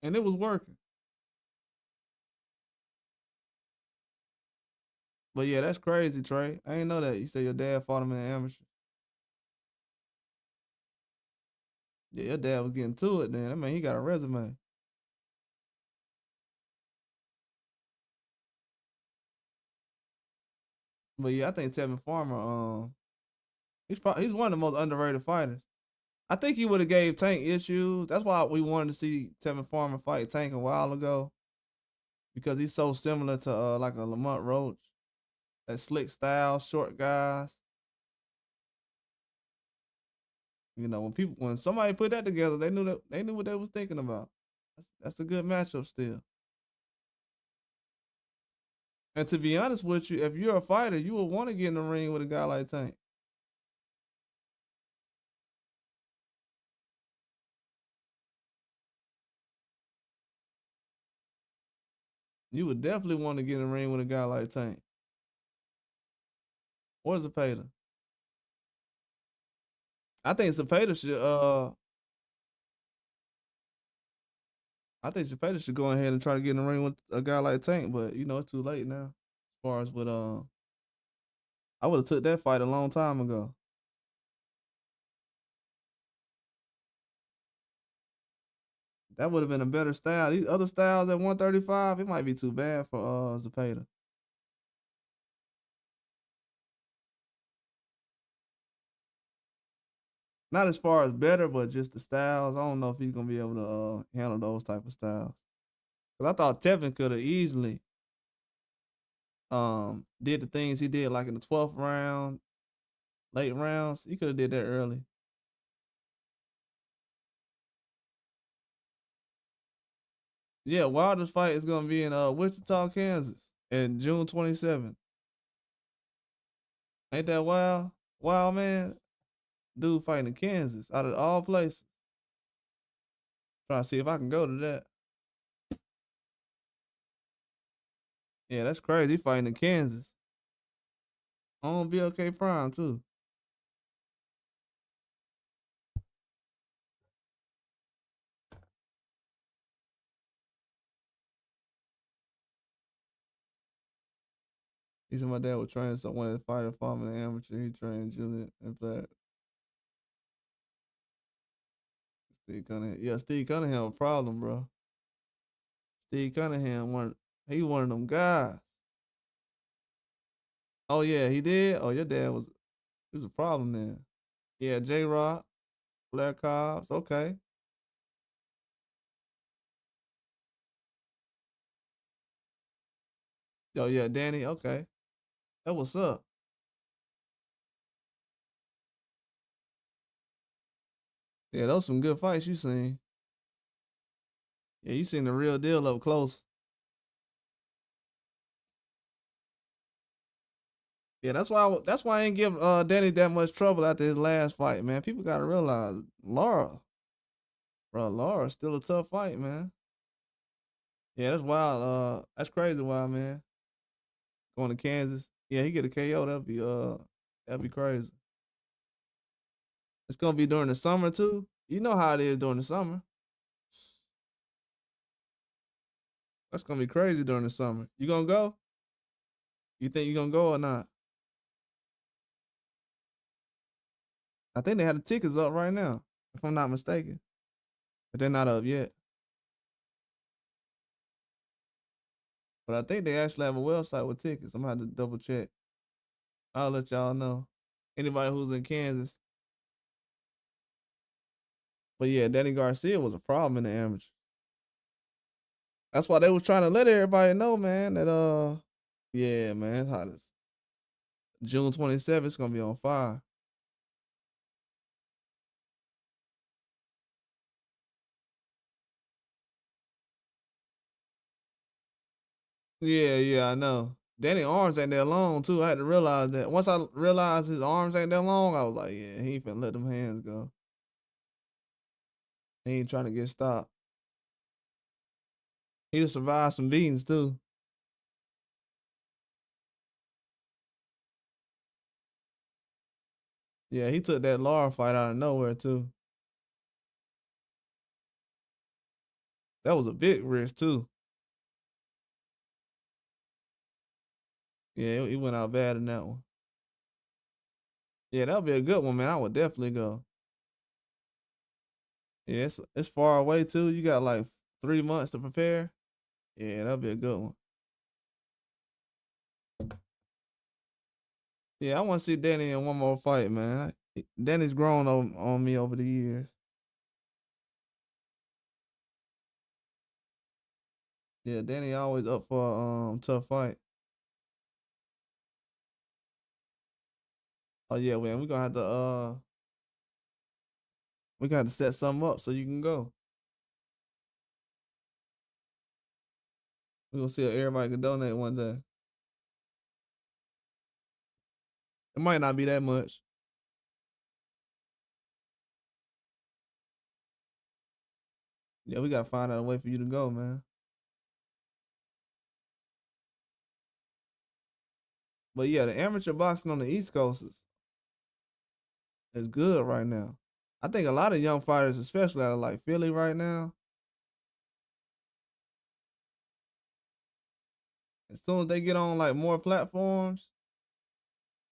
and it was working. But yeah, that's crazy, Trey. I ain't know that. You said your dad fought him in the amateur. Yeah, your dad was getting to it then. I mean, he got a resume. But yeah, I think Tevin Farmer, he's one of the most underrated fighters. I think he would have gave Tank issues. That's why we wanted to see Tevin Farmer fight Tank a while ago because he's so similar to like a Lamont Roach, that slick style, short guys. You know, when somebody put that together, they knew what they was thinking about. That's a good matchup still. And to be honest with you, if you're a fighter, you would want to get in the ring with a guy like Tank. You would definitely want to get in the ring with a guy like Tank. Or Zapata. I think Zapata should I think Zapata should go ahead and try to get in the ring with a guy like Tank, but you know it's too late now. As far as with I would have took that fight a long time ago. That would have been a better style. These other styles at 135, it might be too bad for Zapata. Not as far as better, but just the styles. I don't know if he's gonna be able to handle those type of styles. Cause I thought Tevin could have easily did the things he did like in the 12th round, late rounds. He could have did that early. Yeah, Wilder's fight is gonna be in Wichita, Kansas, in June 27th. Ain't that wild? Wild man, dude fighting in Kansas out of all places. Trying to see if I can go to that. Yeah, that's crazy. He fighting in Kansas. On BLK Prime too. He said my dad was training someone at fighter farm in the amateur. He trained Julian and played Steve Cunningham. Yeah, Steve Cunningham a problem, bro. Steve Cunningham he one of them guys. Oh yeah, he did. Oh, your dad he was a problem then. Yeah, J Rock, Blair Cobbs. Okay. Oh yeah, Danny. Okay, that what's up. Yeah, those some good fights you seen. Yeah, you seen the real deal up close. Yeah, that's why I ain't give Danny that much trouble after his last fight, man. People gotta realize Laura, bro, Laura's still a tough fight, man. Yeah, that's wild. That's crazy, wild man. Going to Kansas. Yeah, he get a KO. That'd be crazy. It's gonna be during the summer too. You know how it is during the summer. That's gonna be crazy during the summer. You gonna go? You think you gonna go or not? I think they had the tickets up right now, if I'm not mistaken. But they're not up yet. But I think they actually have a website with tickets. I'm gonna have to double check. I'll let y'all know. Anybody who's in Kansas. But yeah, Danny Garcia was a problem in the amateur. That's why they was trying to let everybody know, man, that yeah, man, it's hot as June 27th, it's gonna be on fire. Yeah, yeah, I know. Danny arms ain't that long too. I had to realize that. Once I realized his arms ain't that long, I was like, yeah, he ain't finna let them hands go. He ain't trying to get stopped. He just survived some beatings too. Yeah, he took that Laura fight out of nowhere too. That was a big risk too. Yeah, he went out bad in that one. Yeah, that'll be a good one, man. I would definitely go. Yeah, it's far away too. You got like 3 months to prepare. Yeah, that'll be a good one. Yeah, I want to see Danny in one more fight, man. Danny's grown on me over the years. Yeah, Danny always up for a tough fight. Oh yeah, man, we gonna have to set something up so you can go. We gonna see if everybody can donate one day. It might not be that much. Yeah, we gotta find out a way for you to go, man. But yeah, the amateur boxing on the East Coast is good right now. I think a lot of young fighters, especially out of like Philly right now, as soon as they get on like more platforms,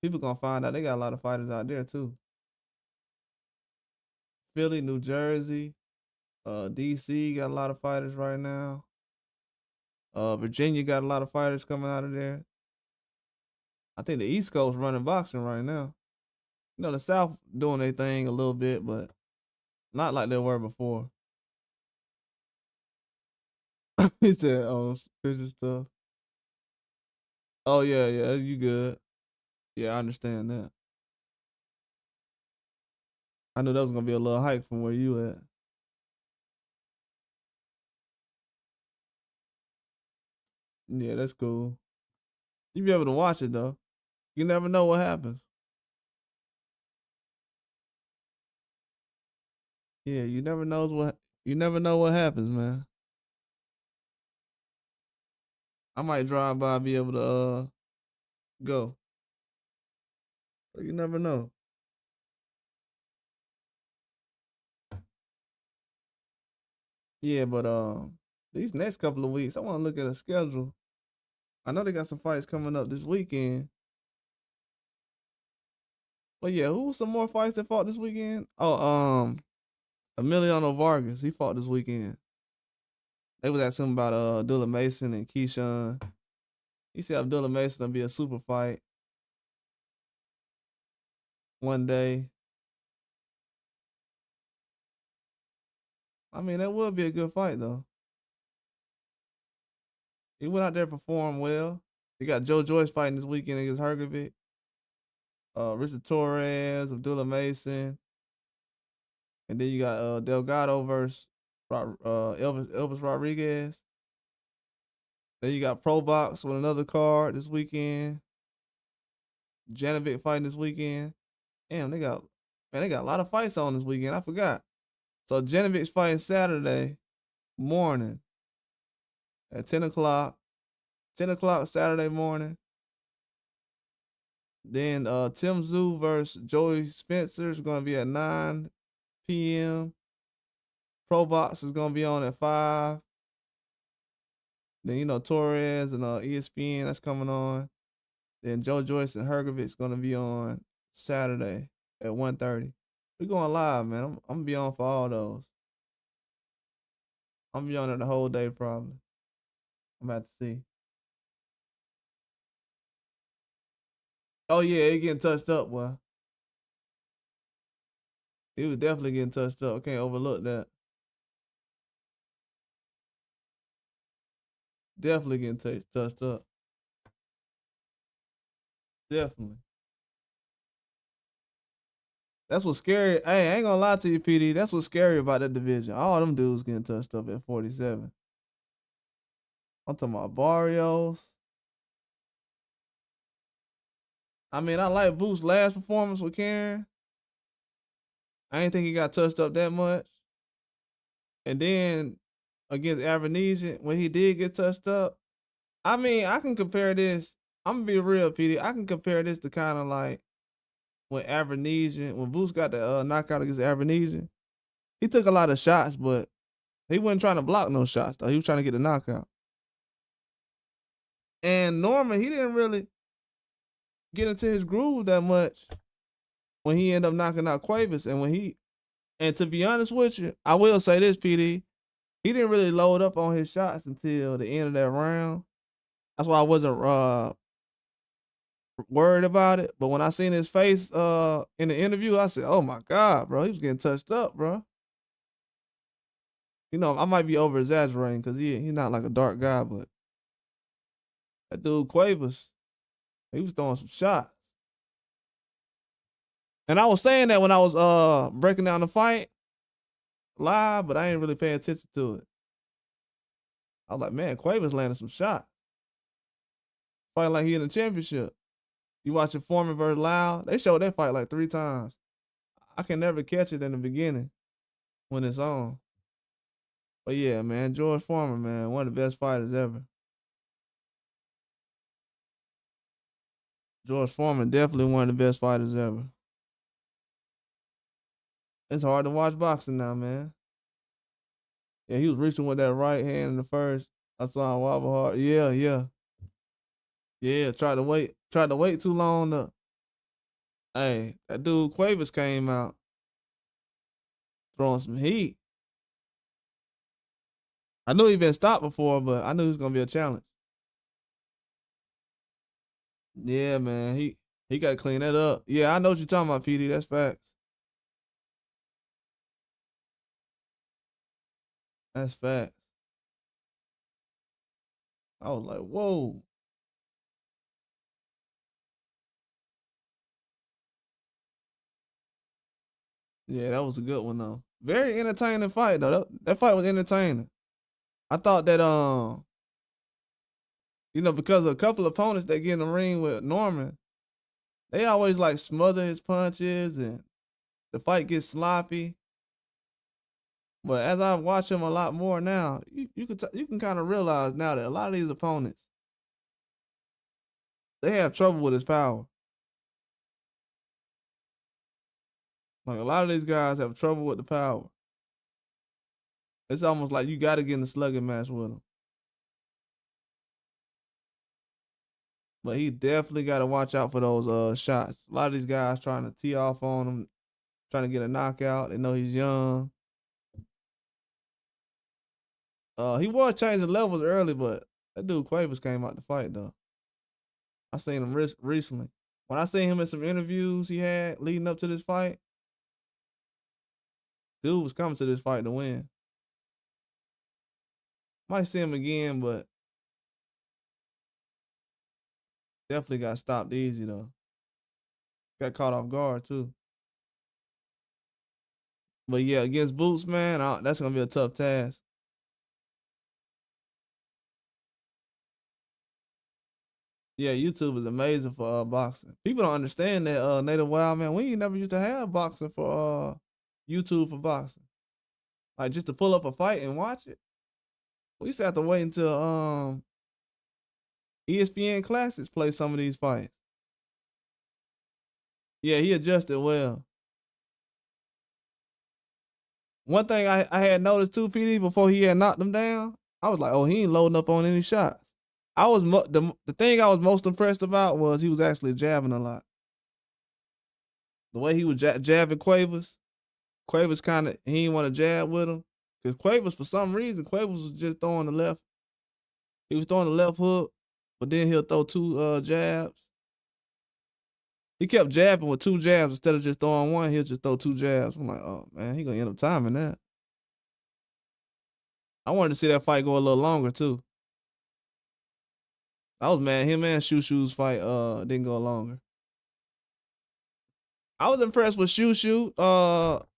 people gonna find out they got a lot of fighters out there too. Philly, New Jersey, DC got a lot of fighters right now. Virginia got a lot of fighters coming out of there. I think the East Coast running boxing right now. You know, the South doing their thing a little bit, but not like they were before. He said, "Oh, picture stuff." Oh yeah, yeah, you good? Yeah, I understand that. I knew that was gonna be a little hike from where you at. Yeah, that's cool. You be able to watch it though. You never know what happens. Yeah, you never know what happens, man. I might drive by and be able to go. So you never know. Yeah, but these next couple of weeks, I want to look at a schedule. I know they got some fights coming up this weekend. But yeah, who's some more fights that fought this weekend? Oh, Emiliano Vargas, he fought this weekend. They was asking him about Abdullah Mason and Keyshawn. He said Abdullah Mason will be a super fight one day. I mean, that would be a good fight though. He went out there performed well. They got Joe Joyce fighting this weekend against Hergovic. Richard Torres, Abdullah Mason, and then you got Delgado versus Elvis Rodriguez. Then you got Pro Box with another card this weekend. Janovic fighting this weekend. Damn, they got a lot of fights on this weekend. I forgot. So Janovic's fighting Saturday morning at 10 o'clock. 10 o'clock Saturday morning. Then Tim Tszyu versus Joey Spencer is gonna be at 9 p.m. Pro Box is gonna be on at 5. Then you know Torres and ESPN that's coming on. Then Joe Joyce and Hergovic is gonna be on Saturday at 1:30. We going live, man. I'm gonna be on for all those. I'm gonna be on it the whole day probably. I'm about to see. Oh yeah, it getting touched up, boy. It was definitely getting touched up. I can't overlook that. Definitely getting touched up. Definitely. That's what's scary. Hey, I ain't gonna lie to you, PD. That's what's scary about that division. All them dudes getting touched up at 47. I'm talking about Barrios. I mean, I like Boot's last performance with Karen. I ain't think he got touched up that much. And then against Avanesian, when he did get touched up, I mean, I can compare this. I'm gonna be real, PD. I can compare this to kind of like when Boots got the knockout against Avanesian. He took a lot of shots, but he wasn't trying to block no shots though. He was trying to get the knockout. And Norman, he didn't really get into his groove that much when he ended up knocking out Cuevas. And And to be honest with you, I will say this, PD. He didn't really load up on his shots until the end of that round. That's why I wasn't worried about it. But when I seen his face in the interview, I said, "Oh my god, bro, he was getting touched up, bro." You know, I might be over exaggerating because he's not like a dark guy, but that dude Quavers, he was throwing some shots. And I was saying that when I was breaking down the fight live, but I ain't really paying attention to it. I was like, man, Quavers landing some shots. Fighting like he in the championship. You watching Foreman versus Loud? They showed that fight like 3 times. I can never catch it in the beginning when it's on. But yeah, man, George Foreman, man, one of the best fighters ever. George Foreman, definitely one of the best fighters ever. It's hard to watch boxing now, man. Yeah, he was reaching with that right hand in the first. I saw him wobble hard. Yeah, yeah. Yeah, Tried to wait too long to. Hey, that dude Quavers came out throwing some heat. I knew he'd been stopped before, but I knew it was gonna be a challenge. Yeah, man. He gotta clean that up. Yeah, I know what you're talking about, PD. That's facts. That's facts. I was like, whoa. Yeah, that was a good one though. Very entertaining fight though. That fight was entertaining. I thought that because a couple opponents that get in the ring with Norman, they always like smother his punches and the fight gets sloppy. But as I watch him a lot more now, you can kind of realize now that a lot of these opponents they have trouble with his power. Like a lot of these guys have trouble with the power. It's almost like you got to get in the slugging match with him. But he definitely got to watch out for those shots. A lot of these guys trying to tee off on him, trying to get a knockout. They know he's young. He was changing levels early, but that dude Quavers came out to fight though. I seen him recently. When I seen him in some interviews he had leading up to this fight, dude was coming to this fight to win. Might see him again, but definitely got stopped easy though. Got caught off guard too. But yeah, against Boots, man, that's gonna be a tough task. Yeah, YouTube is amazing for boxing. People don't understand that Native Wild man. We ain't never used to have boxing for YouTube for boxing. Like just to pull up a fight and watch it. We used to have to wait until ESPN Classics play some of these fights. Yeah, he adjusted well. One thing I had noticed too, PD, before he had knocked him down, I was like, oh, he ain't loading up on any shots. I was the thing I was most impressed about was he was actually jabbing a lot. The way he was jabbing Quavers, Quavers kind of he didn't want to jab with him because Quavers for some reason Quavers was just throwing the left. He was throwing the left hook, but then he'll throw 2 jabs. He kept jabbing with 2 jabs instead of just throwing one. He'll just throw 2 jabs. I'm like, oh man, he gonna end up timing that. I wanted to see that fight go a little longer too. I was mad him and Shushu's fight didn't go longer. I was impressed with Shushu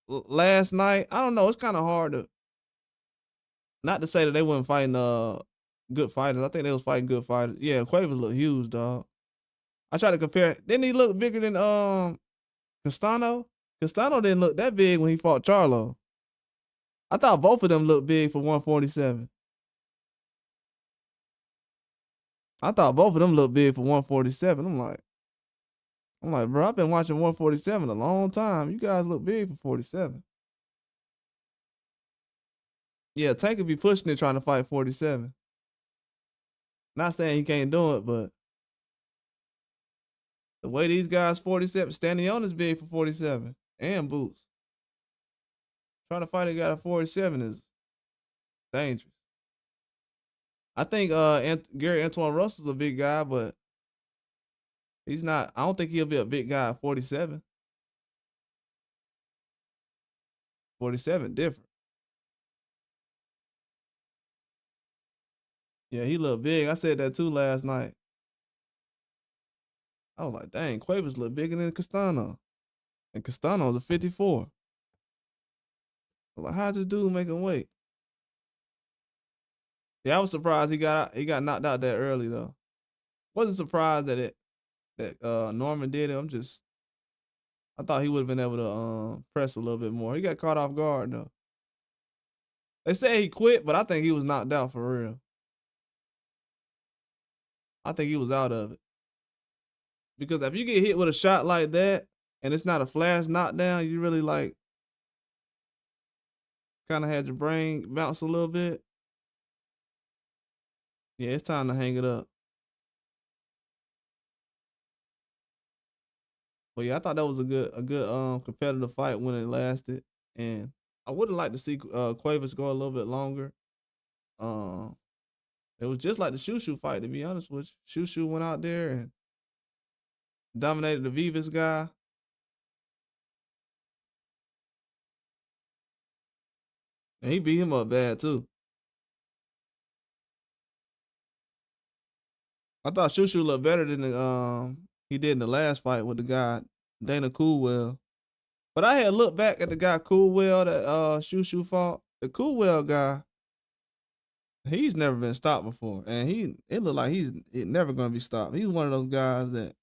last night. I don't know, it's kind of hard to not to say that they weren't fighting good fighters. I think they was fighting good fighters. Yeah, Quavers looked huge, dog. I try to compare. Didn't he look bigger than Castano? Castano didn't look that big when he fought Charlo. I thought both of them looked big for 147. I thought both of them looked big for 147. I'm like, bro, I've been watching 147 a long time. You guys look big for 47. Yeah, Tank could be pushing it trying to fight 47. Not saying he can't do it, but the way these guys 47, standing on is big for 47 and Boots. Trying to fight a guy at 47 is dangerous. I think Gary Antoine Russell's a big guy, but he's not. I don't think he'll be a big guy at 47. 47 different. Yeah, he looked big. I said that too last night. I was like, dang, Cuevas look bigger than Castano. And Castano's a 54. I was like, how's this dude making weight? Yeah, I was surprised he got knocked out that early though. Wasn't surprised that Norman did it. I thought he would have been able to press a little bit more. He got caught off guard though. They say he quit, but I think he was knocked out for real. I think he was out of it. Because if you get hit with a shot like that and it's not a flash knockdown, you really like kind of had your brain bounce a little bit. Yeah, it's time to hang it up. But yeah, I thought that was a good competitive fight when it lasted. And I would have liked to see Cuevas go a little bit longer. Um it was just like the Shushu fight, to be honest with you. Shushu went out there and dominated the Vivas guy. And he beat him up bad too. I thought Shushu looked better than he did in the last fight with the guy Dana Coolwell. But I had looked back at the guy Coolwell that Shushu fought. The Coolwell guy, he's never been stopped before, and it looked like he's never gonna be stopped. He's one of those guys that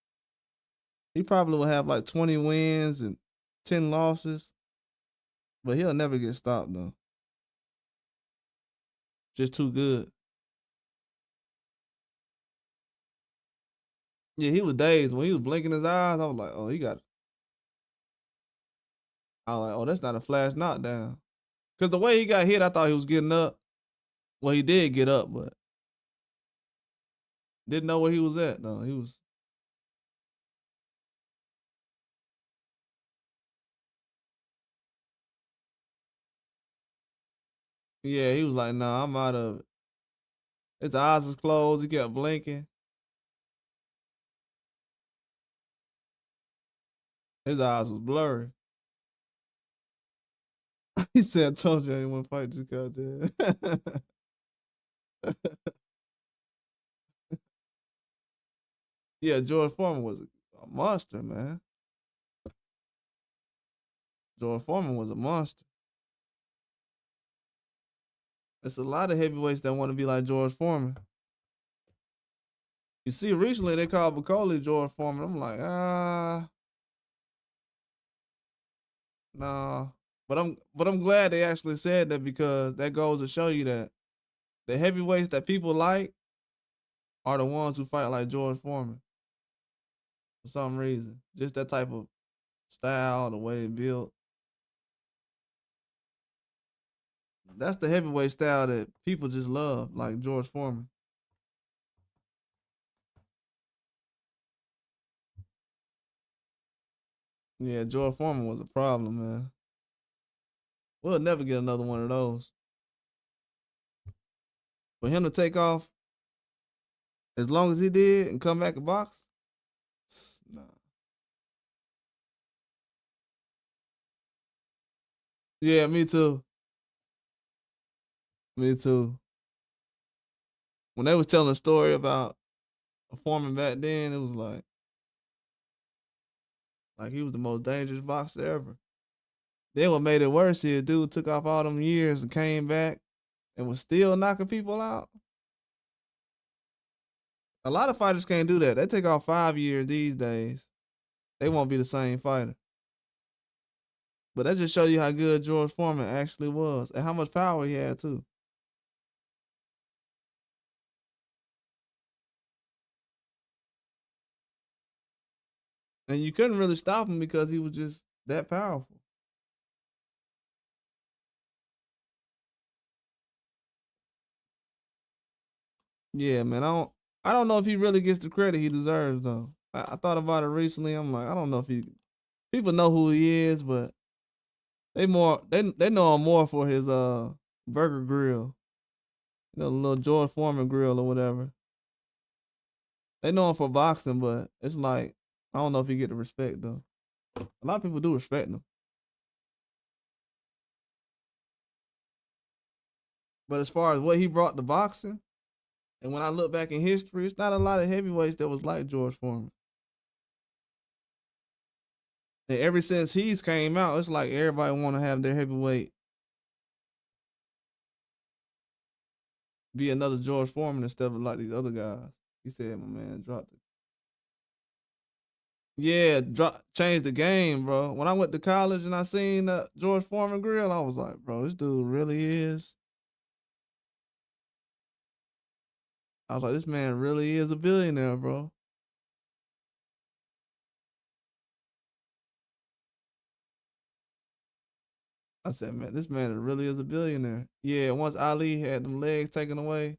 he probably will have like 20 wins and 10 losses, but he'll never get stopped though. Just too good. Yeah, he was dazed when he was blinking his eyes. I was like, oh, he got. I was like, oh, that's not a flash knockdown. Cause the way he got hit, I thought he was getting up. Well, he did get up, but didn't know where he was at though. He was. Yeah, he was like, nah, I'm out of it. His eyes was closed. He kept blinking. His eyes was blurry. He said, I told you I ain't want to fight this goddamn. Yeah, George Foreman was a monster, man. George Foreman was a monster. It's a lot of heavyweights that want to be like George Foreman. You see, recently they called Bacoli George Foreman. I'm like, nah. But I'm glad they actually said that because that goes to show you that the heavyweights that people like are the ones who fight like George Foreman for some reason. Just that type of style, the way they built. That's the heavyweight style that people just love, like George Foreman. Yeah, George Foreman was a problem, man. We'll never get another one of those. For him to take off as long as he did and come back and box, nah. Yeah, me too. Me too. When they was telling a story about a Foreman back then, it was like he was the most dangerous boxer ever. Then what made it worse here, dude took off all them years and came back and was still knocking people out. A lot of fighters can't do that. They take off 5 years these days. They won't be the same fighter. But that just shows you how good George Foreman actually was and how much power he had too. And you couldn't really stop him because he was just that powerful. Yeah, man. I don't know if he really gets the credit he deserves though. I thought about it recently. I'm like, I don't know if he people know who he is, but They know him more for his burger grill, the little George Foreman grill or whatever. They know him for boxing, but it's like I don't know if he get the respect though. A lot of people do respect him, but as far as what he brought to boxing, and when I look back in history, it's not a lot of heavyweights that was like George Foreman. And ever since he's came out, it's like everybody want to have their heavyweight be another George Foreman instead of like these other guys. He said, "My man dropped it." Yeah, changed the game, bro. When I went to college and I seen George Foreman grill, I was like, bro, this dude really is. I was like, this man really is a billionaire, bro. I said, man, this man really is a billionaire. Yeah, once Ali had them legs taken away,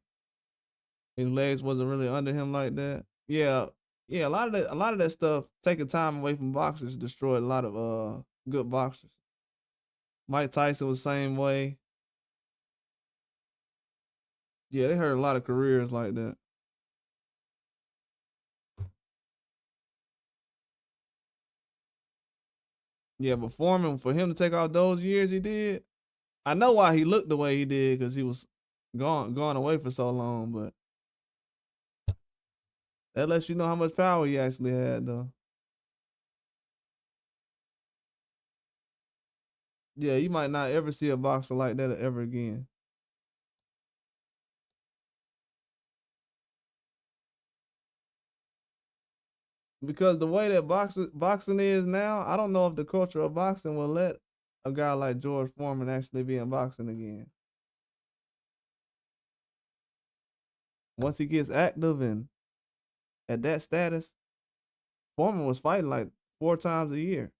his legs wasn't really under him like that. Yeah, yeah, a lot of that stuff taking time away from boxers destroyed a lot of good boxers. Mike Tyson was the same way. Yeah, they hurt a lot of careers like that. Yeah, but Foreman, for him to take out those years he did, I know why he looked the way he did because he was gone away for so long. But that lets you know how much power he actually had, though. Yeah, you might not ever see a boxer like that ever again. Because the way that boxing is now, I don't know if the culture of boxing will let a guy like George Foreman actually be in boxing again. Once he gets active and at that status, Foreman was fighting like 4 times a year.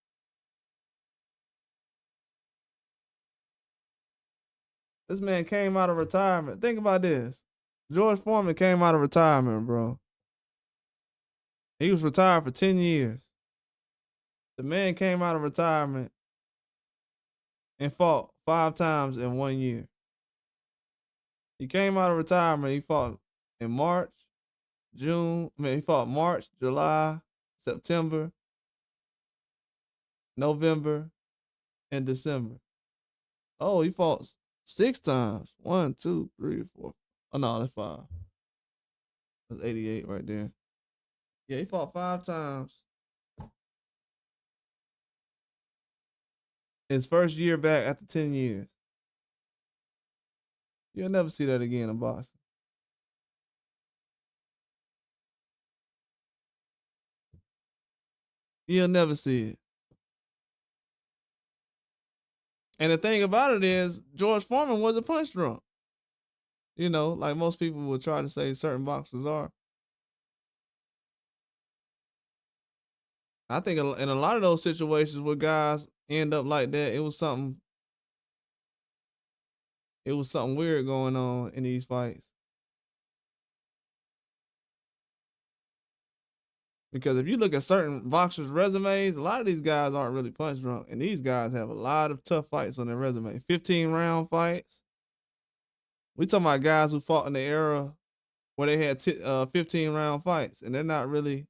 This man came out of retirement. Think about this. George Foreman came out of retirement, bro. He was retired for 10 years. The man came out of retirement and fought 5 times in 1 year. He came out of retirement. He fought in March, June. I mean, he fought March, July, September, November, and December. Oh, he fought 6 times. One, two, three, four. Oh, no, that's five. That's 88 right there. Yeah, he fought 5 times. His first year back after 10 years. You'll never see that again in boxing. You'll never see it. And the thing about it is, George Foreman was a punch drunk. You know, like most people will try to say certain boxers are. I think in a lot of those situations where guys end up like that, it was something weird going on in these fights. Because if you look at certain boxers' resumes, a lot of these guys aren't really punch drunk, and these guys have a lot of tough fights on their resume. 15-round fights. We talking about guys who fought in the era where they had 15-round fights, and they're not really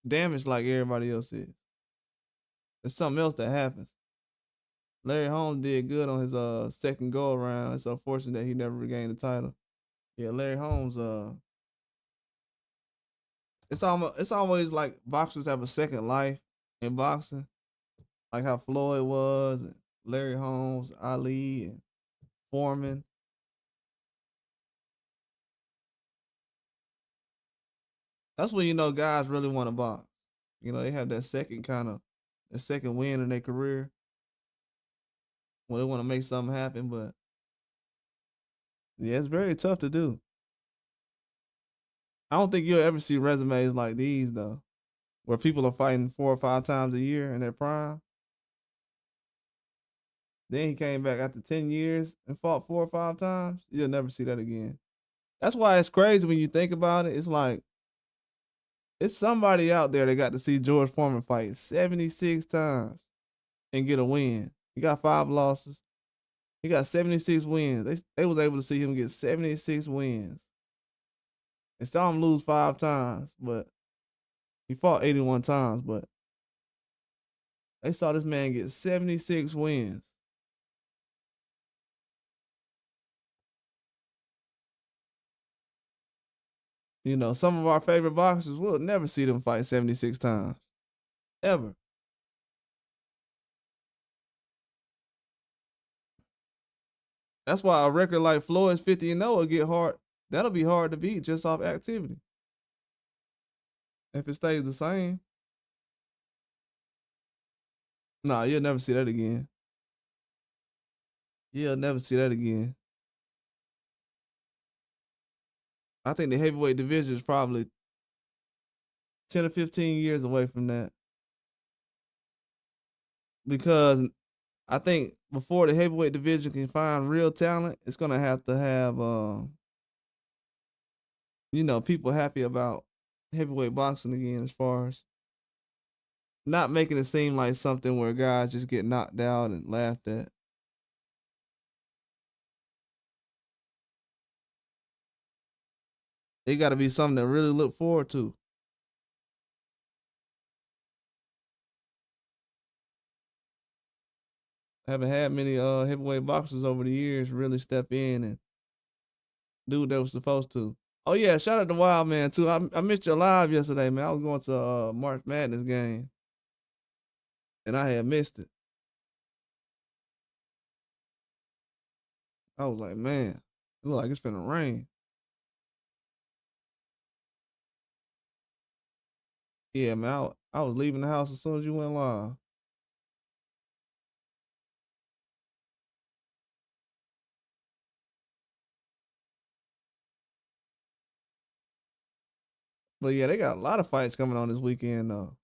damaged like everybody else is. It's something else that happens. Larry Holmes did good on his second go around. It's unfortunate that he never regained the title. Yeah, Larry Holmes. It's always like boxers have a second life in boxing, like how Floyd was, and Larry Holmes, Ali, and Foreman. That's when you know guys really want to box. You know, they have that second win in their career when they want to make something happen. But yeah, it's very tough to do. I don't think you'll ever see resumes like these though, where people are fighting 4 or 5 times a year in their prime. Then he came back after 10 years and fought 4 or 5 times. You'll never see that again. That's why it's crazy when you think about it. It's like it's somebody out there that got to see George Foreman fight 76 times. and get a win. He got 5 losses. He got 76 wins. They was able to see him get 76 wins. They saw him lose 5 times, but he fought 81 times. But they saw this man get 76 wins. You know, some of our favorite boxers will never see them fight 76 times. Ever. That's why a record like Floyd's 50-0 will get hard. That'll be hard to beat just off activity. If it stays the same. Nah, you'll never see that again. You'll never see that again. I think the heavyweight division is probably 10 or 15 years away from that. Because I think before the heavyweight division can find real talent, it's gonna have to have people happy about heavyweight boxing again, as far as not making it seem like something where guys just get knocked out and laughed at. It gotta be something to really look forward to. Haven't had many heavyweight boxers over the years really step in and do what they were supposed to. Oh yeah, shout out to Wild Man too. I missed your live yesterday, man. I was going to a March Madness game and I had missed it. I was like, man, it look like it's finna rain. Yeah, man, I was leaving the house as soon as you went live. But yeah, they got a lot of fights coming on this weekend though.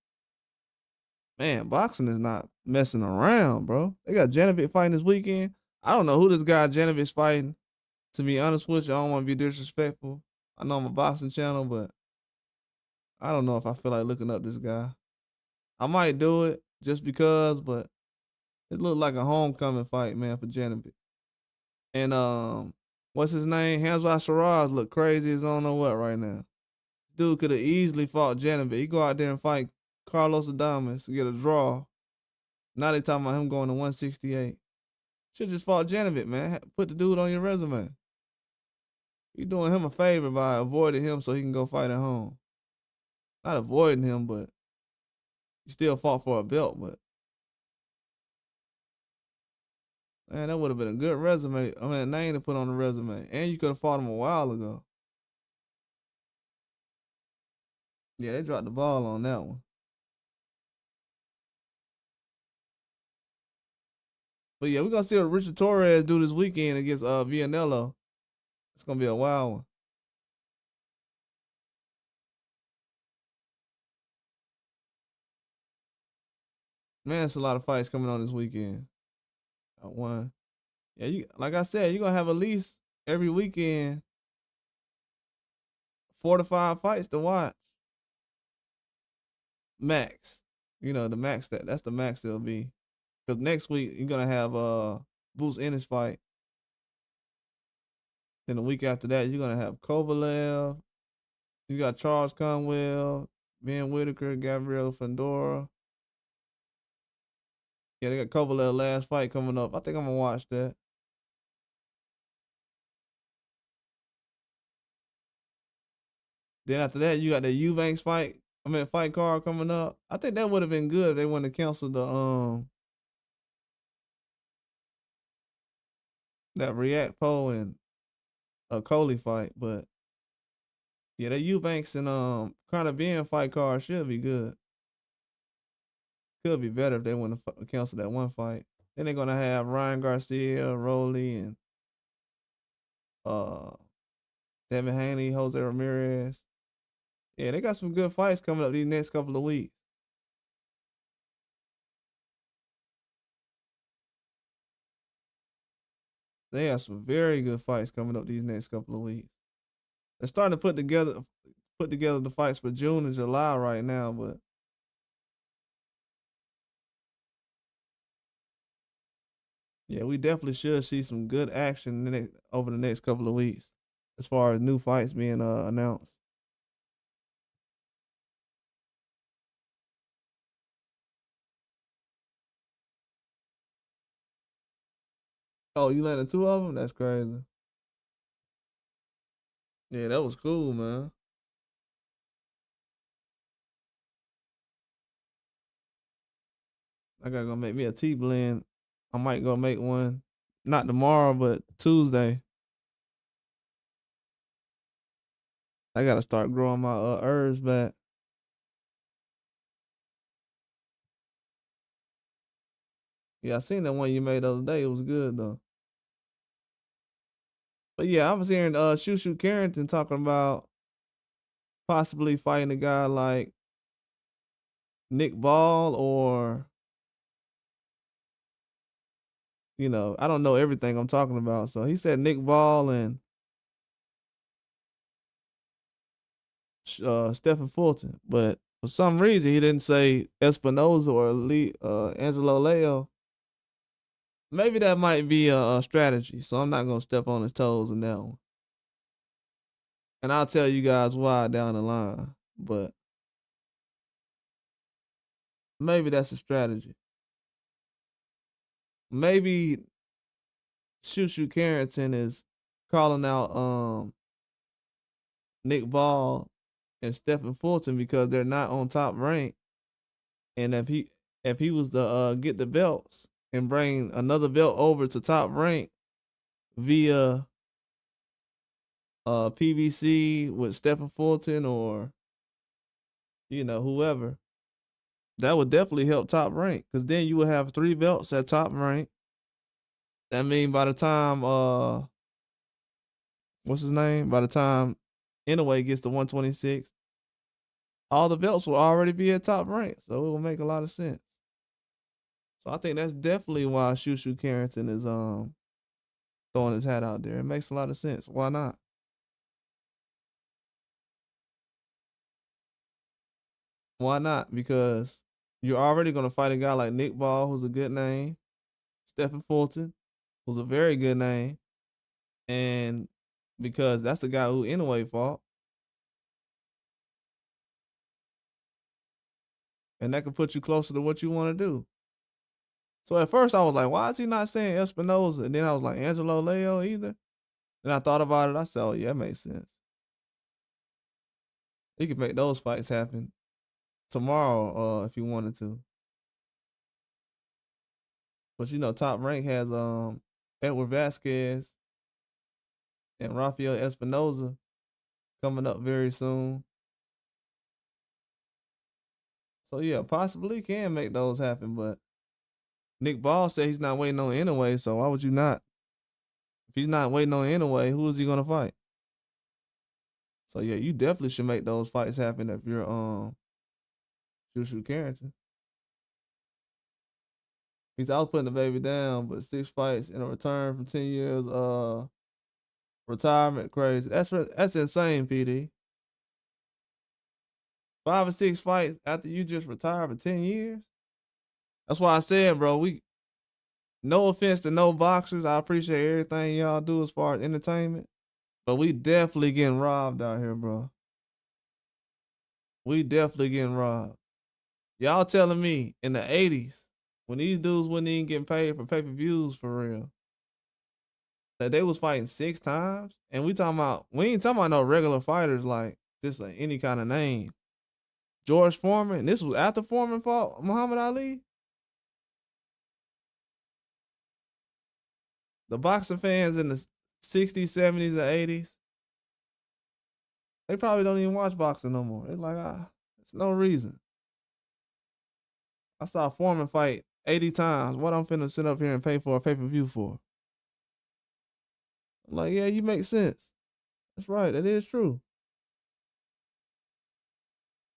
Man, boxing is not messing around, bro. They got Janovic fighting this weekend. I don't know who this guy Janovic's fighting. To be honest with you, I don't want to be disrespectful. I know I'm a boxing channel, but I don't know if I feel like looking up this guy. I might do it just because, but it looked like a homecoming fight, man, for Janovic. And what's his name? Hamza Shiraz look crazy as I don't know what right now. Dude could have easily fought Janovic. He go out there and fight Carlos Adames to get a draw. Now they talking about him going to 168. Should just fought Janovic, man. Put the dude on your resume. You doing him a favor by avoiding him so he can go fight at home. Not avoiding him, but you still fought for a belt. But man, that would have been a good resume. I mean, a name to put on the resume. And you could have fought him a while ago. Yeah, they dropped the ball on that one. But yeah, we're gonna see what Richard Torres do this weekend against Villanello. It's gonna be a wild one. Man, it's a lot of fights coming on this weekend. One. Yeah, you like I said, you're gonna have at least every weekend 4 to 5 fights to watch. Max. You know, the max that's the max it'll be. Because next week you're gonna have Boots Ennis fight. Then the week after that, you're gonna have Kovalev. You got Charles Conwell, Ben Whitaker, Gabriel Fandora. Yeah, they got Kovalev last fight coming up. I think I'm gonna watch that. Then after that, you got the Eubanks fight card coming up. I think that would have been good if they wouldn't have canceled the that React Poe and Coley fight. But yeah, that Eubanks and Conor Ben fight card should be good. Could be better if they wouldn't have canceled that one fight. Then they're gonna have Ryan Garcia, Rolly, and uh Devin Haney, Jose Ramirez. Yeah, they got some good fights coming up these next couple of weeks. They have some very good fights coming up these next couple of weeks. They're starting to put together the fights for June and July right now, but Yeah, we definitely should see some good action in the over the next couple of weeks, as far as new fights being announced. Oh, you landed two of them? That's crazy. Yeah, that was cool, man. I gotta go make me a tea blend. I might go make one, not tomorrow, but Tuesday. I gotta start growing my herbs back. Yeah, I seen that one you made the other day. It was good though. But yeah, I was hearing Shushu Carrington talking about possibly fighting a guy like Nick Ball, or I don't know everything I'm talking about. So he said Nick Ball and Stephen Fulton, but for some reason he didn't say Espinoza or Angelo Leo. Maybe that might be a strategy. So I'm not gonna step on his toes in that one, and I'll tell you guys why down the line. But maybe that's a strategy. Maybe Shushu Carrington is calling out Nick Ball and Stephen Fulton because they're not on top rank, and if he was to get the belts and bring another belt over to top rank via PBC with Stephen Fulton, or whoever, that would definitely help top rank, because then you would have three belts at top rank. That mean by the time what's his name? By the time Inoue gets to 126, all the belts will already be at top rank. So it will make a lot of sense. So I think that's definitely why Shushu Carrington is throwing his hat out there. It makes a lot of sense. Why not? Why not? Because you're already gonna fight a guy like Nick Ball, who's a good name, Stephen Fulton, who's a very good name, and because that's the guy who Inoue fought, and that could put you closer to what you want to do. So at first I was like, why is he not saying Espinoza? And then I was like, Angelo Leo either. And I thought about it. I said, oh yeah, it makes sense. He could make those fights happen tomorrow, if he wanted to. But Top Rank has Edward Vasquez and Rafael Espinoza coming up very soon. So yeah, possibly can make those happen. But Nick Ball said he's not waiting on anyway. So why would you not? If he's not waiting on anyway, who is he gonna fight? So yeah, you definitely should make those fights happen if you're Shushu Carrington. He's out putting the baby down, but 6 fights in a return from 10 years retirement, crazy. That's insane, PD. 5 or 6 fights after you just retired for 10 years. That's why I said, bro. No offense to no boxers. I appreciate everything y'all do as far as entertainment, but we definitely getting robbed out here, bro. We definitely getting robbed. Y'all telling me in the '80s, when these dudes wasn't even getting paid for pay-per-views for real, that they was fighting 6 times, and we ain't talking about no regular fighters like just like any kind of name. George Foreman. This was after Foreman fought Muhammad Ali. The boxing fans in the '60s, '70s, and '80s, they probably don't even watch boxing no more. It's like, there's no reason. I saw Foreman fight 80 times. What I'm finna sit up here and pay for a pay-per-view for? I'm like, yeah, you make sense. That's right. That is true.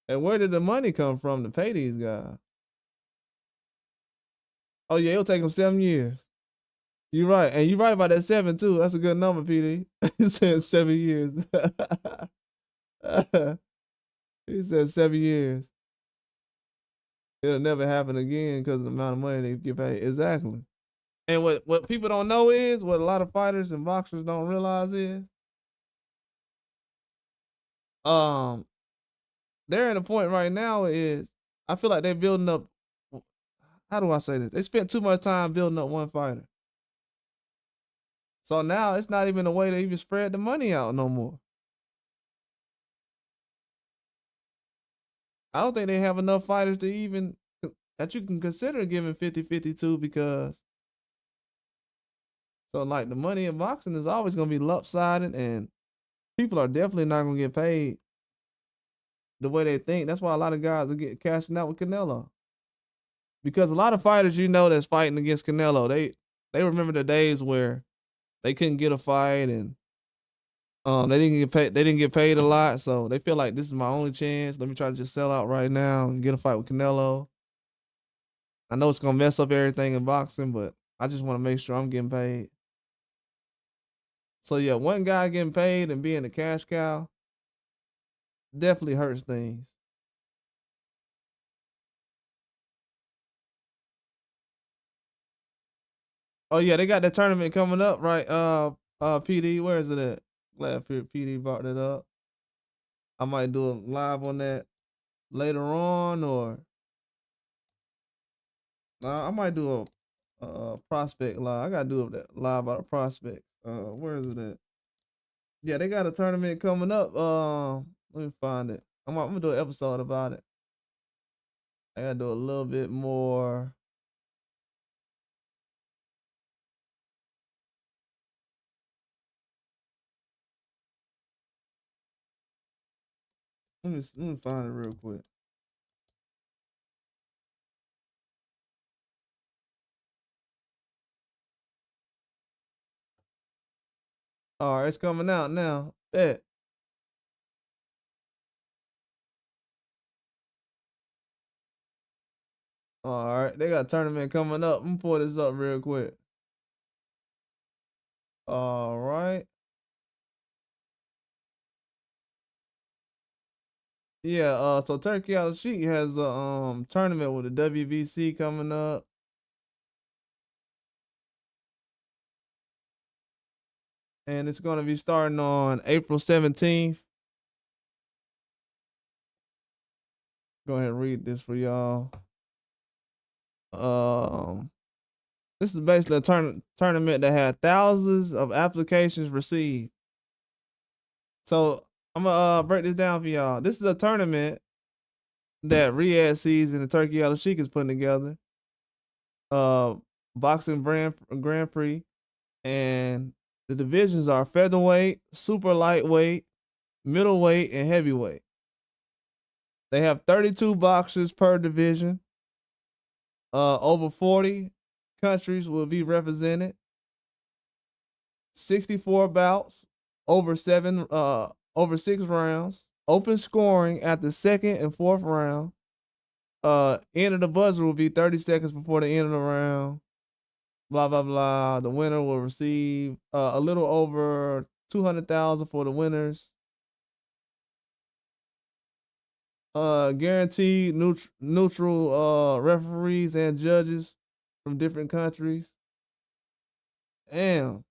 And where did the money come from to pay these guys? Oh yeah, it'll take them 7 years. You're right, and you're right about that 7 too. That's a good number, PD. You said 7 years. He said 7 years. It'll never happen again because of the amount of money they get paid. Exactly. And what people don't know is what a lot of fighters and boxers don't realize is um they're at a point right now is I feel like they're building up. How do I say this? They spent too much time building up one fighter, so now it's not even a way to even spread the money out no more. I don't think they have enough fighters to even that you can consider giving 50-50 to because so like the money in boxing is always gonna be lopsided and people are definitely not gonna get paid the way they think. That's why a lot of guys are getting cashing out with Canelo. Because a lot of fighters you know that's fighting against Canelo, they remember the days where they couldn't get a fight and they didn't get paid a lot, so they feel like this is my only chance. Let me try to just sell out right now and get a fight with Canelo. I know it's gonna mess up everything in boxing, but I just want to make sure I'm getting paid. So yeah, one guy getting paid and being a cash cow definitely hurts things. Oh yeah, they got that tournament coming up, right? PD, where is it at? Glad PD brought that up. I might do a live on that later on, or I might do a prospect live. I gotta do that live about a prospect. Where is it at? Yeah, they got a tournament coming up. Let me find it. I'm gonna do an episode about it. I gotta do a little bit more. Let me find it real quick. All right, it's coming out now. Bet. All right, they got a tournament coming up. I'm gonna pull this up real quick. All right. Yeah, so Turkey Out Sheik has a tournament with the WBC coming up. And it's gonna be starting on April 17th. Go ahead and read this for y'all. Um this is basically a tournament that had thousands of applications received. So I'm gonna break this down for y'all. This is a tournament that Riyadh Seas and the Turkey Out Sheik is putting together. Uh Boxing Grand Prix. And the divisions are featherweight, super lightweight, middleweight, and heavyweight. They have 32 boxers per division. Over 40 countries will be represented. 64 bouts, over 6 rounds. Open scoring at the second and fourth round. End of the buzzer will be 30 seconds before the end of the round. Blah blah blah. The winner will receive a little over 200,000 for the winners. Guaranteed neutral referees and judges from different countries. And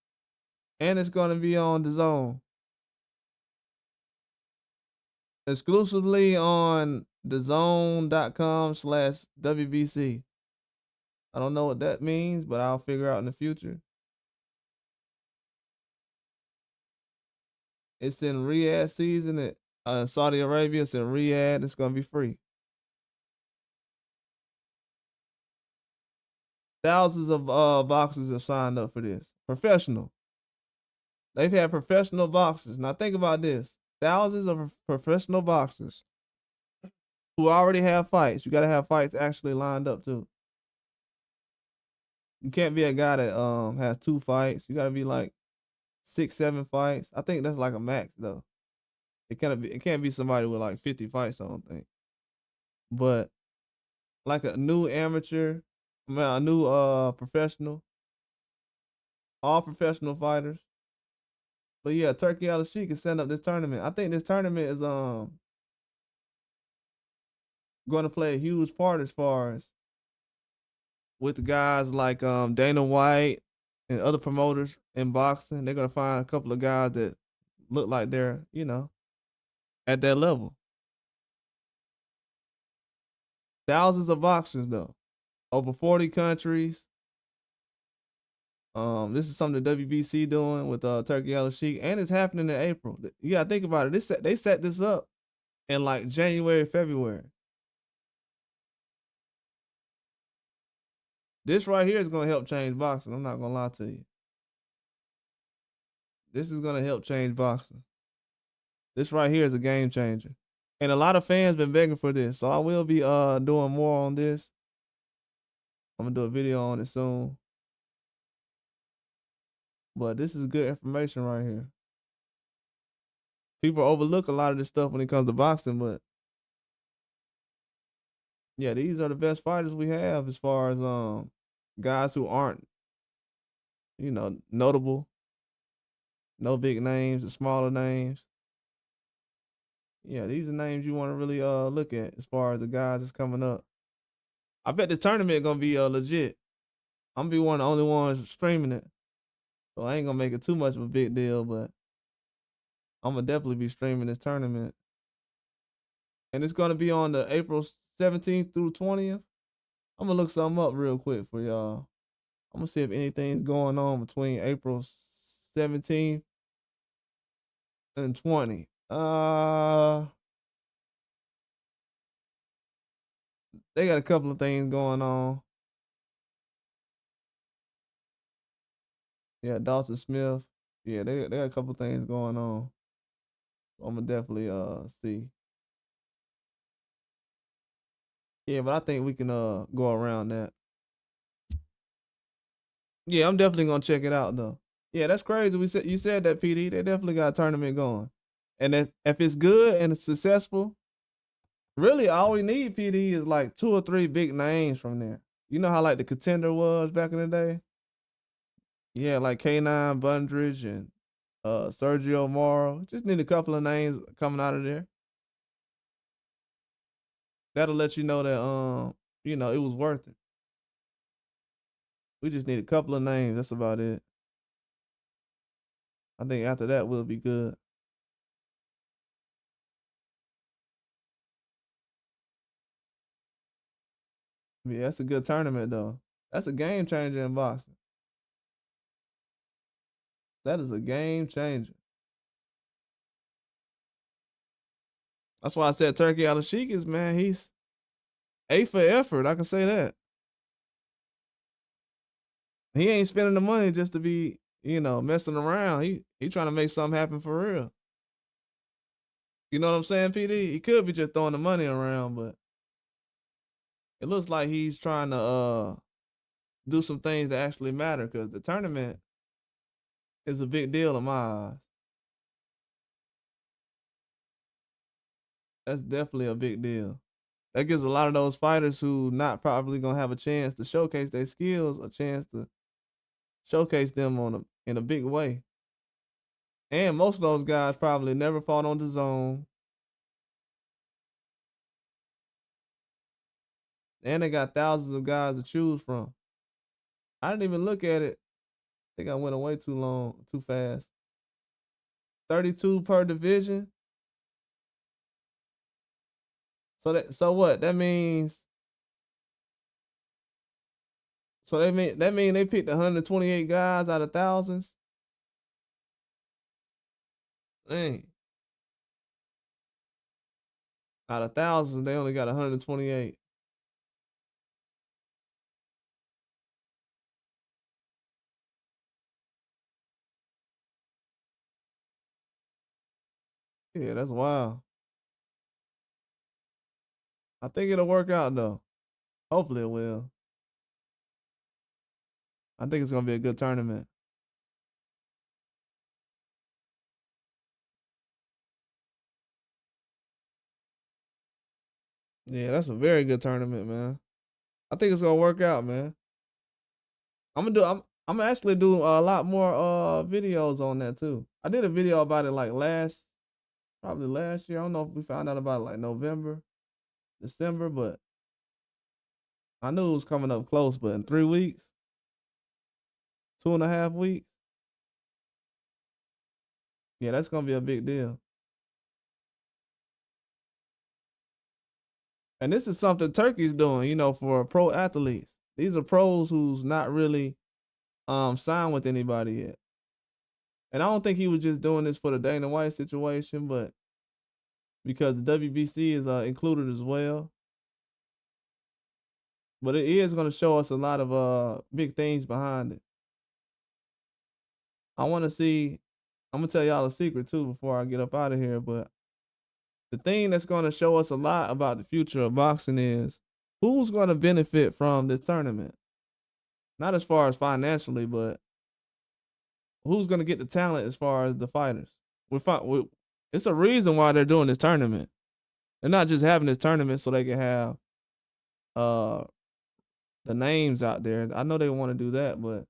it's gonna be on the zone. Exclusively on thezone.com/WBC. I don't know what that means, but I'll figure out in the future. It's in Riyadh season at Saudi Arabia. It's in Riyadh. It's gonna be free. Thousands of boxers have signed up for this. Professional. They've had professional boxers. Now think about this. Thousands of professional boxers who already have fights. You gotta have fights actually lined up too. You can't be a guy that has 2 fights. You gotta be like 6, 7 fights. I think that's like a max though. It can't be somebody with like 50 fights, I don't think. But like a new amateur, a new professional, all professional fighters. But yeah, Turkey Al Sheik is setting up this tournament. I think this tournament is going to play a huge part as far as with the guys like Dana White and other promoters in boxing. They're gonna find a couple of guys that look like they're, at that level. Thousands of boxers though, over 40 countries. This is something the WBC doing with Turkey Al Sheik, and it's happening in April. You gotta think about it. They set this up in like January, February. This right here is gonna help change boxing. I'm not gonna lie to you. This is gonna help change boxing. This right here is a game changer. And a lot of fans been begging for this. So I will be doing more on this. I'm gonna do a video on it soon. But this is good information right here. People overlook a lot of this stuff when it comes to boxing, but yeah, these are the best fighters we have as far as guys who aren't, notable, no big names, the smaller names. Yeah, these are names you want to really look at as far as the guys that's coming up. I bet this tournament gonna be legit. I'm gonna be one of the only ones streaming it, so I ain't gonna make it too much of a big deal, but I'm gonna definitely be streaming this tournament, and it's gonna be on the April 17th through 20th. I'm gonna look something up real quick for y'all. I'm gonna see if anything's going on between April 17th and 20. They got a couple of things going on. Yeah, Dalton Smith. Yeah, they got a couple of things going on. I'm gonna definitely see. Yeah, but I think we can go around that. Yeah, I'm definitely gonna check it out though. Yeah, that's crazy. You said that, PD. They definitely got a tournament going, and if it's good and it's successful, really all we need, PD, is like 2 or 3 big names from there. You know how like the Contender was back in the day. Yeah, like K9 Bundridge and Sergio Moro. Just need a couple of names coming out of there. That'll let you know that it was worth it. We just need a couple of names. That's about it. I think after that we'll be good. Yeah, that's a good tournament though. That's a game changer in boxing. That is a game changer. That's why I said Turkey Al Sheik is, man, he's A for effort. I can say that. He ain't spending the money just to be, messing around. He trying to make something happen for real. You know what I'm saying, PD? He could be just throwing the money around, but it looks like he's trying to do some things that actually matter because the tournament is a big deal in my eyes. That's definitely a big deal. That gives a lot of those fighters who not probably gonna have a chance to showcase their skills a chance to showcase them in a big way. And most of those guys probably never fought on the zone. And they got thousands of guys to choose from. I didn't even look at it. I think I went away too long, too fast. 32 per division. So what? That mean they picked 128 guys out of thousands. Dang. Out of thousands, they only got 128. Yeah, that's wild. I think it'll work out though. Hopefully it will. I think it's gonna be a good tournament. Yeah, that's a very good tournament, man. I think it's gonna work out, man. I'm gonna actually do a lot more videos on that too. I did a video about it like probably last year. I don't know if we found out about it like November, December, but I knew it was coming up close, but in 3 weeks, 2.5 weeks, yeah, that's gonna be a big deal. And this is something Turkey's doing, for pro athletes. These are pros who's not really signed with anybody yet. And I don't think he was just doing this for the Dana White situation, but because the WBC is included as well. But it is going to show us a lot of big things behind it. I want to see. I'm gonna tell y'all a secret too before I get up out of here. But the thing that's going to show us a lot about the future of boxing is who's going to benefit from this tournament. Not as far as financially, but who's going to get the talent as far as the fighters. It's a reason why they're doing this tournament. They're not just having this tournament so they can have uh the names out there. I know they want to do that, but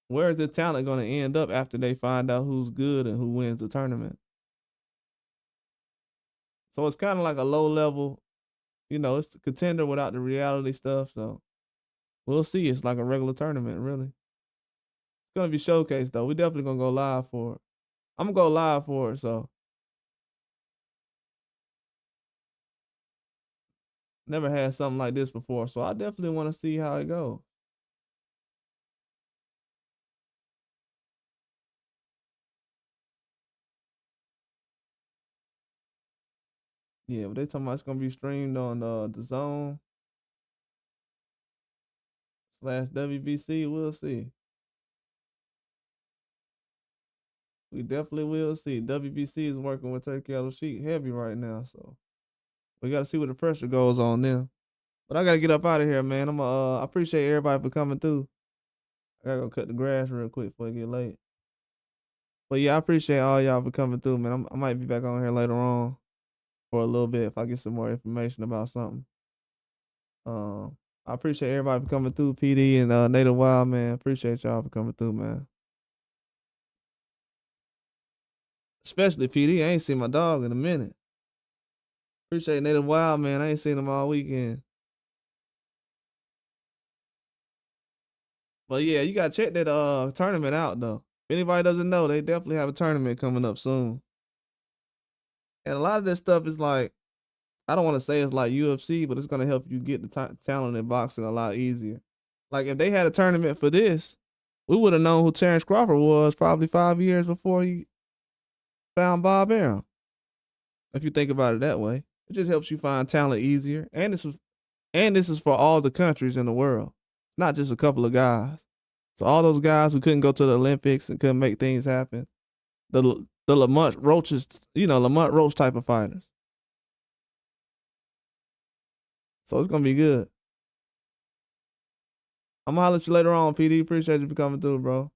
where is the talent going to end up after they find out who's good and who wins the tournament? So it's kind of like a low level, it's a contender without the reality stuff. So we'll see. It's like a regular tournament, really. It's gonna be showcased though. We definitely gonna go live for it. I'm gonna go live for it. So never had something like this before. So I definitely want to see how it goes. Yeah, but they talking about it's gonna be streamed on the Zone / WBC. We'll see. We definitely will see. WBC is working with Turkey Yellow Sheet heavy right now, so we got to see what the pressure goes on them. But I gotta get up out of here, man. I appreciate everybody for coming through. I gotta go cut the grass real quick before it get late. But yeah, I appreciate all y'all for coming through, man. I might be back on here later on for a little bit if I get some more information about something. I appreciate everybody for coming through, PD and Native Wild, man. Appreciate y'all for coming through, man. Especially PD. I ain't seen my dog in a minute. Appreciate Native Wild, man. I ain't seen him all weekend. But yeah, you gotta check that tournament out though. If anybody doesn't know, they definitely have a tournament coming up soon. And a lot of this stuff is like, I don't want to say it's like UFC, but it's gonna help you get the talent in boxing a lot easier. Like if they had a tournament for this, we would have known who Terence Crawford was probably 5 years before he found Bob Arum. If you think about it that way, it just helps you find talent easier. And this is for all the countries in the world, not just a couple of guys. So all those guys who couldn't go to the Olympics and couldn't make things happen, the Lamont Roaches, Lamont Roach type of fighters. So it's gonna be good. I'm gonna holler at you later on, PD. Appreciate you for coming through, bro.